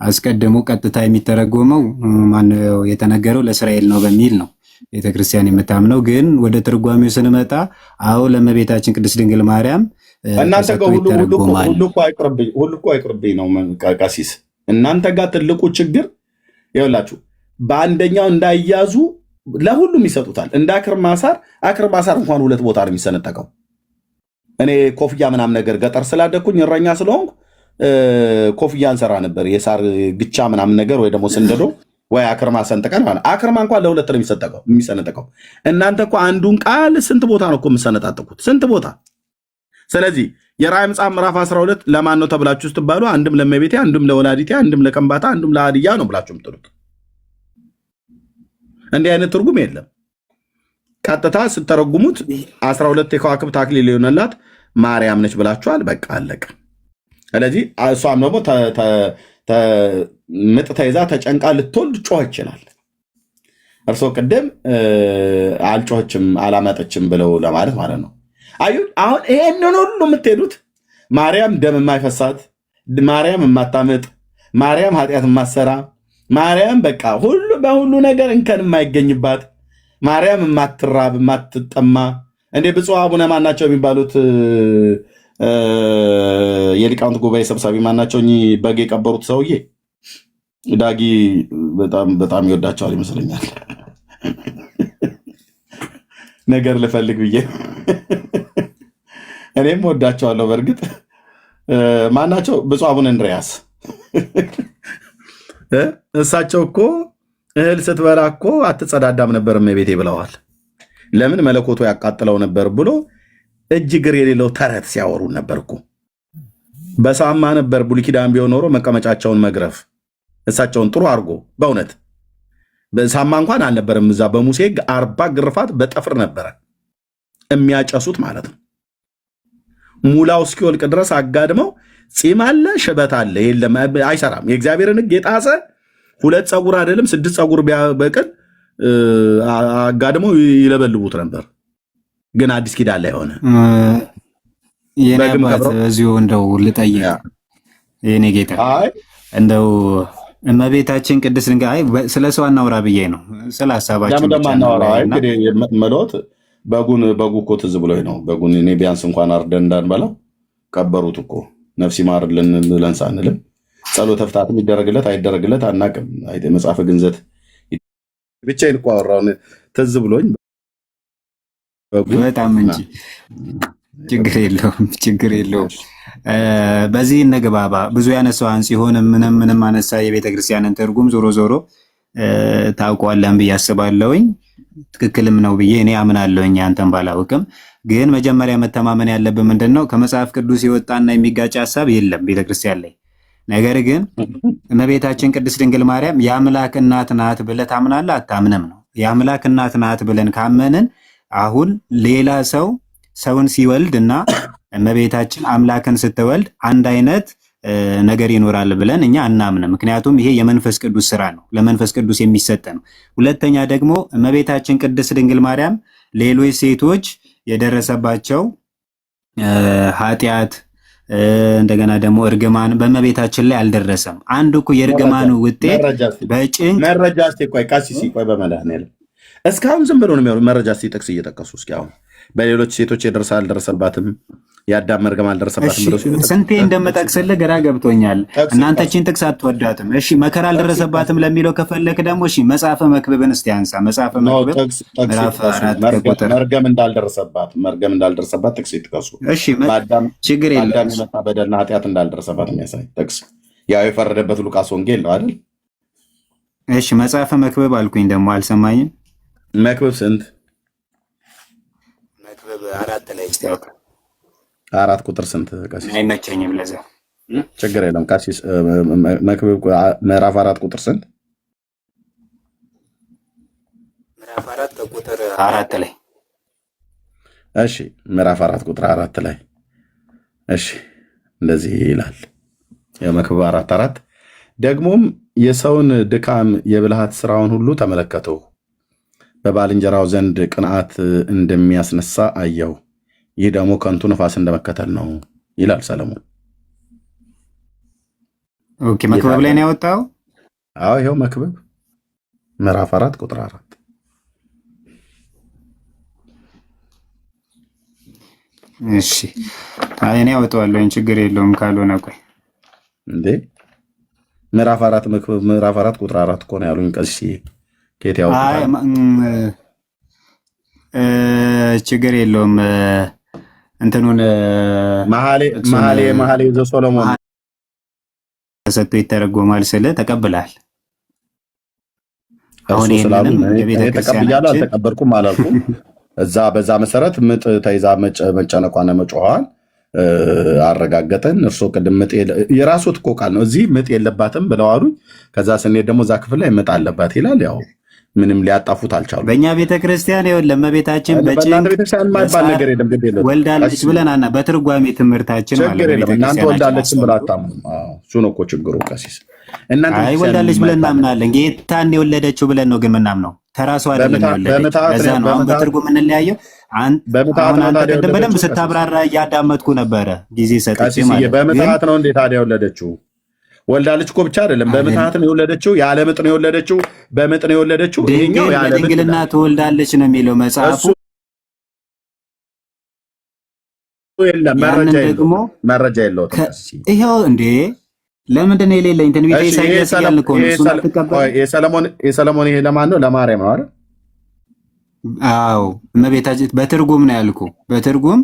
አስቀድሞ ቀጥታ የሚተረጎመው ማነው የተነገረው ለእስራኤል ነው በሚል ነው ቤተክርስቲያን የምታምነው። ግን ወደ ትርጓሜው ስንመጣ አዎ ለእመቤታችን ቅድስት ድንግል ማርያም እናንተ ጋር ተሰጥቶ ይተረጎማል። ሁሉ እኮ አይቅርብኝ ነው ቀሲስ። እናንተ ጋር ትልቁ ችግር ይኸውላችሁ፣ በአንደኛው እንዳያዙ ለሁሉም ይሰጡታል። እንደ አክርማሳር እንኳን 2 ቦታ ነው የሚሰነጠቀው። እኔ ኮፍያ ምናምን ነገር ገጠር ስላደኩኝ እረኛ ስለሆንኩ ኮፍያ እንሰራ ነበር። የሳር ግቻ ምናምን ነገር ወይ ደግሞ ስንደዶ ወይ አክርማ ሰንጥቀን ማለት አክርማ እንኳን ለ2 ነው የሚሰነጠቀው። እናንተ እኮ አንዱን ቃል ስንት ቦታ ነው እኮ የምሰነጣጠቁት? ስንት ቦታ። ስለዚህ የራዕይ መጽሐፍ ምዕራፍ 12 ለማን ነው ተብላችሁ ስትባሉ አንድም ለእመቤቴ፣ አንድም ለወላዲቴ፣ አንድም ለከምባታ፣ አንድም ለሀዲያ ነው ብላችሁ የምትሉት። እንዲህ አይነት ትርጉም የለም። ቀጥታ ስተረጉሙት 12 የከዋክብት አክሊል የሆነላት ማርያም ነች ብላችኋል። በቃ አለቀ። ስለዚህ እሷም ደግሞ ምጥ ተይዛ ተጨንቃ ልትወልድ ጮህ ይችላል። እርሶ ቅድም አልጮኸችም አላመጠችም ብለው ለማለት ማለት ነው። አዩ አሁን ይሄንን ሁሉ የምትሄዱት ማርያም ደም የማይፈሳት፣ ማርያም የማታምጥ፣ ማርያም ኃጢአት የማትሰራ፣ ማርያም በቃ በሁሉ ነገር እንከን የማይገኝባት፣ ማርያም የማትራብ የማትጠማ። እንዴ ብፁዕ አቡነ ማናቸው የሚባሉት የሊቃውንት ጉባኤ ሰብሳቢ ማናቸው? በግ የቀበሩት ሰውዬ ዳጊ በጣም ይወዳቸዋል ይመስለኛል። ነገር ልፈልግ ብዬ እኔም ወዳቸዋለሁ። በእርግጥ ማናቸው? ብፁዕ አቡነ እንድርያስ እሳቸው እኮ እህል ስትበላ እኮ አትጸዳዳም ነበር እመቤቴ ብለዋል። ለምን መለኮቱ ያቃጥለው ነበር ብሎ እጅ እግር የሌለው ተረት ሲያወሩ ነበር እኮ። በሳማ ነበር ብሉይ ኪዳን ቢሆን ኖሮ መቀመጫቸውን መግረፍ እሳቸውን ጥሩ አድርጎ በእውነት በሳማ እንኳን አልነበረም። እዛ በሙሴ ሕግ 40 ግርፋት በጠፍር ነበረ የሚያጨሱት ማለት ነው። ሙላው እስኪወልቅ ድረስ አጋድመው ፂም አለ ሽበት አለ የለም አይሰራም። የእግዚአብሔርን ሕግ የጣሰ 2 ፀጉር አይደለም 6 ፀጉር በቅል አጋድመው ይለበልቡት ነበር። ግን አዲስ ኪዳን ላይ ሆነ። የኔ አባት እዚሁ እንደው ልጠይቅ የኔ ጌታ እንደው እመቤታችን ቅድስት ድንጋይ ስለ ሰው አናውራ ብዬ ነው። ስለ ሀሳባችን ብቻ መሎት በጉ እኮ ትዝ ብሎኝ ነው። በጉን እኔ ቢያንስ እንኳን አርደን እንዳንበላው ቀበሩት እኮ ነፍስ ይማርልን ብለን ሳንልም ጸሎተ ፍታትም ይደረግለት አይደረግለት አናቅም። መጽሐፈ ግንዘት ብቻዬን እኮ አወራሁ ትዝ ብሎኝ በጣም እንጂ ችግር የለውም። በዚህ እንግባባ። ብዙ ያነሳዋን ሲሆን ምንም አነሳ የቤተክርስቲያንን ትርጉም ዞሮ ዞሮ ታውቀዋለህ ብዬ አስባለሁኝ። ትክክልም ነው ብዬ እኔ አምናለሁኝ። አንተን ባላውቅም ግን መጀመሪያ መተማመን ያለብን ምንድን ነው? ከመጽሐፍ ቅዱስ የወጣና የሚጋጭ ሀሳብ የለም ቤተክርስቲያን ላይ። ነገር ግን እመቤታችን ቅድስት ድንግል ማርያም የአምላክ እናት ናት ብለህ ታምናለህ አታምንም ነው። የአምላክ እናት ናት ብለን ካመንን አሁን ሌላ ሰውን ሲወልድ እና እመቤታችን አምላክን ስትወልድ አንድ አይነት ነገር ይኖራል ብለን እኛ አናምንም። ምክንያቱም ይሄ የመንፈስ ቅዱስ ስራ ነው፣ ለመንፈስ ቅዱስ የሚሰጥ ነው። ሁለተኛ ደግሞ እመቤታችን ቅድስት ድንግል ማርያም ሌሎች ሴቶች የደረሰባቸው ኃጢአት እንደገና ደግሞ እርግማን በእመቤታችን ላይ አልደረሰም። አንድ እኮ የእርግማኑ ውጤት በጭንቅ መረጃ ቆይ ቃሲሲ ቆይ በመድኃኒዓለም እስካሁን ዝም ብሎ ነው የሚያወሩ። መረጃ ጥቅስ እየጠቀሱ እስኪ አሁን በሌሎች ሴቶች የደረሰ አልደረሰባትም፣ የአዳም መርገም አልደረሰባትም ብሎ ስንቴ እንደምጠቅስልህ ግራ ገብቶኛል። እናንተችን ጥቅስ አትወዳትም። እሺ መከራ አልደረሰባትም ለሚለው ከፈለክ ደግሞ እሺ መጽሐፈ መክብብን እስቲ አንሳ። መጽሐፈ መክብብ መርገም እንዳልደረሰባት ጥቅስ ይጥቀሱ። እሺ ችግር የለም። አዳም የመጣ በደልና ኃጢአት እንዳልደረሰባት የሚያሳይ ጥቅስ ያው የፈረደበት ሉቃስ ወንጌል ነው አይደል? እሺ መጽሐፈ መክብብ አልኩኝ ደግሞ አልሰማኝም። መክብብ ስንት? መክብብ 4 ላይ እስቲ 4 ቁጥር ስንት? ቀሲስ አይመቸኝም ለዛ ችግር የለም። ቀሲስ መክብብ ምዕራፍ 4 ቁጥር ስንት? ምዕራፍ 4 ቁጥር 4 ላይ እሺ ምዕራፍ 4 ቁጥር 4 ላይ እሺ እንደዚህ ይላል። የመክብብ 4 ደግሞም የሰውን ድካም የብልሃት ስራውን ሁሉ ተመለከተው፣ በባልንጀራው ዘንድ ቅንዓት እንደሚያስነሳ አየው። ይህ ደግሞ ከንቱ ነፋስ እንደመከተል ነው ይላል ሰለሞን። ኦኬ መክብብ ላይ ነው ያወጣው። አዎ ይኸው መክብብ ምዕራፍ 4 ቁጥር 4። እሺ እኔ አወጣዋለሁ፣ ችግር የለውም ካልሆነ ቆይ እንዴ ምዕራፍ 4 መክብብ ምዕራፍ 4 ቁጥር 4 እኮ ነው ያሉኝ። ቀሲስ ከየት ያወጣው? ችግር የለውም እንትኑን መኃልየ ዘሰሎሞን ተሰጥቶ ይተረጎማል ስለ ተቀብላል። አሁን ተቀብያለሁ አልተቀበልኩም አላልኩም። እዛ በዛ መሰረት ምጥ ተይዛ መጨነቋና መጮኋን አረጋገጠን። እርሶ ቅድም ምጥ የራስዎት እኮ ቃል ነው። እዚህ ምጥ የለባትም ብለው አሉኝ። ከዛ ስንሄድ ደግሞ እዛ ክፍል ላይ ምጥ አለባት ይላል። ያው ምንም ሊያጣፉት አልቻሉ። በእኛ ቤተክርስቲያን ለእመቤታችን የማይባል ነገር የለም። ግድ የለም ወልዳለች ብለን በትርጓሜ ትምህርታችን እናንተ ወልዳለችን ብላ አታምኑ። እሱ ነው እኮ ችግሩ ቀሲስ። አይ ወልዳለች ብለን እናምናለን። ጌታን የወለደችው ብለን ነው ግን ምናምነው ተራሷ አይደለም የወለደችው። ለዛ ነው አሁን በትርጉም እንለያየው። አሁን አንተ ቅድም በደንብ ስታብራራ እያዳመጥኩ ነበረ ጊዜ ሰጥቼ ማለት በምትሃት ነው እንዴ ታዲያ የወለደችው? ወልዳለች እኮ ብቻ አይደለም፣ በምትሃት ነው የወለደችው። ያለ ምጥ ነው የወለደችው፣ በምጥ ነው የወለደችው። ይሄኛው ያለ ምጥ ድንግልና ትወልዳለች ነው የሚለው መጽሐፉ። የለም መረጃ የለውም። ይሄው እንዴ ለምንድን ነው የሌለኝ? ትንቢተ ኢሳይያስ ያልኩ ነው እሱ ተቀበል። የሰለሞን ይሄ ለማን ነው? ለማርያም ነው አይደል? አዎ እመቤታችን በትርጉም ነው ያልኩ። በትርጉም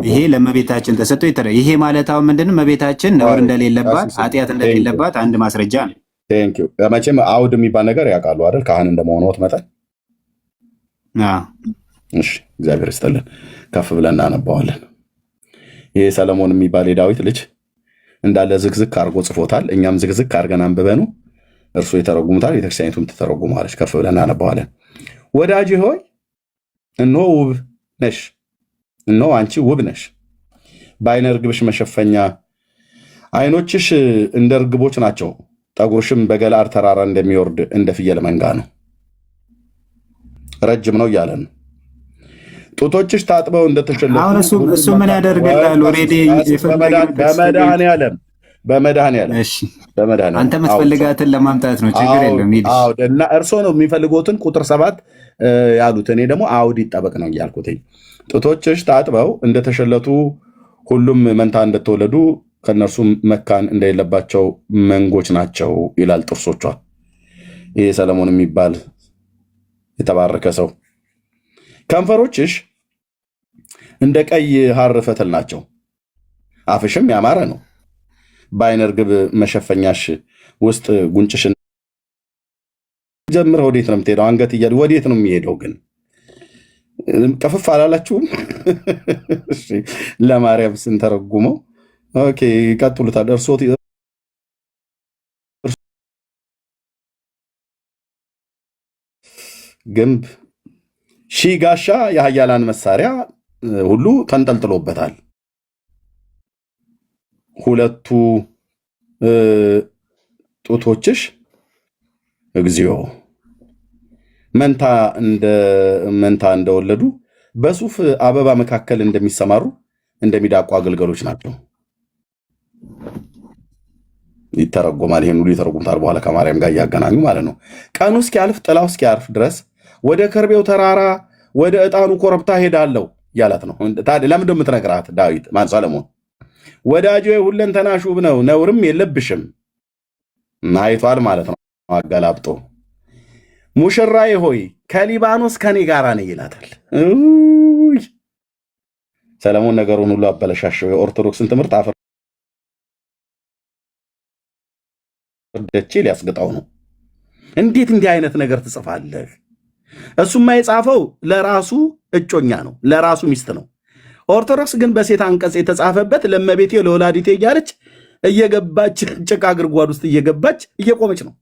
ይሄ ለእመቤታችን ተሰጥቶ ይሄ ማለት አሁን ምንድነው እመቤታችን ነውር እንደሌለባት ኃጢአት እንደሌለባት አንድ ማስረጃ ነው። ቴንክ ዩ። መቼም አውድ የሚባል ነገር ያውቃሉ አይደል? ካህን እንደመሆንዎት መጠን። እሺ እግዚአብሔር ይስጥልን። ከፍ ብለን እናነባዋለን። ይሄ ሰለሞን የሚባል የዳዊት ልጅ እንዳለ ዝግዝግ አድርጎ ጽፎታል። እኛም ዝግዝግ አድርገን አንብበኑ እርሱ የተረጉሙታል፣ ቤተክርስቲያኒቱም ትተረጉማለች። ከፍ ብለን እናነባዋለን። ወዳጅ ሆይ እነሆ ውብ ነሽ፣ እነሆ አንቺ ውብ ነሽ። በዓይነ ርግብሽ መሸፈኛ ዓይኖችሽ እንደ ርግቦች ናቸው፣ ጠጉርሽም በገለዓድ ተራራ እንደሚወርድ እንደ ፍየል መንጋ ነው። ረጅም ነው እያለ ነው። ጡቶችሽ ታጥበው እንደተሸለሙ። አሁን እሱ ምን ያደርግላል? ኦሬዲ በመድኃኔዓለም እሺ፣ አንተ የምትፈልጋትን ለማምጣት ነው። ችግር የለም እና እርሶ ነው የሚፈልጉትን ቁጥር 7 ያሉት። እኔ ደግሞ አውድ ይጠበቅ ነው እያልኩት። ጡቶችሽ ታጥበው እንደተሸለቱ ሁሉም መንታ እንደተወለዱ ከእነርሱም መካን እንደሌለባቸው መንጎች ናቸው ይላል። ጥርሶቿ ይሄ ሰለሞን የሚባል የተባረከ ሰው። ከንፈሮችሽ እንደ ቀይ ሐር ፈትል ናቸው፣ አፍሽም ያማረ ነው። በዓይነ ርግብ መሸፈኛሽ ውስጥ ጉንጭሽን ጀምረህ ወዴት ነው የምትሄደው? አንገት እያሉ ወዴት ነው የሚሄደው? ግን ቀፍፍ አላላችሁም? ለማርያም ስንተረጉመው ኦኬ ይቀጥሉታል። እርሶት ግንብ ሺህ ጋሻ የኃያላን መሳሪያ ሁሉ ተንጠልጥሎበታል። ሁለቱ ጡቶችሽ እግዚኦ መንታ እንደወለዱ በሱፍ አበባ መካከል እንደሚሰማሩ እንደሚዳቁ አገልገሎች ናቸው። ይተረጎማል። ይሄን ሁሉ ይተረጉምታል በኋላ ከማርያም ጋር እያገናኙ ማለት ነው። ቀኑ እስኪያልፍ ጥላው እስኪያርፍ ድረስ ወደ ከርቤው ተራራ ወደ ዕጣኑ ኮረብታ ሄዳለሁ ያላት ነው። ለምንድን ነው የምትነግራት ዳዊት ሰለሞን? ወዳጆ ሁለንተናሽ ውብ ነው፣ ነውርም የለብሽም አይቷል ማለት ነው አገላብጦ። ሙሽራዬ ሆይ ከሊባኖስ ከኔ ጋር ነኝ ይላታል። ሰለሞን ነገሩን ሁሉ አበለሻሸው። የኦርቶዶክስን ትምህርት አፈርደቼ ሊያስገጣው ነው። እንዴት እንዲህ አይነት ነገር ትጽፋለህ? እሱማ የጻፈው ለራሱ እጮኛ ነው፣ ለራሱ ሚስት ነው። ኦርቶዶክስ ግን በሴት አንቀጽ የተጻፈበት ለእመቤቴ ለወላዲቴ እያለች እየገባች ጭቃ ግርጓድ ውስጥ እየገባች እየቆመች ነው።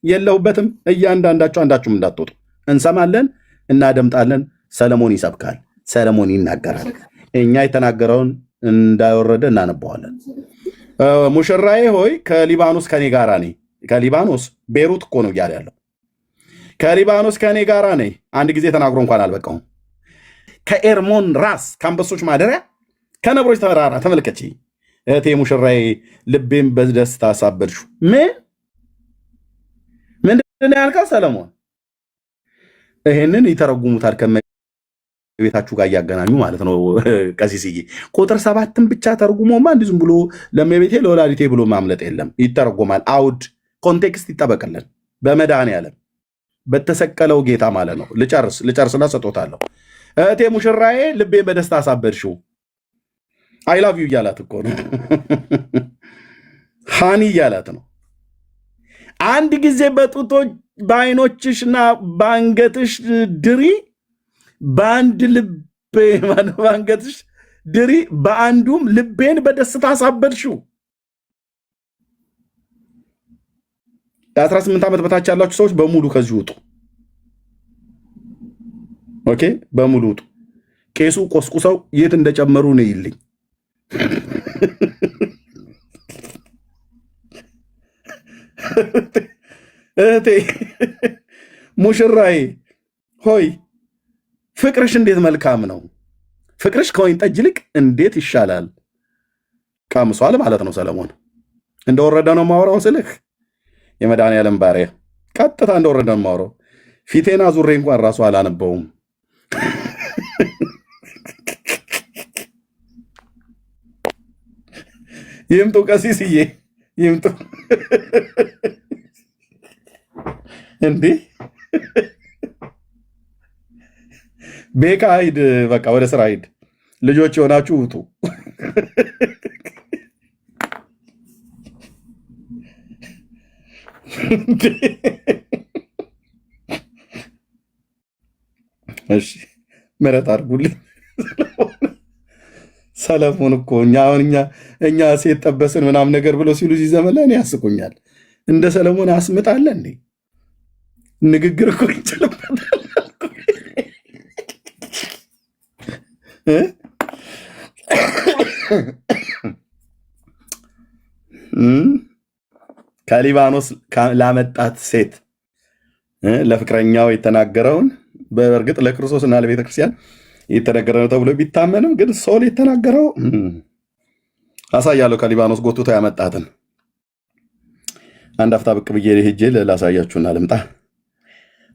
የለሁበትም። እያንዳንዳችሁ አንዳችሁም እንዳትወጡ። እንሰማለን፣ እናደምጣለን። ሰለሞን ይሰብካል፣ ሰለሞን ይናገራል። እኛ የተናገረውን እንዳወረደ እናነባዋለን። ሙሽራዬ ሆይ ከሊባኖስ ከኔ ጋራ ነኝ። ከሊባኖስ ቤሩት እኮ ነው እያለ ያለው። ከሊባኖስ ከኔ ጋራ ነኝ። አንድ ጊዜ ተናግሮ እንኳን አልበቃውም። ከኤርሞን ራስ ከአንበሶች ማደሪያ ከነብሮች ተራራ ተመልከች እህቴ ሙሽራዬ ልቤን በደስታ አሳበድሽው። ምንድን ነው ያልከው ሰለሞን? ይሄንን ይተረጉሙታል ከመቤታችሁ ጋር እያገናኙ ማለት ነው። ቀሲስዬ ቁጥር 7ን ብቻ ተርጉሞማ እንዲህ ዝም ብሎ ለመቤቴ ለወላዲቴ ብሎ ማምለጥ የለም። ይተረጎማል። አውድ ኮንቴክስት ይጠበቅልን። በመድኃኔዓለም በተሰቀለው ጌታ ማለት ነው። ልጨርስና ሰጦታለሁ። እህቴ ሙሽራዬ ልቤን በደስታ አሳበድሽው። አይ ላቭ ዩ እያላት እኮ ነው። ሃኒ እያላት ነው። አንድ ጊዜ በጡቶች በአይኖችሽና በአንገትሽ ድሪ፣ በአንድ ልብ በአንገትሽ ድሪ፣ በአንዱም ልቤን በደስታ አሳበድሽው። የ18 ዓመት በታች ያላችሁ ሰዎች በሙሉ ከዚህ ውጡ። ኦኬ፣ በሙሉ ውጡ። ቄሱ ቆስቁሰው የት እንደጨመሩ ነው ይልኝ። እህቴ ሙሽራዬ ሆይ ፍቅርሽ እንዴት መልካም ነው! ፍቅርሽ ከወይን ጠጅ ይልቅ እንዴት ይሻላል! ቀምሷል ማለት ነው ሰለሞን። እንደወረደ ነው ማውራው ስልህ የመድኃኔዓለም ባሪያ ቀጥታ እንደወረደ ነው ማውራው። ፊቴና ዙሬ እንኳን ራሱ አላነበውም። ይምጡ ቀሲስዬ ይምጡ። እንዴ ቤካ ሂድ፣ በቃ ወደ ስራ ሂድ። ልጆች የሆናችሁ ውጡ። እሺ ምሕረት አድርጉልኝ። ሰለሞን እኮ እኛ ሴት ጠበስን ምናምን ነገር ብሎ ሲሉ ሲዘመን ላይ ያስቁኛል። እንደ ሰለሞን አስምጣለ እንዴ? ንግግር እኮ ይችልበታል። ከሊባኖስ ላመጣት ሴት ለፍቅረኛው የተናገረውን በእርግጥ ለክርስቶስ እና ለቤተ ክርስቲያን የተነገረ ነው ተብሎ ቢታመንም ግን ሶል የተናገረው አሳያለሁ። ከሊባኖስ ጎትቶ ያመጣትን አንድ አፍታ ብቅ ብዬ ሄጄ ላሳያችሁና ልምጣ።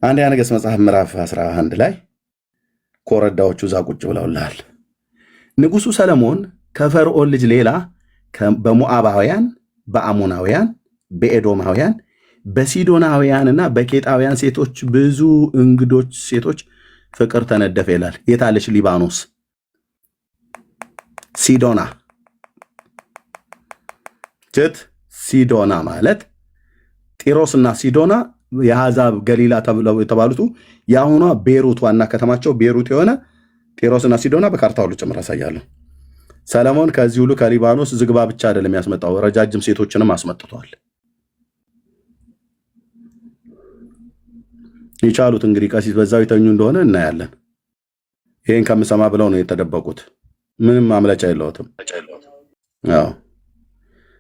አንደኛ ነገሥት መጽሐፍ ምዕራፍ 11 ላይ ኮረዳዎቹ እዛ ቁጭ ብለውልሃል። ንጉሱ ሰለሞን ከፈርዖን ልጅ ሌላ በሞዓባውያን፣ በአሞናውያን፣ በኤዶማውያን፣ በሲዶናውያንና በኬጣውያን ሴቶች ብዙ እንግዶች ሴቶች ፍቅር ተነደፈ ይላል። የታለች ሊባኖስ? ሲዶና ጀት ሲዶና ማለት ጢሮስና ሲዶና የአሕዛብ ገሊላ ተብለው የተባሉት የአሁኗ ቤሩት ዋና ከተማቸው ቤሩት የሆነ ጢሮስና ሲዶና በካርታ ሁሉ ጭምር ያሳያለሁ። ሰለሞን ከዚህ ሁሉ ከሊባኖስ ዝግባ ብቻ አይደለም ያስመጣው፣ ረጃጅም ሴቶችንም አስመጥቷል። ይቻሉት እንግዲህ ቀሲስ በዛው ይተኙ እንደሆነ እናያለን። ይሄን ከምሰማ ብለው ነው የተደበቁት። ምንም ማምለጫ የለውትም። አዎ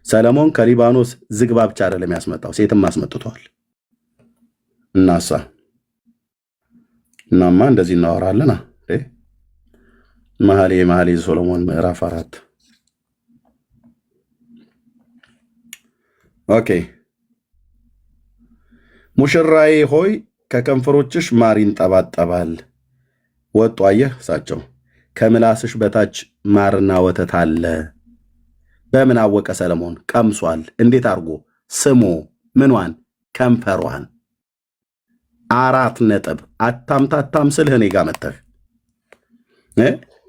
ሰለሞን ከሊባኖስ ዝግባ ብቻ አይደለም ያስመጣው፣ ሴትም አስመጥቷል። እናሳ እናማ እንደዚህ እናወራለና መኃልየ ሰሎሞን ምዕራፍ 4 ኦኬ። ሙሽራዬ ሆይ ከከንፈሮችሽ ማር ይንጠባጠባል። ወጡ አየህ እሳቸው ከምላስሽ በታች ማርና ወተት አለ። በምን አወቀ ሰለሞን? ቀምሷል። እንዴት አድርጎ? ስሞ ምኗን? ከንፈሯን። 4 ነጥብ። አታምታታም ስልህ እኔ ጋር መተህ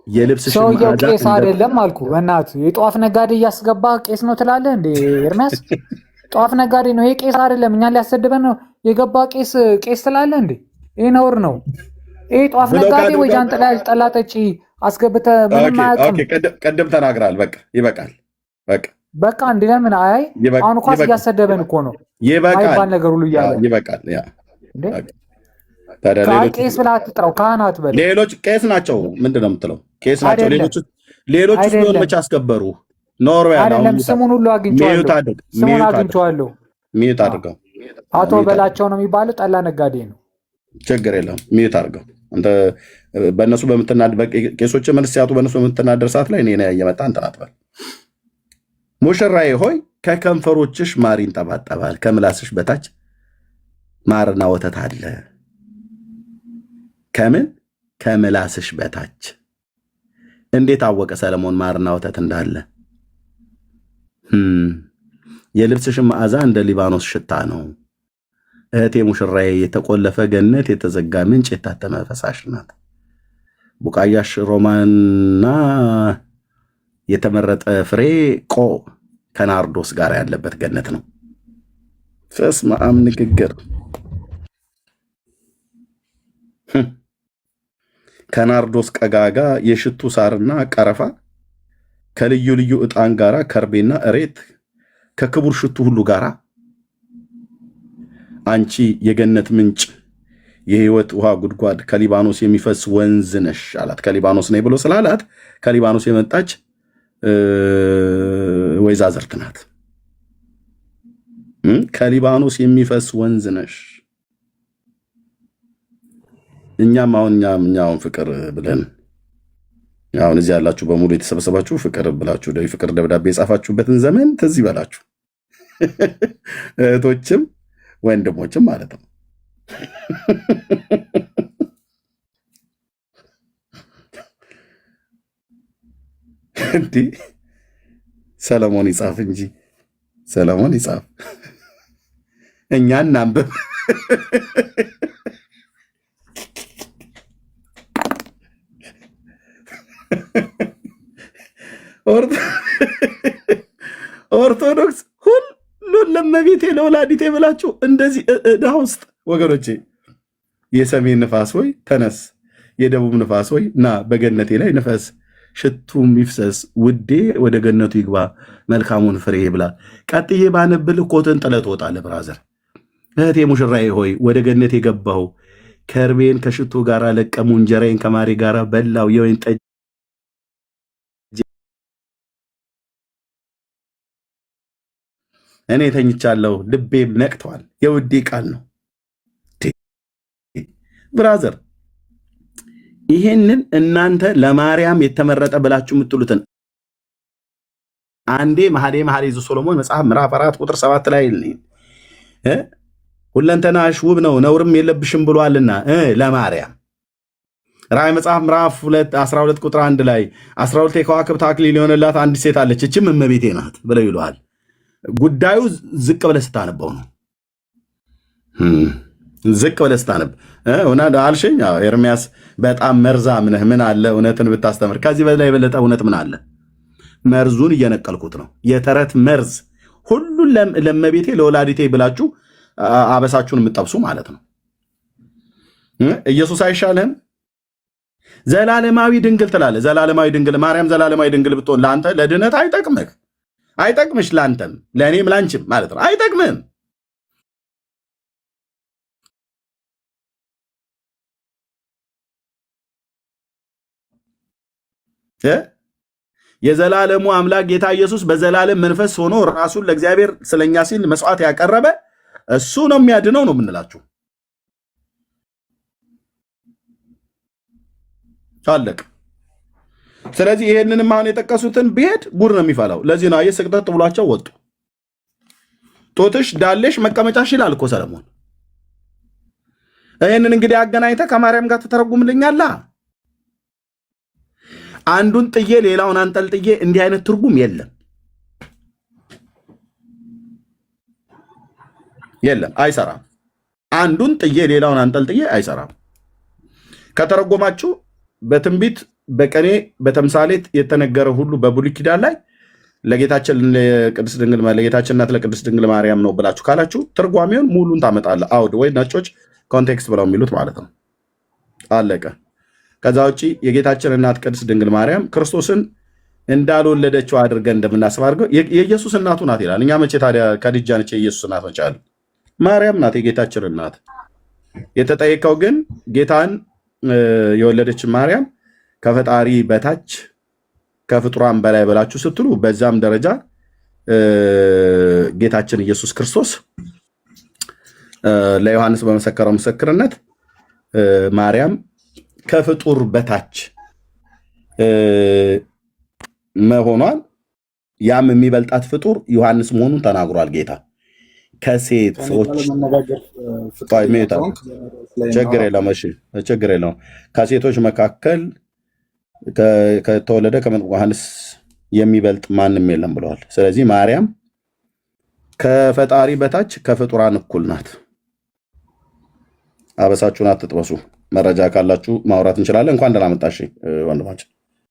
የልብስሽ ሰውየው ቄስ አይደለም አልኩ። በእናትህ የጧፍ ነጋዴ እያስገባ ቄስ ነው ትላለህ እንዴ ኤርሚያስ? ጧፍ ነጋዴ ነው ይሄ፣ ቄስ አይደለም። እኛን ሊያሰድበን ነው የገባ ቄስ ትላለህ እንዴ? ይሄ ነውር ነው። ይሄ ጧፍ ነጋዴ ወይ ጃንጥላ ጠላ ጠጪ አስገብተህ ምንም አያውቅም። ቀደም ተናግራል። በቃ ይበቃል። በቃ እንዴ ለምን? አይ አሁን ኳስ እያሰደበን እኮ ነው። ይበቃል ነገር ሁሉ እያለ ይበቃል። ያ ቄስ ብለህ አትጥራው፣ ካህናት በል። ሌሎች ቄስ ናቸው። ምንድን ነው የምትለው? ቄስ ናቸው ሌሎቹ ቢሆን መች አስገበሩ? ኖርዌይ አይደለም። ስሙን ሁሉ አግኝቼዋለሁ። ስሙን አግኝቼዋለሁ። ሚዩት አድርገው። አቶ በላቸው ነው የሚባለው። ጠላ ነጋዴ ነው። ችግር የለውም። ሚዩት አድርገው። አንተ በእነሱ ቄሶች መልስ ሲያጡ በእነሱ በምትናደር ሰዓት ላይ እኔ እየመጣ እንትን አትበል። ሙሽራዬ ሆይ ከከንፈሮችሽ ማር ይንጠባጠባል፣ ከምላስሽ በታች ማርና ወተት አለ። ከምን ከምላስሽ በታች። እንዴት አወቀ ሰለሞን ማርና ወተት እንዳለ? የልብስሽን መዓዛ እንደ ሊባኖስ ሽታ ነው። እህቴ ሙሽራዬ የተቆለፈ ገነት፣ የተዘጋ ምንጭ፣ የታተመ ፈሳሽ ናት። ቡቃያሽ ሮማንና የተመረጠ ፍሬ ቆ ከናርዶስ ጋር ያለበት ገነት ነው። በስመ አብ ንግግር ከናርዶስ ቀጋጋ የሽቱ ሳርና ቀረፋ ከልዩ ልዩ ዕጣን ጋራ ከርቤና እሬት ከክቡር ሽቱ ሁሉ ጋራ አንቺ የገነት ምንጭ የህይወት ውሃ ጉድጓድ ከሊባኖስ የሚፈስ ወንዝ ነሽ አላት። ከሊባኖስ ነኝ ብሎ ስላላት ከሊባኖስ የመጣች ወይዛዝርት ናት። ከሊባኖስ የሚፈስ ወንዝ ነሽ። እኛም አሁን ፍቅር ብለን አሁን እዚህ ያላችሁ በሙሉ የተሰበሰባችሁ ፍቅር ብላችሁ ፍቅር ደብዳቤ የጻፋችሁበትን ዘመን ትዝ ይበላችሁ። እህቶችም ወንድሞችም ማለት ነው። እንዲህ ሰለሞን ይጻፍ እንጂ ሰለሞን ይጻፍ፣ እኛ እናንብብ። ኦርቶዶክስ ሁሉን ለመቤቴ ለወላዲቴ ብላችሁ እንደዚህ ዕዳ ውስጥ ወገኖቼ፣ የሰሜን ንፋስ ሆይ ተነስ፣ የደቡብ ንፋስ ሆይ ና፣ በገነቴ ላይ ንፈስ፣ ሽቱም ይፍሰስ፣ ውዴ ወደ ገነቱ ይግባ፣ መልካሙን ፍሬ ብላ። ቀጥዬ ባነብል ኮትን ጥለት ትወጣለህ። ብራዘር እህቴ ሙሽራዬ ሆይ ወደ ገነት የገባው ከርቤን ከሽቱ ጋር ለቀሙ፣ እንጀራዬን ከማሬ ጋር በላው፣ የወይን ጠጅ እኔ ተኝቻለሁ፣ ልቤም ነቅተዋል። የውዴ ቃል ነው። ብራዘር ይሄንን እናንተ ለማርያም የተመረጠ ብላችሁ የምትሉትን አንዴ መኃልየ ዘሰሎሞን መጽሐፍ ምዕራፍ 4 ቁጥር 7 ላይ ሁለንተናሽ ውብ ነው ነውርም የለብሽም ብሏልና ለማርያም ራእይ መጽሐፍ ምዕራፍ 12 ቁጥር 1 ላይ 12 የከዋክብት አክሊል የሆነላት አንዲት ሴት አለች፣ እችም እመቤቴ ናት ብለው ይለዋል። ጉዳዩ ዝቅ ብለህ ስታነበው ነው። ዝቅ ብለህ ስታነብ እውነት አልሽኝ። ኤርሚያስ በጣም መርዛም ነህ። ምን አለ እውነትን ብታስተምር? ከዚህ በላይ የበለጠ እውነት ምን አለ? መርዙን እየነቀልኩት ነው። የተረት መርዝ ሁሉን ለመቤቴ ለወላዲቴ ብላችሁ አበሳችሁን የምጠብሱ ማለት ነው። ኢየሱስ አይሻልህም? ዘላለማዊ ድንግል ትላለህ። ዘላለማዊ ድንግል ማርያም ዘላለማዊ ድንግል ብትሆን ለአንተ ለድነት አይጠቅምህ፣ አይጠቅምሽ። ለአንተም ለእኔም ላንቺም ማለት ነው አይጠቅምህም። የዘላለሙ አምላክ ጌታ ኢየሱስ በዘላለም መንፈስ ሆኖ ራሱን ለእግዚአብሔር ስለኛ ሲል መስዋዕት ያቀረበ እሱ ነው የሚያድነው ነው የምንላችሁ። አለቅ። ስለዚህ ይሄንንም አሁን የጠቀሱትን ብሄድ ጉድ ነው የሚፈላው። ለዚህ ነው አየህ ስቅጠጥ ብሏቸው ወጡ። ጦትሽ ዳሌሽ መቀመጫሽ ይላል እኮ ሰለሞን። ይሄንን እንግዲህ አገናኝተህ ከማርያም ጋር ትተረጉምልኛለህ። አንዱን ጥዬ ሌላውን አንጠልጥዬ እንዲህ አይነት ትርጉም የለም፣ አይሰራም። አንዱን ጥዬ ሌላውን አንጠልጥዬ አይሰራም። ከተረጎማችሁ በትንቢት በቀኔ በተምሳሌት የተነገረ ሁሉ በብሉይ ኪዳን ላይ ለጌታችን እናት ለቅድስት ድንግል ማርያም ነው ብላችሁ ካላችሁ ትርጓሜውን ሙሉን ታመጣለህ። አውድ ወይ ነጮች ኮንቴክስት ብለው የሚሉት ማለት ነው። አለቀ። ከዛ ውጭ የጌታችን እናት ቅድስት ድንግል ማርያም ክርስቶስን እንዳልወለደችው አድርገን እንደምናስብ አድርገው የኢየሱስ እናቱ ናት ይላል። እኛ መቼ ታዲያ ከድጃ ነች የኢየሱስ እናት መቻል? ማርያም ናት የጌታችን እናት። የተጠየቀው ግን ጌታን የወለደች ማርያም ከፈጣሪ በታች ከፍጡራን በላይ ብላችሁ ስትሉ በዛም ደረጃ ጌታችን ኢየሱስ ክርስቶስ ለዮሐንስ በመሰከረው ምስክርነት ማርያም ከፍጡር በታች መሆኗን ያም የሚበልጣት ፍጡር ዮሐንስ መሆኑን ተናግሯል ጌታ። ከሴቶች ችግር የለውም። ከሴቶች መካከል ከተወለደ ከመጥምቁ ዮሐንስ የሚበልጥ ማንም የለም ብለዋል። ስለዚህ ማርያም ከፈጣሪ በታች ከፍጡራን እኩል ናት። አበሳችሁን አትጥበሱ። መረጃ ካላችሁ ማውራት እንችላለን። እንኳን ደህና መጣሽ ወንድማችን።